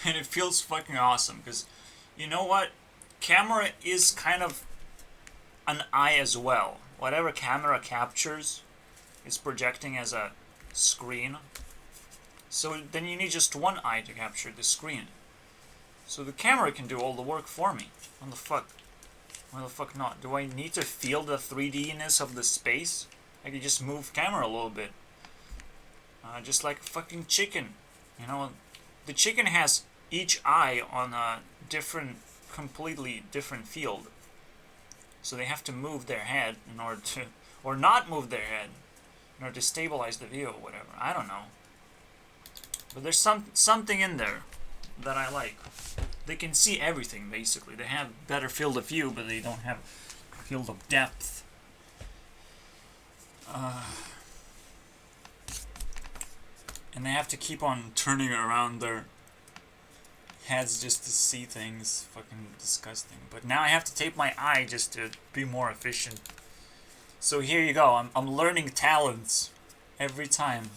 And it feels fucking awesome. Because, you know what? Camera is kind of an eye as well. Whatever camera captures is projecting as a screen. So then you need just one eye to capture the screen. So the camera can do all the work for me. What the fuck? Why the fuck not? Do I need to feel the 3D-ness of the space? I can just move camera a little bit. Just like a fucking chicken. You know, the chicken has each eye on a different, completely different field. So they have to move their head in order to, or not move their head in order to stabilize the view or whatever. I don't know. But there's something in there that I like. They can see everything, basically. They have better field of view, but they don't have field of depth. And they have to keep on turning around their heads just to see things. Fucking disgusting. But now I have to tape my eye just to be more efficient. So here you go. I'm learning talents every time.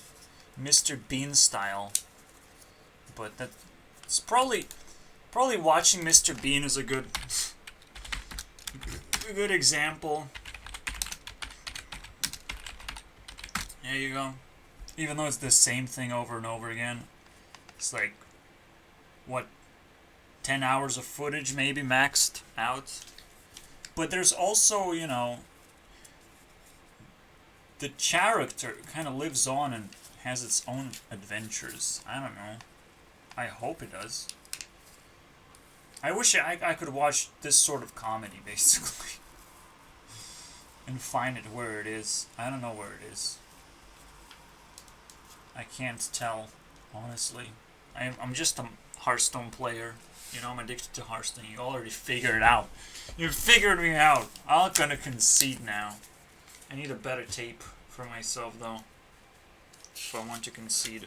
Mr. Bean style. But it's probably watching Mr. Bean is a good example. There you go. Even though it's the same thing over and over again. It's like, what, 10 hours of footage maybe maxed out. But there's also, you know, the character kind of lives on and has its own adventures. I don't know. I hope it does. I wish I could watch this sort of comedy, basically. And find it where it is. I don't know where it is. I can't tell, honestly. I'm just a Hearthstone player. You know, I'm addicted to Hearthstone. You already figured it out. You figured me out. I'm gonna concede now. I need a better tape for myself, though. If I want to concede.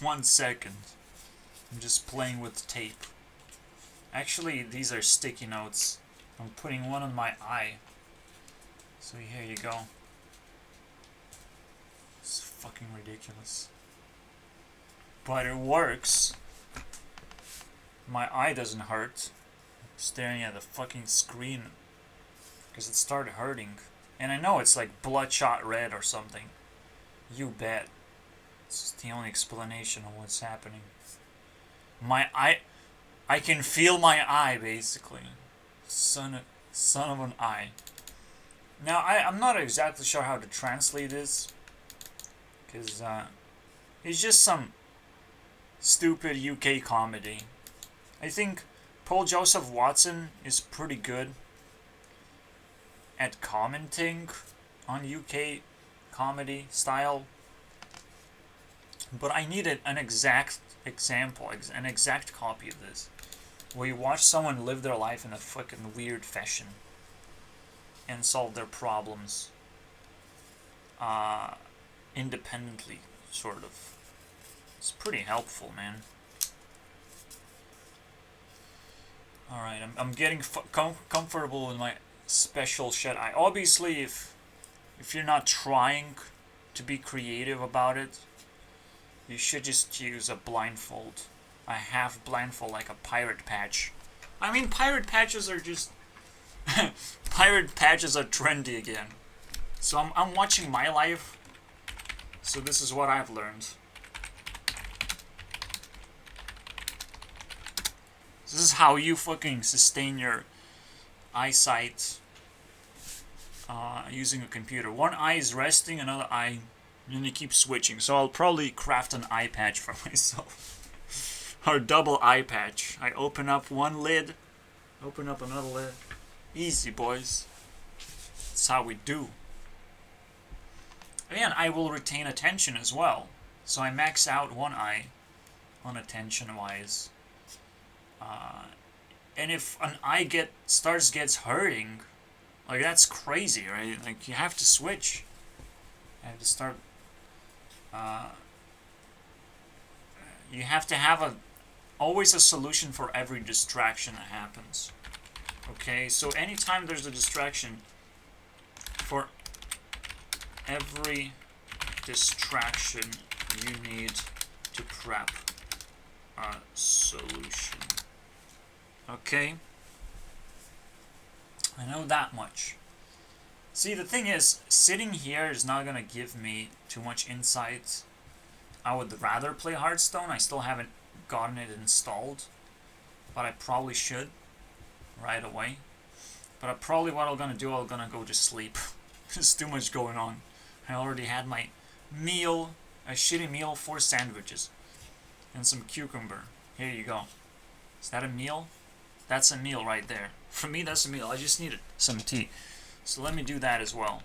1 second. I'm just playing with tape. Actually, these are sticky notes. I'm putting one on my eye. So here you go. It's fucking ridiculous. But it works. My eye doesn't hurt. I'm staring at the fucking screen. Because it started hurting. And I know it's like bloodshot red or something. You bet. It's the only explanation of what's happening. My eye... I can feel my eye, basically. Son of an eye. Now, I'm not exactly sure how to translate this. Because, it's just some stupid UK comedy. I think Paul Joseph Watson is pretty good at commenting on UK comedy style. But I needed an exact example, an exact copy of this. Where you watch someone live their life in a fucking weird fashion. And solve their problems independently. sort of. It's pretty helpful, man. Alright, I'm getting comfortable with my special shut-eye. Obviously, if you're not trying to be creative about it, you should just use a blindfold. A half blindfold, like a pirate patch. I mean, pirate patches are just... pirate patches are trendy again. So I'm watching my life. So this is what I've learned. This is how you fucking sustain your eyesight using a computer. One eye is resting, another eye, and you keep switching. So I'll probably craft an eye patch for myself. Or double eye patch. I open up one lid, open up another lid. Easy, boys. That's how we do. And I will retain attention as well. So I max out one eye on attention-wise. And if an eye gets hurting, like, that's crazy, right? Like, you have to switch. You have to start... you have to have always a solution for every distraction that happens. Okay, so anytime there's a distraction, for every distraction you need to prep a solution. Okay? I know that much. See, the thing is, sitting here is not gonna give me too much insight. I would rather play Hearthstone. I still haven't gotten it installed, but I probably should right away. But probably what I'm gonna do, I'm gonna go to sleep. There's too much going on. I already had my meal, a shitty meal, 4 sandwiches, and some cucumber. Here you go. Is that a meal? That's a meal right there. For me, that's a meal. I just needed some tea. So let me do that as well.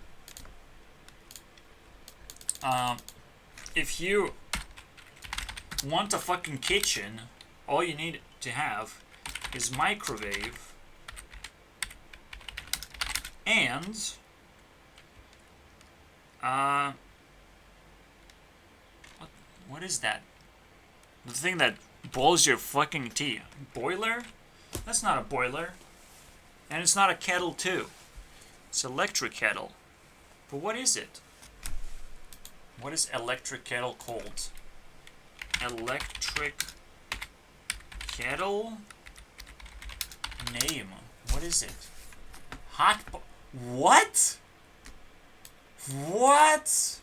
If you want a fucking kitchen, all you need to have is microwave and what is that? The thing that boils your fucking tea. Boiler? That's not a boiler. And it's not a kettle too. It's electric kettle. But what is it? What is electric kettle called? Electric kettle name. What is it? Hot what? What?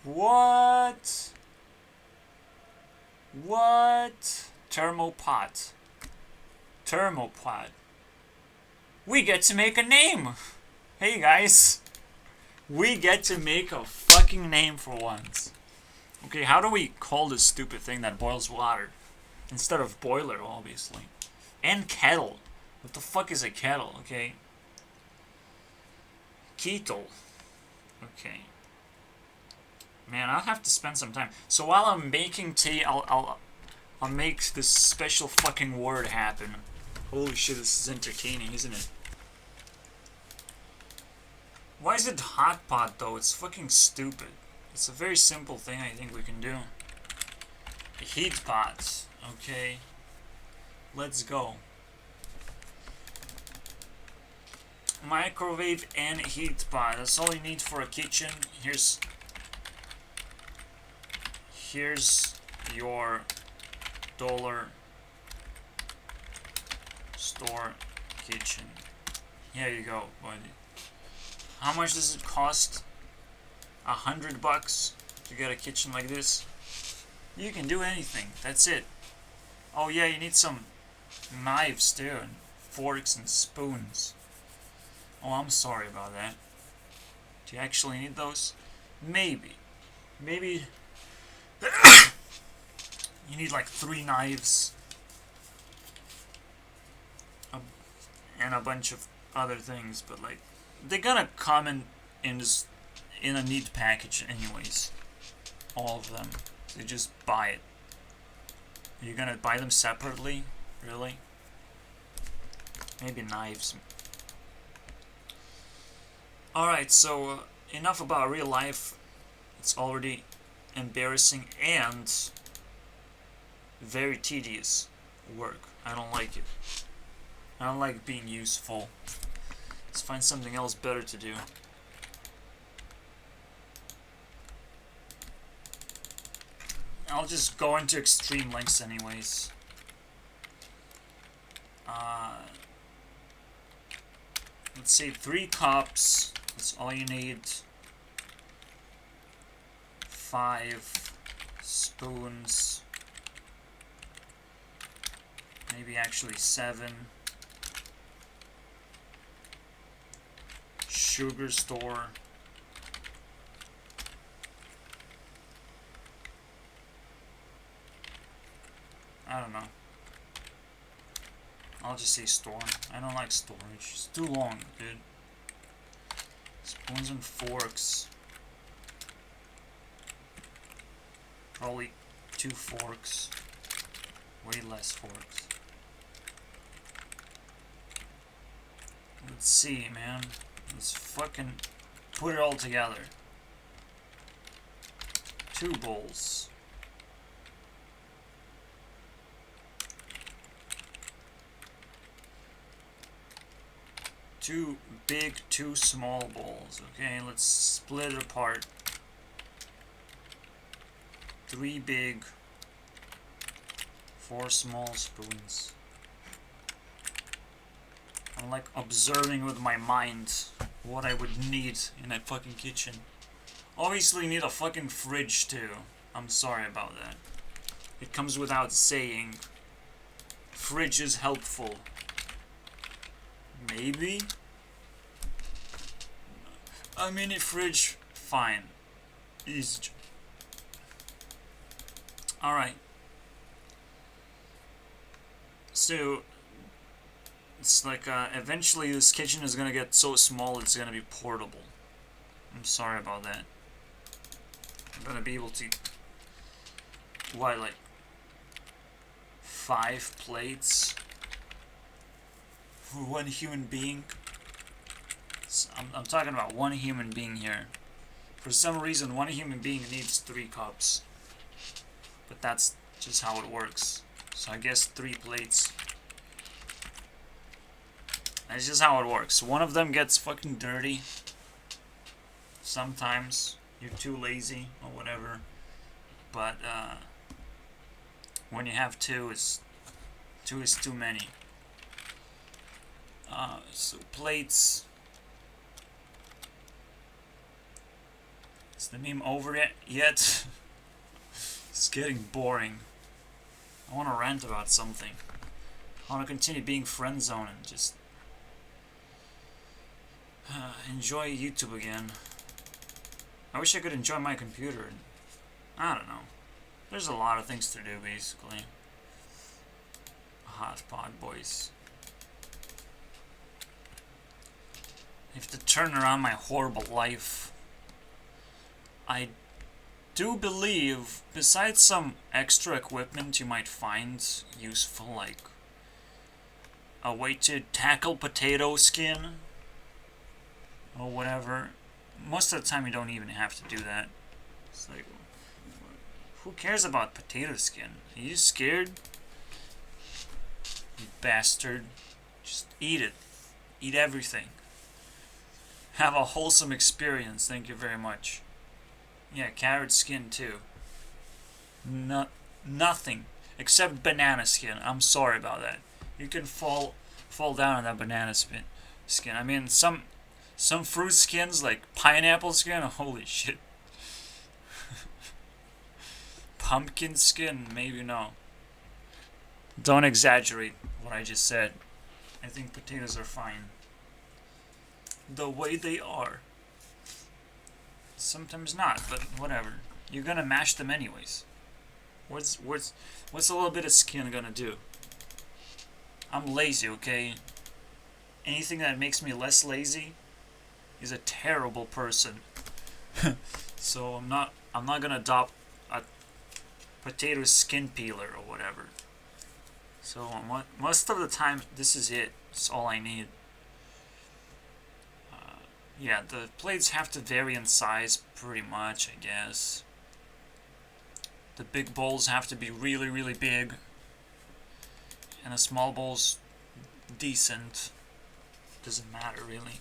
What? What? Thermopot. Thermopot. We get to make a name. Hey guys. We get to make a fucking name for once. Okay, how do we call this stupid thing that boils water? Instead of boiler, obviously. And kettle. What the fuck is a kettle, okay? Kettle. Okay. Man, I'll have to spend some time. So while I'm making tea, I'll make this special fucking word happen. Holy shit, this is entertaining, isn't it? Why is it hot pot though? It's fucking stupid. It's a very simple thing I think we can do. Heat pots. Okay. Let's go. Microwave and heat pot. That's all you need for a kitchen. Here's your dollar store kitchen. Here you go, buddy. How much does it cost? $100 to get a kitchen like this? You can do anything. That's it. Oh yeah, you need some knives too, and forks and spoons. Oh, I'm sorry about that. Do you actually need those? Maybe. Maybe you need like 3 knives and a bunch of other things, but like they're gonna come in a neat package anyways. All of them. So you just buy it. You're gonna buy them separately? Really? Maybe knives. Alright, so enough about real life. It's already embarrassing and very tedious work. I don't like it. I don't like being useful. Let's find something else better to do. I'll just go into extreme lengths anyways. Let's say 3 cups. That's all you need. 5 spoons. Maybe actually 7. Sugar store. I don't know. I'll just say store. I don't like storage. It's too long, dude. Spoons and forks. Probably 2 forks. Way less forks. Let's see, man. Let's fucking put it all together. 2 bowls. 2 big, 2 small bowls. Okay, let's split it apart. 3 big, 4 small spoons. I'm like observing with my mind what I would need in a fucking kitchen. Obviously need a fucking fridge too. I'm sorry about that. It comes without saying. Fridge is helpful. Maybe? A mini fridge, fine. Easy. Alright. So, it's like, eventually this kitchen is gonna get so small it's gonna be portable. I'm sorry about that. I'm gonna be able to... What, like... 5 plates? For 1 human being? So I'm talking about 1 human being here. For some reason, 1 human being needs 3 cups. But that's just how it works. So I guess 3 plates. That's just how it works. One of them gets fucking dirty. Sometimes you're too lazy or whatever. But when you have 2 is too many. So plates. Is the meme over yet? It's getting boring. I want to rant about something. I want to continue being friend zone and just enjoy YouTube again. I wish I could enjoy my computer. I don't know. There's a lot of things to do, basically. Hot pot boys. I have to turn around my horrible life. I do believe, besides some extra equipment you might find useful, like a way to tackle potato skin or whatever, most of the time you don't even have to do that. It's like, who cares about potato skin? Are you scared? You bastard. Just eat it. Eat everything. Have a wholesome experience, thank you very much. Yeah, carrot skin too. Nothing except banana skin. I'm sorry about that. You can fall down on that banana skin. I mean, some fruit skins like pineapple skin. Holy shit. Pumpkin skin, maybe no. Don't exaggerate what I just said. I think potatoes are fine. The way they are. Sometimes not, but whatever. You're gonna mash them anyways. What's a little bit of skin gonna do? I'm lazy, okay? Anything that makes me less lazy is a terrible person. So I'm not gonna adopt a potato skin peeler or whatever. So most of the time, this is it. It's all I need. Yeah, the plates have to vary in size pretty much, I guess. The big bowls have to be really, really big. And the small bowls, decent. Doesn't matter, really.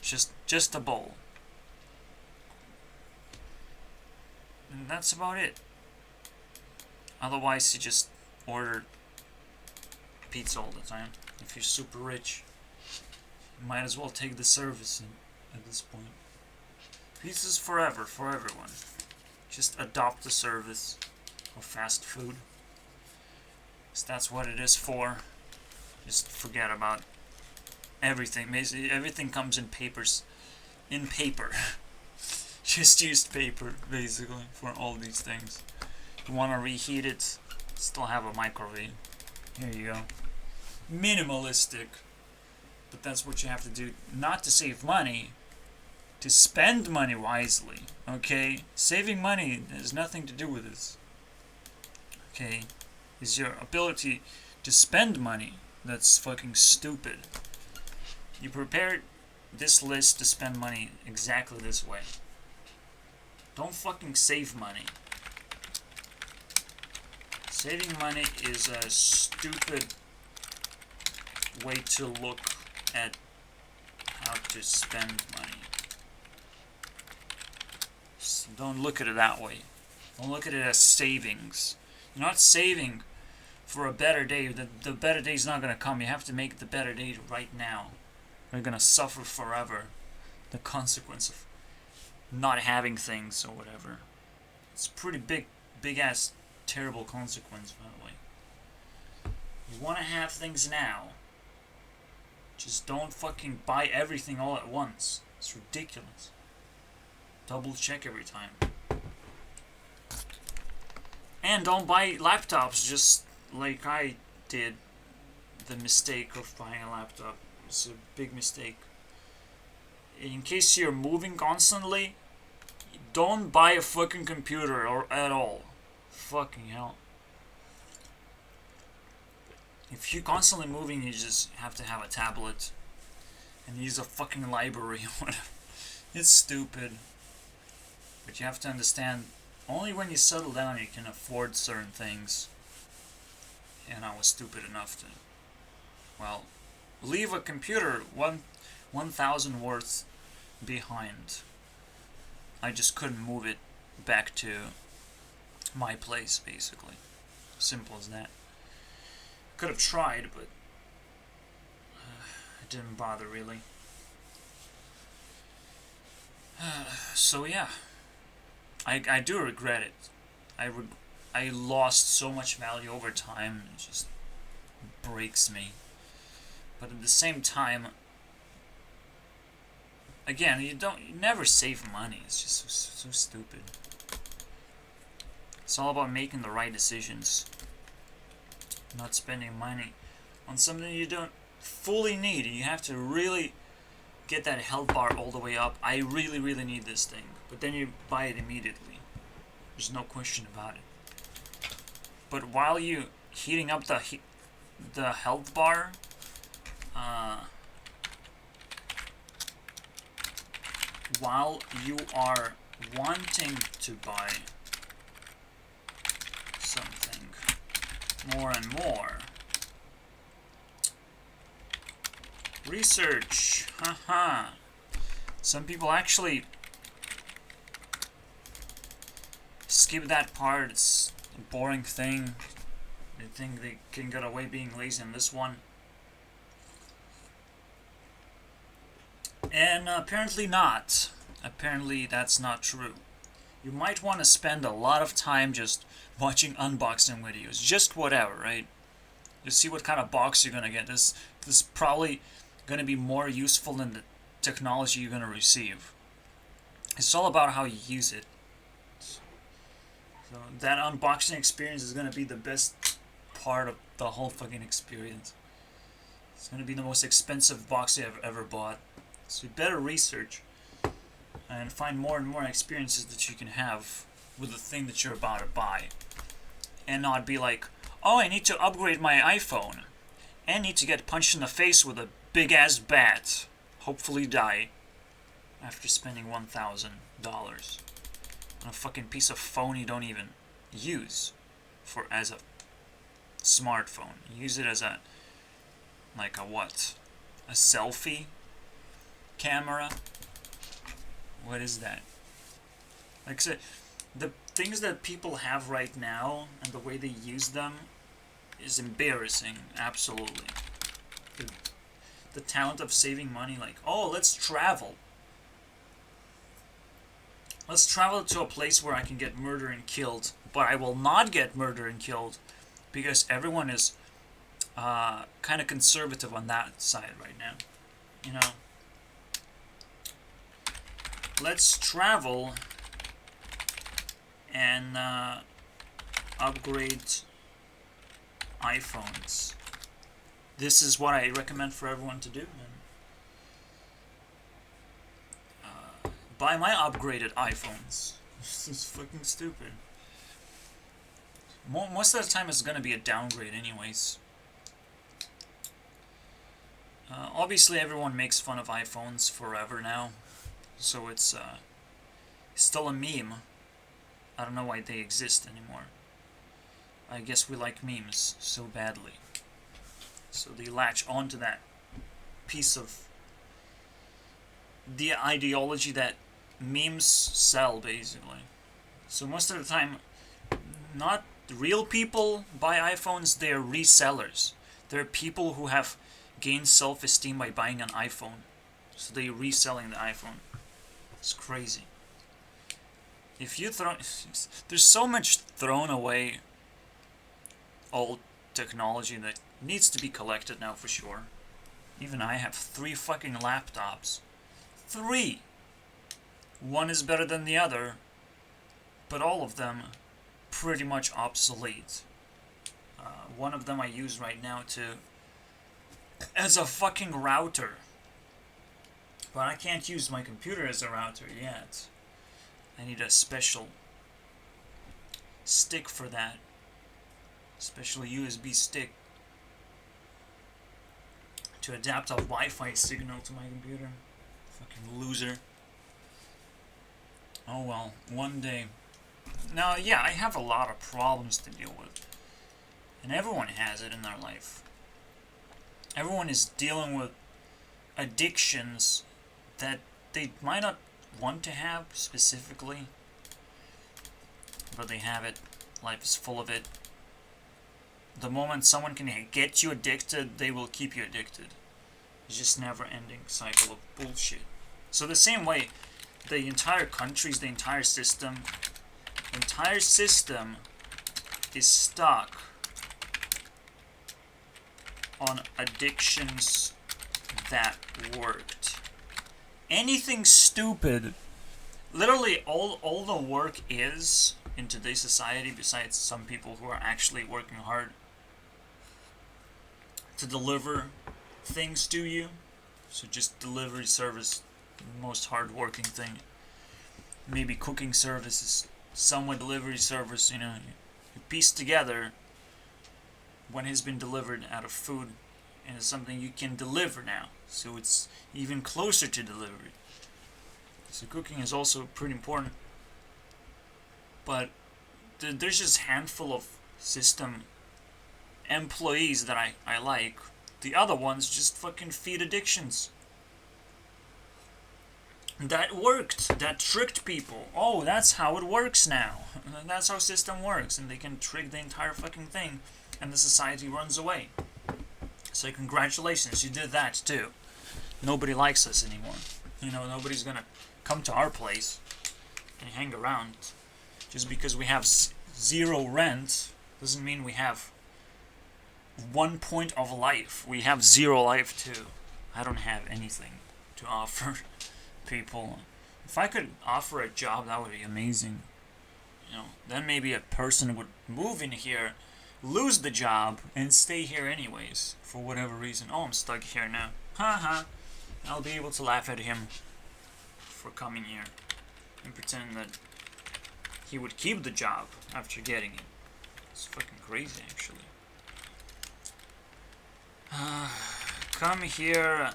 Just a bowl. And that's about it. Otherwise, you just order pizza all the time. If you're super rich, you might as well take the service at this point. Pizza's forever, for everyone. Just adopt the service of fast food. 'Cause that's what it is for. Just forget about everything. Basically, everything comes in papers. In paper. Just use paper, basically, for all these things. You want to reheat it, still have a microwave. Here you go. Minimalistic. But that's what you have to do. Not to save money, to spend money wisely. Okay? Saving money has nothing to do with this. Okay? It's your ability to spend money that's fucking stupid. You prepared this list to spend money exactly this way. Don't fucking save money. Saving money is a stupid way to look at how to spend money. So don't look at it that way. Don't look at it as savings. You're not saving for a better day. The better day is not going to come. You have to make the better day right now. You're going to suffer forever the consequence of not having things or whatever. It's a pretty big ass terrible consequence, by the way. You want to have things now. Just don't fucking buy everything all at once. It's ridiculous. Double check every time. And don't buy laptops just like I did. The mistake of buying a laptop. It's a big mistake. In case you're moving constantly, don't buy a fucking computer or at all. Fucking hell. If you're constantly moving, you just have to have a tablet and use a fucking library or whatever. It's stupid. But you have to understand, only when you settle down you can afford certain things. And I was stupid enough to, well, leave a computer 1,000 worth behind. I just couldn't move it back to my place, basically. Simple as that. Could have tried, but I didn't bother really. So yeah, I do regret it. I lost so much value over time. It just breaks me. But at the same time, again, you never save money. It's just so stupid. It's all about making the right decisions. Not spending money on something you don't fully need. You have to really get that health bar all the way up. I really, really need this thing. But then you buy it immediately. There's no question about it. But while you heating up the health bar, while you are wanting to buy something more and more, research, haha. Some people actually skip that part. It's a boring thing. They think they can get away being lazy in this one. And apparently not. Apparently that's not true. You might want to spend a lot of time just watching unboxing videos. Just whatever, right? Just see what kind of box you're going to get. This is probably going to be more useful than the technology you're going to receive. It's all about how you use it. So that unboxing experience is going to be the best part of the whole fucking experience. It's going to be the most expensive box you have ever bought. So you better research and find more and more experiences that you can have with the thing that you're about to buy. And not be like, oh, I need to upgrade my iPhone. And need to get punched in the face with a big ass bat. Hopefully die. after spending $1,000 on a fucking piece of phone you don't even use as a smartphone. You use it as a what? A selfie camera? What is that? Like I said, the things that people have right now and the way they use them is embarrassing, absolutely. The talent of saving money, like, oh, let's travel. Let's travel to a place where I can get murdered and killed, but I will not get murdered and killed because everyone is kind of conservative on that side right now. You know, let's travel and upgrade iPhones. This is what I recommend for everyone to do. Buy my upgraded iPhones. This is fucking stupid. Most of the time it's going to be a downgrade anyways. Obviously everyone makes fun of iPhones forever now. So it's still a meme. I don't know why they exist anymore. I guess we like memes so badly. So they latch onto that piece of the ideology that memes sell, basically. So most of the time, not real people buy iPhones, they're resellers. They're people who have gained self-esteem by buying an iPhone. So they're reselling the iPhone. It's crazy. If you there's so much thrown away old technology that needs to be collected now for sure. Even I have 3 fucking laptops. 3! One is better than the other, but all of them pretty much obsolete. One of them I use right now as a fucking router. But I can't use my computer as a router yet. I need a special stick for that. Special USB stick to adapt a Wi-Fi signal to my computer. Fucking loser. Oh well, one day. Now, yeah, I have a lot of problems to deal with. And everyone has it in their life. Everyone is dealing with addictions that they might not want to have specifically, but they have it. Life is full of it. The moment someone can get you addicted, they will keep you addicted. It's just never-ending cycle of bullshit. So the same way, the entire system is stuck on addictions that worked. Anything stupid, literally all the work is in today's society, besides some people who are actually working hard to deliver things to you. So just delivery service, most hard-working thing. Maybe cooking services, somewhat delivery service, you piece together when it's been delivered out of food, and it's something you can deliver now. So it's even closer to delivery. So cooking is also pretty important. But there's just a handful of system employees that I like. The other ones just fucking feed addictions. That worked. That tricked people. Oh, that's how it works now. That's how system works. And they can trick the entire fucking thing. And the society runs away. So congratulations, you did that too. Nobody likes us anymore. Nobody's gonna come to our place and hang around. Just because we have 0 rent doesn't mean we have 1 point of life. We have 0 life too. I don't have anything to offer people. If I could offer a job, that would be amazing. Then maybe a person would move in here, lose the job, and stay here anyways, for whatever reason. Oh, I'm stuck here now. Haha. I'll be able to laugh at him for coming here and pretend that he would keep the job after getting it. It's fucking crazy, actually. Come here,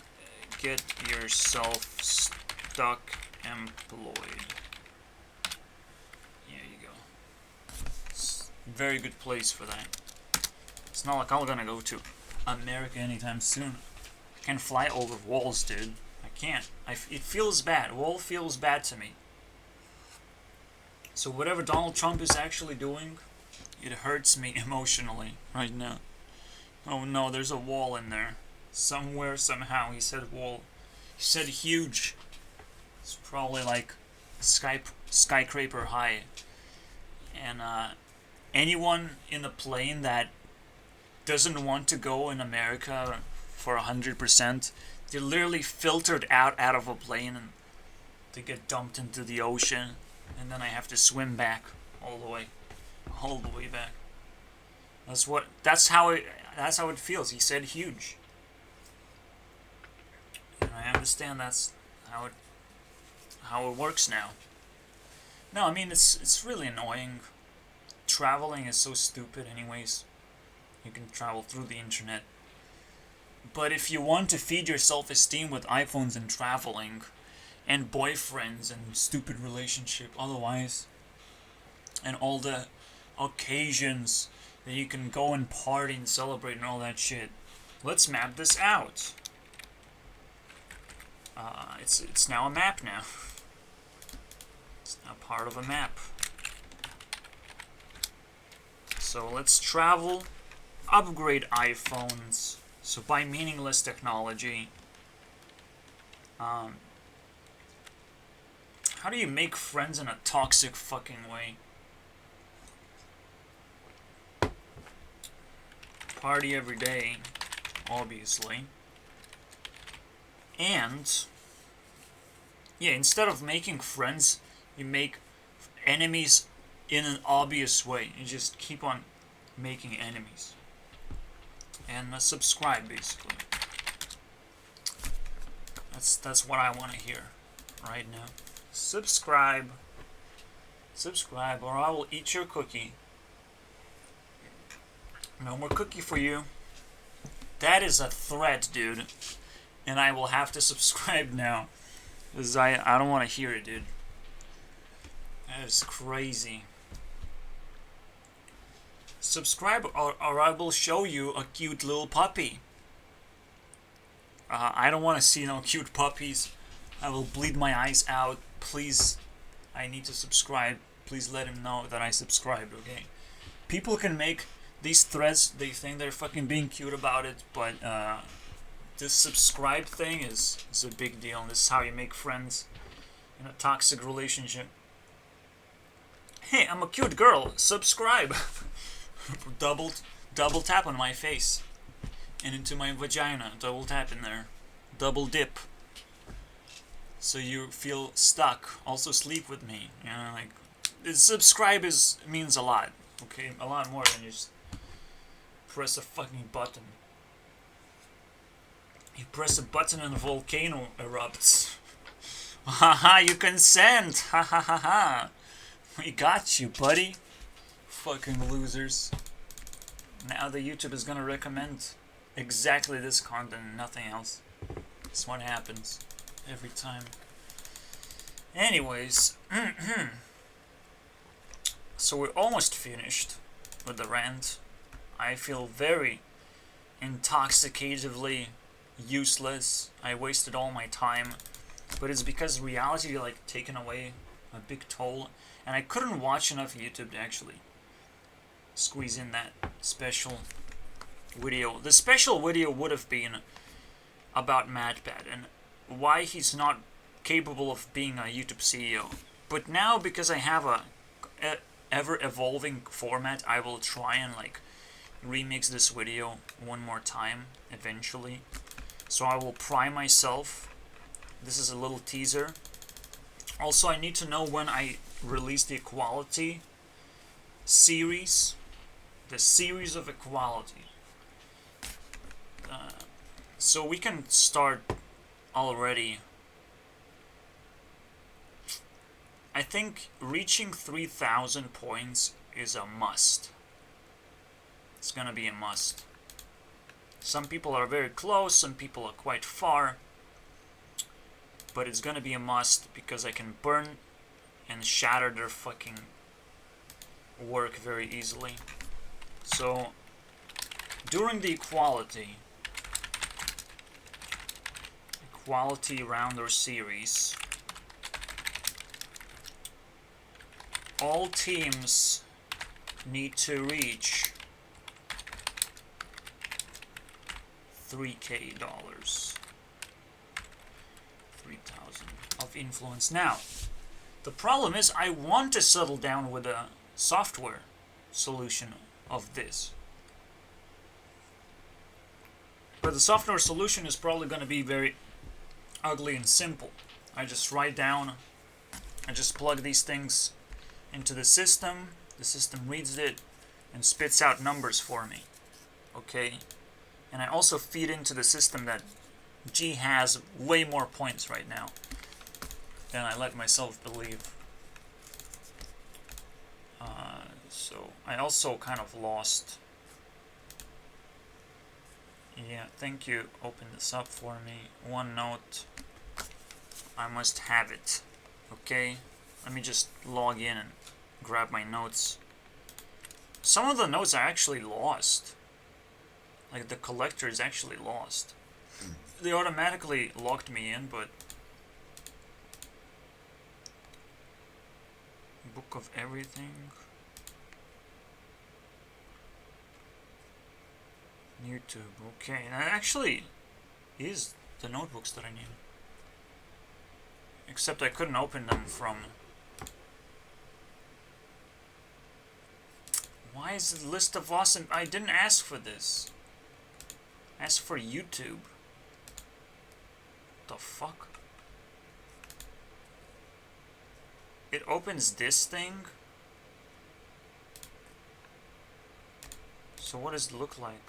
get yourself stuck employed. There you go. It's a very good place for that. It's not like I'm gonna go to America anytime soon. I can't fly over walls, dude. I can't. It feels bad. Wall feels bad to me. So whatever Donald Trump is actually doing, it hurts me emotionally right now. Oh no, there's a wall in there. Somewhere, somehow, he said wall. He said huge. It's probably like skyscraper high. And anyone in the plane that doesn't want to go in America for 100%, they're literally filtered out of a plane and they get dumped into the ocean, and then I have to swim back all the way back. That's how it feels. He said huge, and I understand that's how it works now. No, I mean it's really annoying. Traveling is so stupid, anyways. You can travel through the internet. But if you want to feed your self-esteem with iPhones and traveling, and boyfriends and stupid relationship otherwise, and all the occasions that you can go and party and celebrate and all that shit, let's map this out. It's now a map now. It's now part of a map. So let's travel, upgrade iPhones. So buy meaningless technology. How do you make friends in a toxic fucking way? Party every day, obviously. And yeah, instead of making friends, you make enemies in an obvious way. You just keep on making enemies. And subscribe, basically. That's what I want to hear right now. Subscribe, or I will eat your cookie. No more cookie for you. That is a threat, dude. And I will have to subscribe now, because I don't want to hear it, dude. That is crazy. Subscribe, or I will show you a cute little puppy. I don't want to see no cute puppies. I will bleed my eyes out. Please, I need to subscribe. Please let him know that I subscribed, okay? People can make these threads, they think they're fucking being cute about it, but this subscribe thing is a big deal. This is how you make friends in a toxic relationship. Hey, I'm a cute girl. Subscribe. double tap on my face and into my vagina. Double tap in there. Double dip. So you feel stuck. Also sleep with me. You know, like subscribe means a lot. Okay, a lot more than just press a fucking button. You press a button and a volcano erupts. Haha, you consent. Ha ha ha ha. We got you, buddy. Fucking losers. Now the YouTube is gonna recommend exactly this content and nothing else. That's what happens every time. Anyways, so we're almost finished with the rant. I feel very intoxicatively useless. I wasted all my time, but it's because reality like taken away a big toll, and I couldn't watch enough YouTube to actually squeeze in that special video. The special video would have been about MadPad and why he's not capable of being a YouTube CEO. But now, because I have a ever-evolving format, I will try and like remix this video one more time eventually. So I will prime myself. This is a little teaser. Also, I need to know when I release the equality series. The series of equality. So we can start already. I think reaching 3,000 points is a must. It's gonna be a must. Some people are very close, some people are quite far. but it's gonna be a must because I can burn and shatter their fucking work very easily. So during the equality round or series, all teams need to reach $3,000. 3,000 of influence. Now, the problem is I want to settle down with a software solution of this. But the software solution is probably going to be very ugly and simple. I just plug these things into the system reads it and spits out numbers for me. Okay? And I also feed into the system that G has way more points right now than I let myself believe. So I also kind of lost. Yeah, thank you. Open this up for me. OneNote. I must have it. Okay? Let me just log in and grab my notes. Some of the notes are actually lost. Like the collector is actually lost. They automatically logged me in, but book of everything. YouTube, okay. That actually is the notebooks that I need. Except I couldn't open them from... Why is the list of awesome... I didn't ask for this. I asked for YouTube. The fuck? It opens this thing? So what does it look like?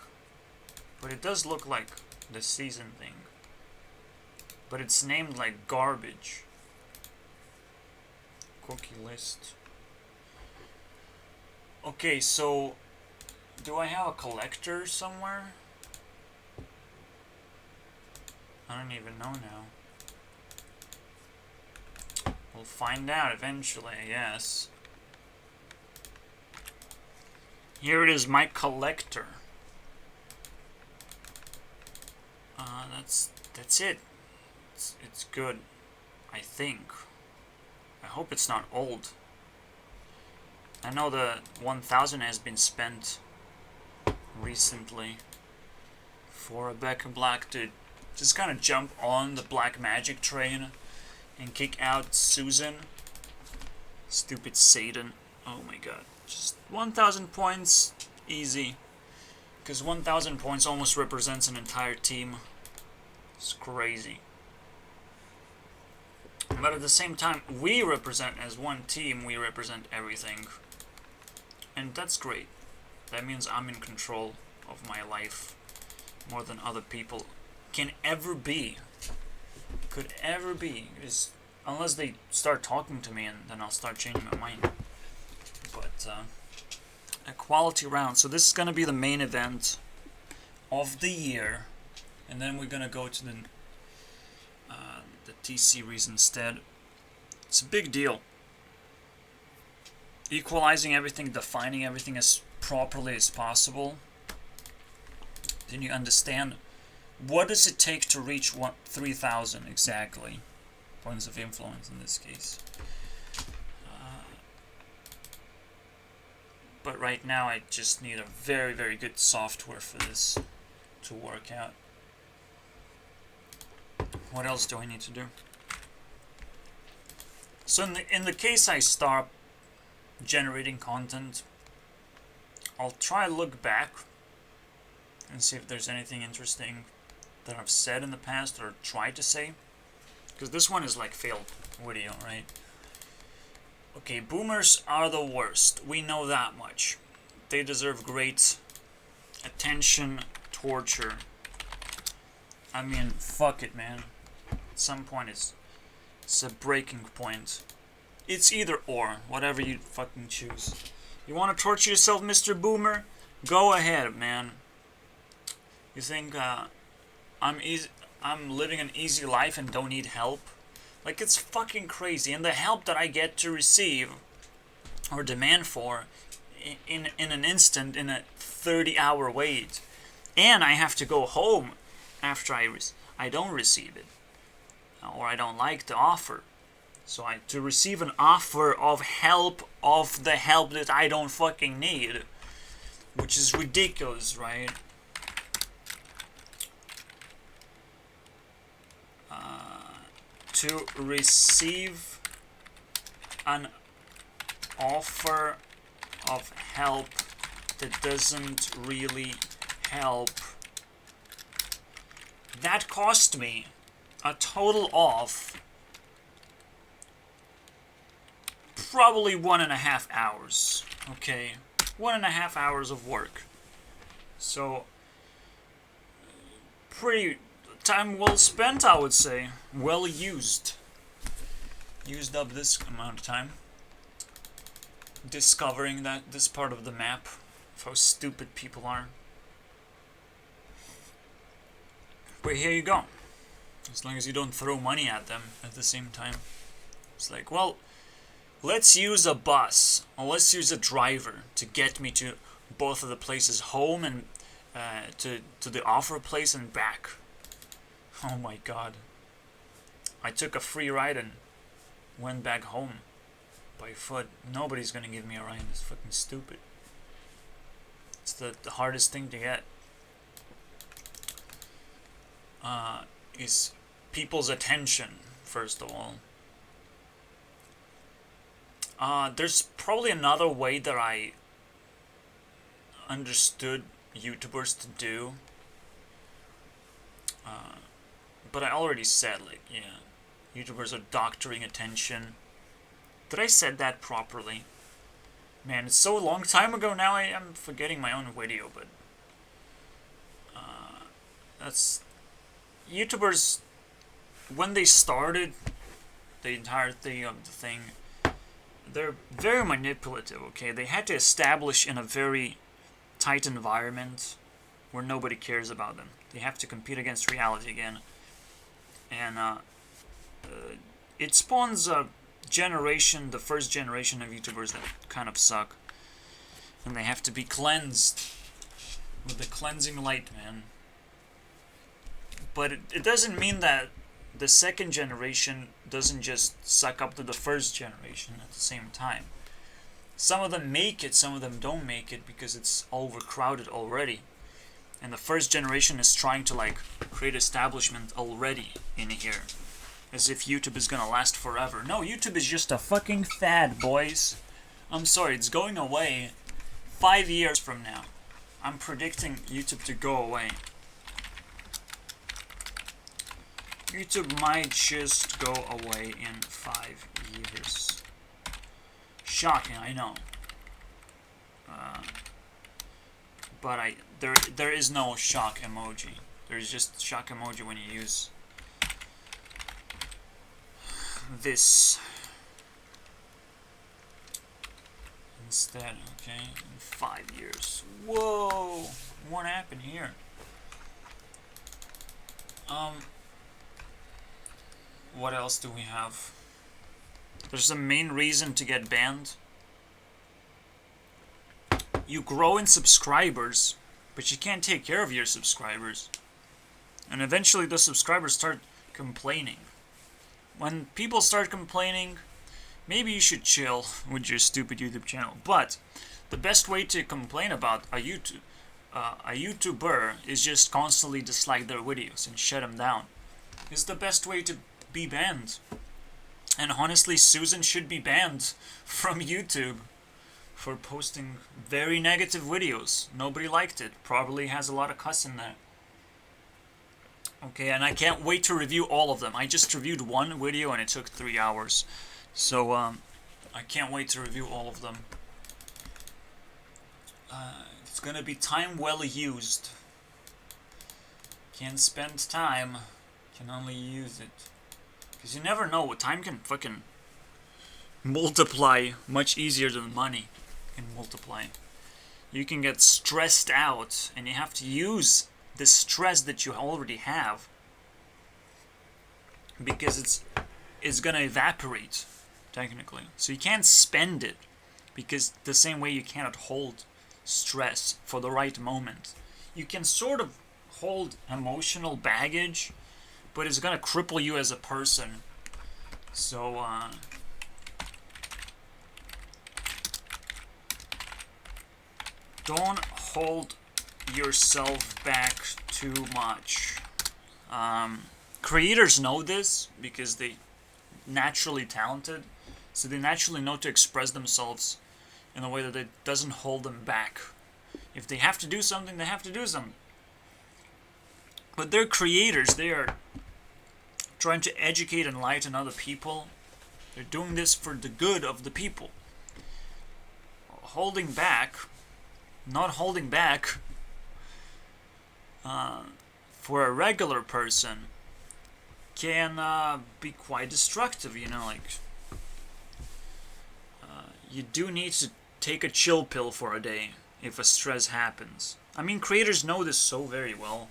But it does look like the season thing. But it's named like garbage. Cookie list. Okay, so do I have a collector somewhere? I don't even know now. We'll find out eventually, I guess. Here it is, my collector. That's it. It's good, I think. I hope it's not old. I know the 1,000 has been spent recently for Rebecca Black to just kind of jump on the black magic train and kick out Susan. Stupid Satan. Oh my god. Just 1,000 points, easy. Because 1,000 points almost represents an entire team. It's crazy. But at the same time, we represent, as one team, we represent everything. And that's great. That means I'm in control of my life more than other people can ever be. Could ever be. Is unless they start talking to me, and then I'll start changing my mind. But a quality round. So this is gonna be the main event of the year, and then we're gonna go to the T-Series instead. It's a big deal. Equalizing everything, defining everything as properly as possible. Then you understand what does it take to reach 3,000 exactly. Points of influence in this case. But right now I just need a very, very good software for this to work out. What else do I need to do? So in the case I stop generating content, I'll try to look back and see if there's anything interesting that I've said in the past or tried to say. Because this one is like failed video, right? Okay, boomers are the worst. We know that much. They deserve great attention, torture. I mean, fuck it, man. At some point it's a breaking point. It's either or, whatever you fucking choose. You want to torture yourself, Mr. Boomer? Go ahead, man. You think I'm living an easy life and don't need help? Like, it's fucking crazy. And the help that I get to receive or demand for in an instant, in a 30-hour wait, and I have to go home after I don't receive it, or I don't like the offer. So to receive an offer of the help that I don't fucking need, which is ridiculous, right? To receive an offer of help that doesn't really help, that cost me a total of probably 1.5 hours. Okay, 1.5 hours of work. So pretty time well spent, I would say. Well used. Used up this amount of time discovering that this part of the map, of how stupid people are. But here you go. As long as you don't throw money at them at the same time. It's like, well, let's use a bus, or let's use a driver to get me to both of the places, home and to the offer place and back. Oh my god. I took a free ride and went back home by foot. Nobody's gonna give me a ride. It's fucking stupid. It's the hardest thing to get. Is people's attention, first of all. There's probably another way that I understood YouTubers to do. But I already said, like, yeah, YouTubers are doctoring attention. Did I said that properly? Man, it's so long time ago now, I am forgetting my own video, but that's... YouTubers, when they started the entire thing of the thing, they're very manipulative, okay? They had to establish in a very tight environment where nobody cares about them. They have to compete against reality again. And it spawns a generation, the first generation of YouTubers that kind of suck. And they have to be cleansed with the cleansing light, man. But it doesn't mean that the second generation doesn't just suck up to the first generation at the same time. Some of them make it, some of them don't make it because it's overcrowded already. And the first generation is trying to, like, create establishment already in here. As if YouTube is gonna last forever. No, YouTube is just a fucking fad, boys. I'm sorry, it's going away 5 years from now. I'm predicting YouTube to go away. YouTube might just go away in 5 years. Shocking, I know. But there is no shock emoji. There's just shock emoji when you use this instead. Okay, in 5 years. Whoa, what happened here? What else do we have? There's a main reason to get banned. You grow in subscribers, but you can't take care of your subscribers. And eventually the subscribers start complaining. When people start complaining, maybe you should chill with your stupid YouTube channel. But the best way to complain about a YouTuber is just constantly dislike their videos and shut them down. It's the best way to be banned. And honestly, Susan should be banned from YouTube for posting very negative videos. Nobody liked it. Probably has a lot of cuss in there. Okay, and I can't wait to review all of them. I just reviewed one video and it took 3 hours. So, I can't wait to review all of them. It's gonna be time well used. Can't spend time, can only use it. Because you never know, what time can fucking multiply much easier than money can multiply. You can get stressed out and you have to use the stress that you already have, because it's is gonna evaporate, technically. So you can't spend it, because the same way you cannot hold stress for the right moment. You can sort of hold emotional baggage, but it's gonna cripple you as a person. So, don't hold yourself back too much. Creators know this because they naturally talented, so they naturally know to express themselves in a way that it doesn't hold them back. If they have to do something, they have to do something. But they're creators. They are trying to educate and enlighten other people. They're doing this for the good of the people. Holding back, not holding back, for a regular person can be quite destructive, you know, like, you do need to take a chill pill for a day if a stress happens. I mean, creators know this so very well,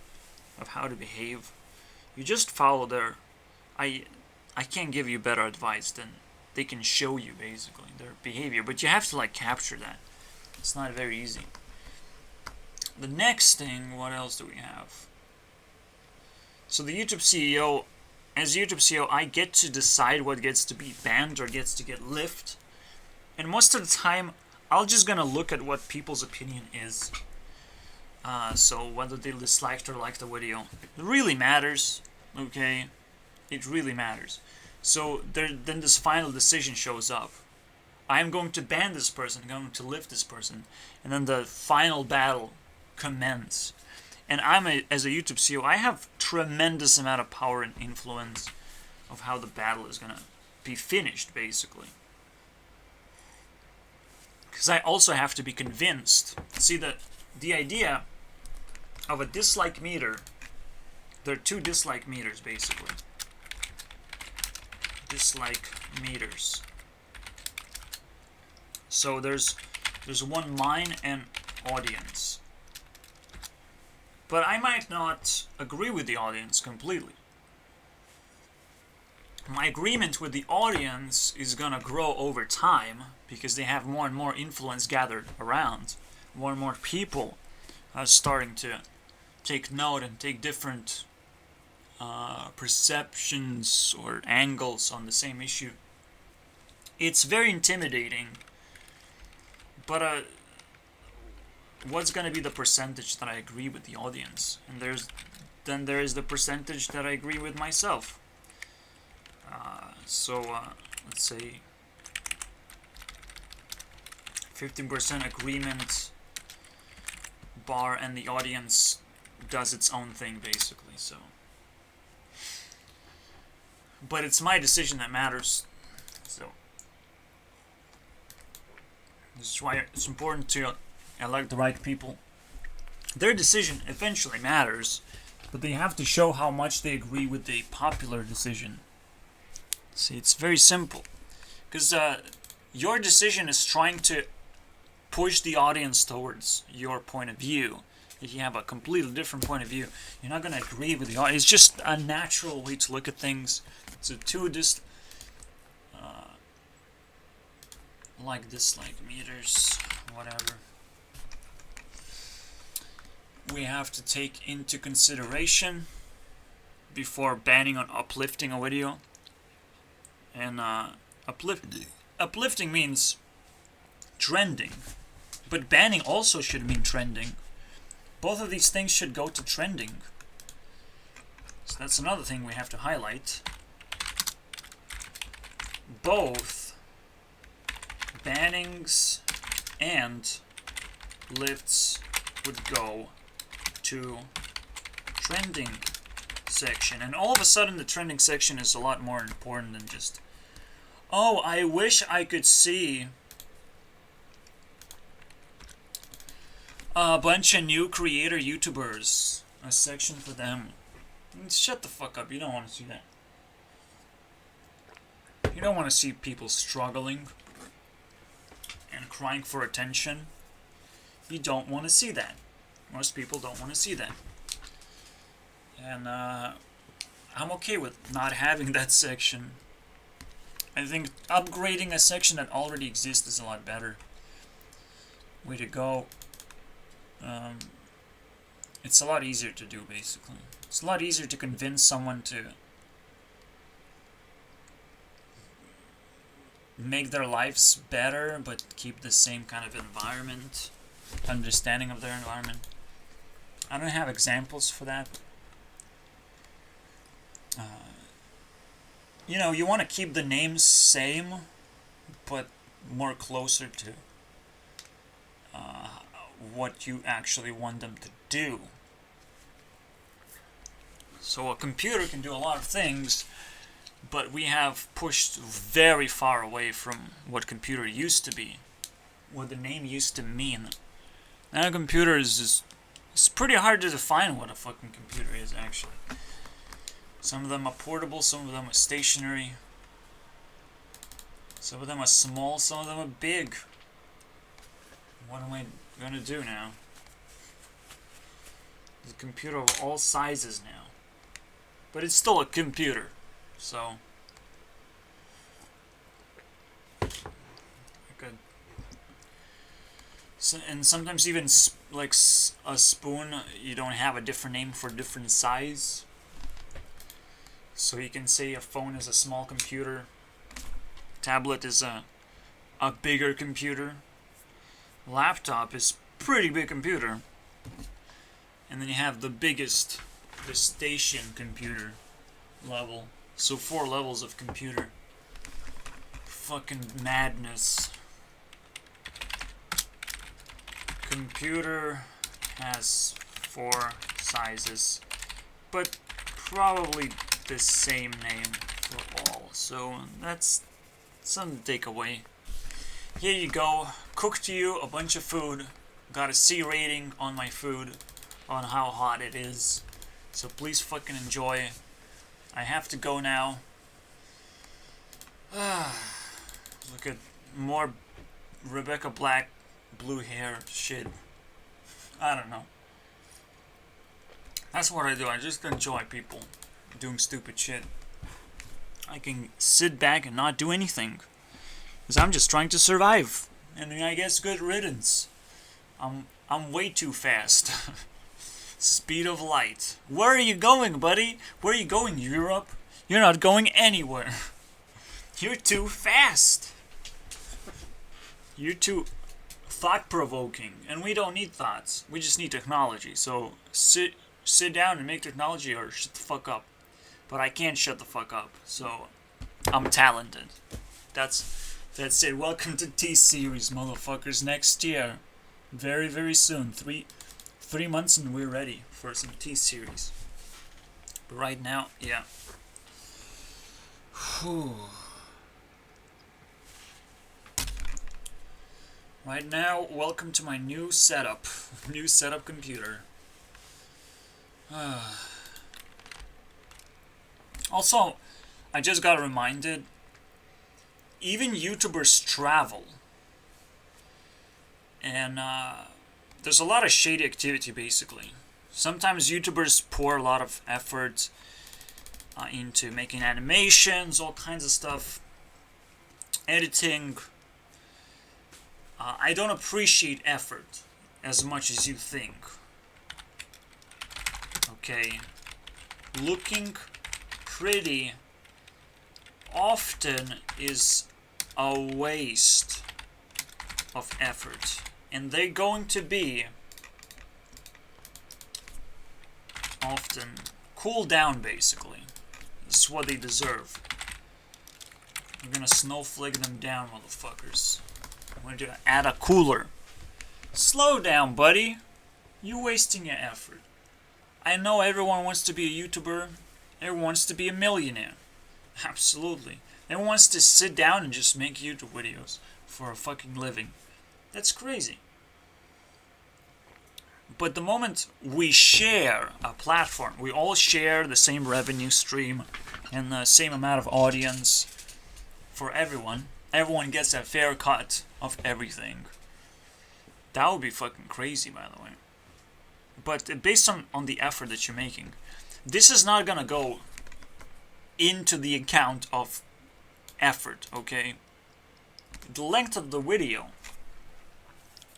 of how to behave. You just follow their... I can't give you better advice than they can show you, basically, their behavior, but you have to, like, capture that. It's not very easy. The next thing, what else do we have? So the YouTube CEO, as YouTube CEO, I get to decide what gets to be banned or gets to get lifted. And most of the time, I'm just gonna look at what people's opinion is. So whether they disliked or liked the video, it really matters, okay? It really matters. So then this final decision shows up. I'm going to ban this person, I'm going to lift this person, and then the final battle commences. And as a YouTube CEO, I have tremendous amount of power and influence of how the battle is gonna be finished, basically. Because I also have to be convinced. See, the idea of a dislike meter, there are two dislike meters, basically. Dislike meters. So there's one mine and audience. But I might not agree with the audience completely. My agreement with the audience is gonna grow over time because they have more and more influence gathered around. More and more people are starting to take note and take different perceptions or angles on the same issue. It's very intimidating, but what's going to be the percentage that I agree with the audience? And then there is the percentage that I agree with myself. Let's say 15% agreement bar, and the audience does its own thing, basically. So, but it's my decision that matters. So this is why it's important to elect the right people. Their decision eventually matters, but they have to show how much they agree with the popular decision. See, it's very simple, because your decision is trying to push the audience towards your point of view. If you have a completely different point of view, you're not going to agree with the audience. It's just a natural way to look at things. So like dislike meters, whatever. We have to take into consideration before banning or uplifting a video. And uplifting means trending, but banning also should mean trending. Both of these things should go to trending. So that's another thing we have to highlight. Both bannings and lifts would go to trending section, and all of a sudden the trending section is a lot more important than just, oh, I wish I could see a bunch of new creator YouTubers, a section for them. Shut the fuck up, you don't want to see that. You don't want to see people struggling and crying for attention. You don't want to see that. Most people don't want to see that. And I'm okay with not having that section. I think upgrading a section that already exists is a lot better. Way to go. It's a lot easier to do, basically. It's a lot easier to convince someone to make their lives better, but keep the same kind of environment, understanding of their environment. I don't have examples for that. You know, you want to keep the names same, but more closer to what you actually want them to do. So a computer can do a lot of things, but we have pushed very far away from what computer used to be, what the name used to mean. Now a computer is just, it's pretty hard to define what a fucking computer is, actually. Some of them are portable, some of them are stationary. Some of them are small, some of them are big. What am I gonna do now? There's a computer of all sizes now. But it's still a computer, so good. So, and sometimes even like a spoon, you don't have a different name for different size. So you can say a phone is a small computer, tablet is a bigger computer, laptop is pretty big computer, and then you have the biggest, the station computer level. So 4 levels of computer. Fucking madness. Computer has 4 sizes, but probably the same name for all. So that's some takeaway. Here you go. Cooked you a bunch of food. Got a C rating on my food, on how hot it is. So please fucking enjoy. I have to go now. Look at more Rebecca Black blue hair shit. I don't know. That's what I do. I just enjoy people doing stupid shit. I can sit back and not do anything, because I'm just trying to survive. And I guess good riddance. I'm way too fast. Speed of light. Where are you going, buddy? Where are you going, Europe? You're not going anywhere. You're too fast. You're too thought-provoking. And we don't need thoughts. We just need technology. So sit down and make technology, or shut the fuck up. But I can't shut the fuck up. So I'm talented. That's it. Welcome to T-Series, motherfuckers. Next year. Very, very soon. Three months and we're ready for some T-Series. But right now, yeah. Whew. Right now, welcome to my new setup. New setup computer. Also, I just got reminded, even YouTubers travel. And there's a lot of shady activity, basically. Sometimes YouTubers pour a lot of effort into making animations, all kinds of stuff, editing. I don't appreciate effort as much as you think. Okay, looking pretty often is a waste of effort, and they're going to be often cool down, basically. This is what they deserve. I'm gonna snowflake them down, motherfuckers. I'm gonna add a cooler. Slow down, buddy. You're wasting your effort. I know everyone wants to be a YouTuber. Everyone wants to be a millionaire. Absolutely. Everyone wants to sit down and just make YouTube videos for a fucking living. That's crazy. But the moment we share a platform, we all share the same revenue stream and the same amount of audience for everyone. Everyone gets a fair cut of everything. That would be fucking crazy, by the way. But based on the effort that you're making, this is not gonna go into the account of effort, okay? The length of the video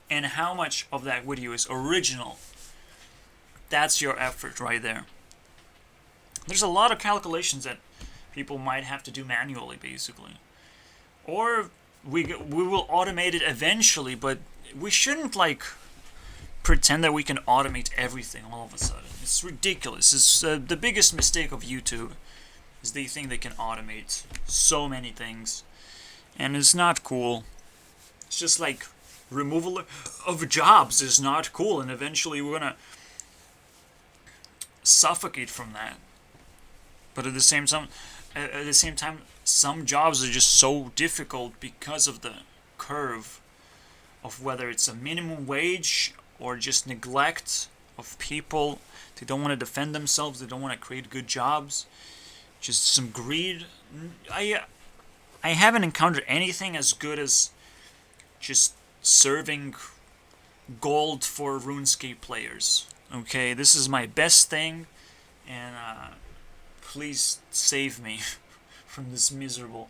and how much of that video is original. That's your effort right there. There's a lot of calculations that people might have to do manually, basically. Or we will automate it eventually, but we shouldn't, like, pretend that we can automate everything all of a sudden. It's ridiculous. It's the biggest mistake of YouTube is they think they can automate so many things. And it's not cool. It's just like removal of jobs is not cool, and eventually we're gonna suffocate from that. But at the same time, some jobs are just so difficult because of the curve of whether it's a minimum wage or just neglect of people. They don't want to defend themselves. They don't want to create good jobs. Just some greed. I haven't encountered anything as good as just serving gold for RuneScape players. Okay, this is my best thing, and please save me from this miserable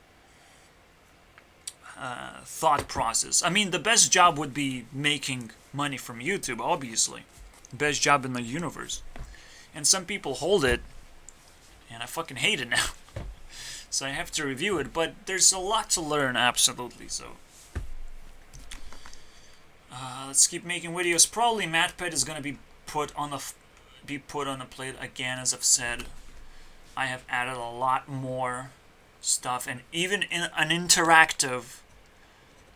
thought process. I mean, the best job would be making money from YouTube, obviously. Best job in the universe. And some people hold it, and I fucking hate it now. So I have to review it, but there's a lot to learn, absolutely, so. Let's keep making videos. Probably MatPat is gonna be put on the plate again, as I've said. I have added a lot more stuff, and even in an interactive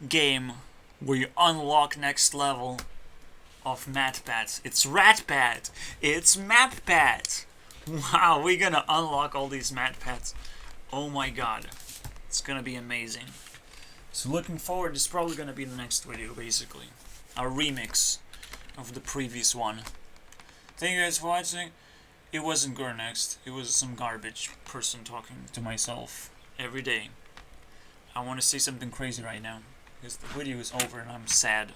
game where you unlock next level of MatPat. It's RatPat. It's MatPat. Wow, we're gonna unlock all these MatPats. Oh my god. It's gonna be amazing. So looking forward, it's probably gonna be the next video, basically. A remix of the previous one. Thank you guys for watching. It wasn't Gurnext. It was some garbage person talking to myself every day. I want to say something crazy right now, because the video is over and I'm sad.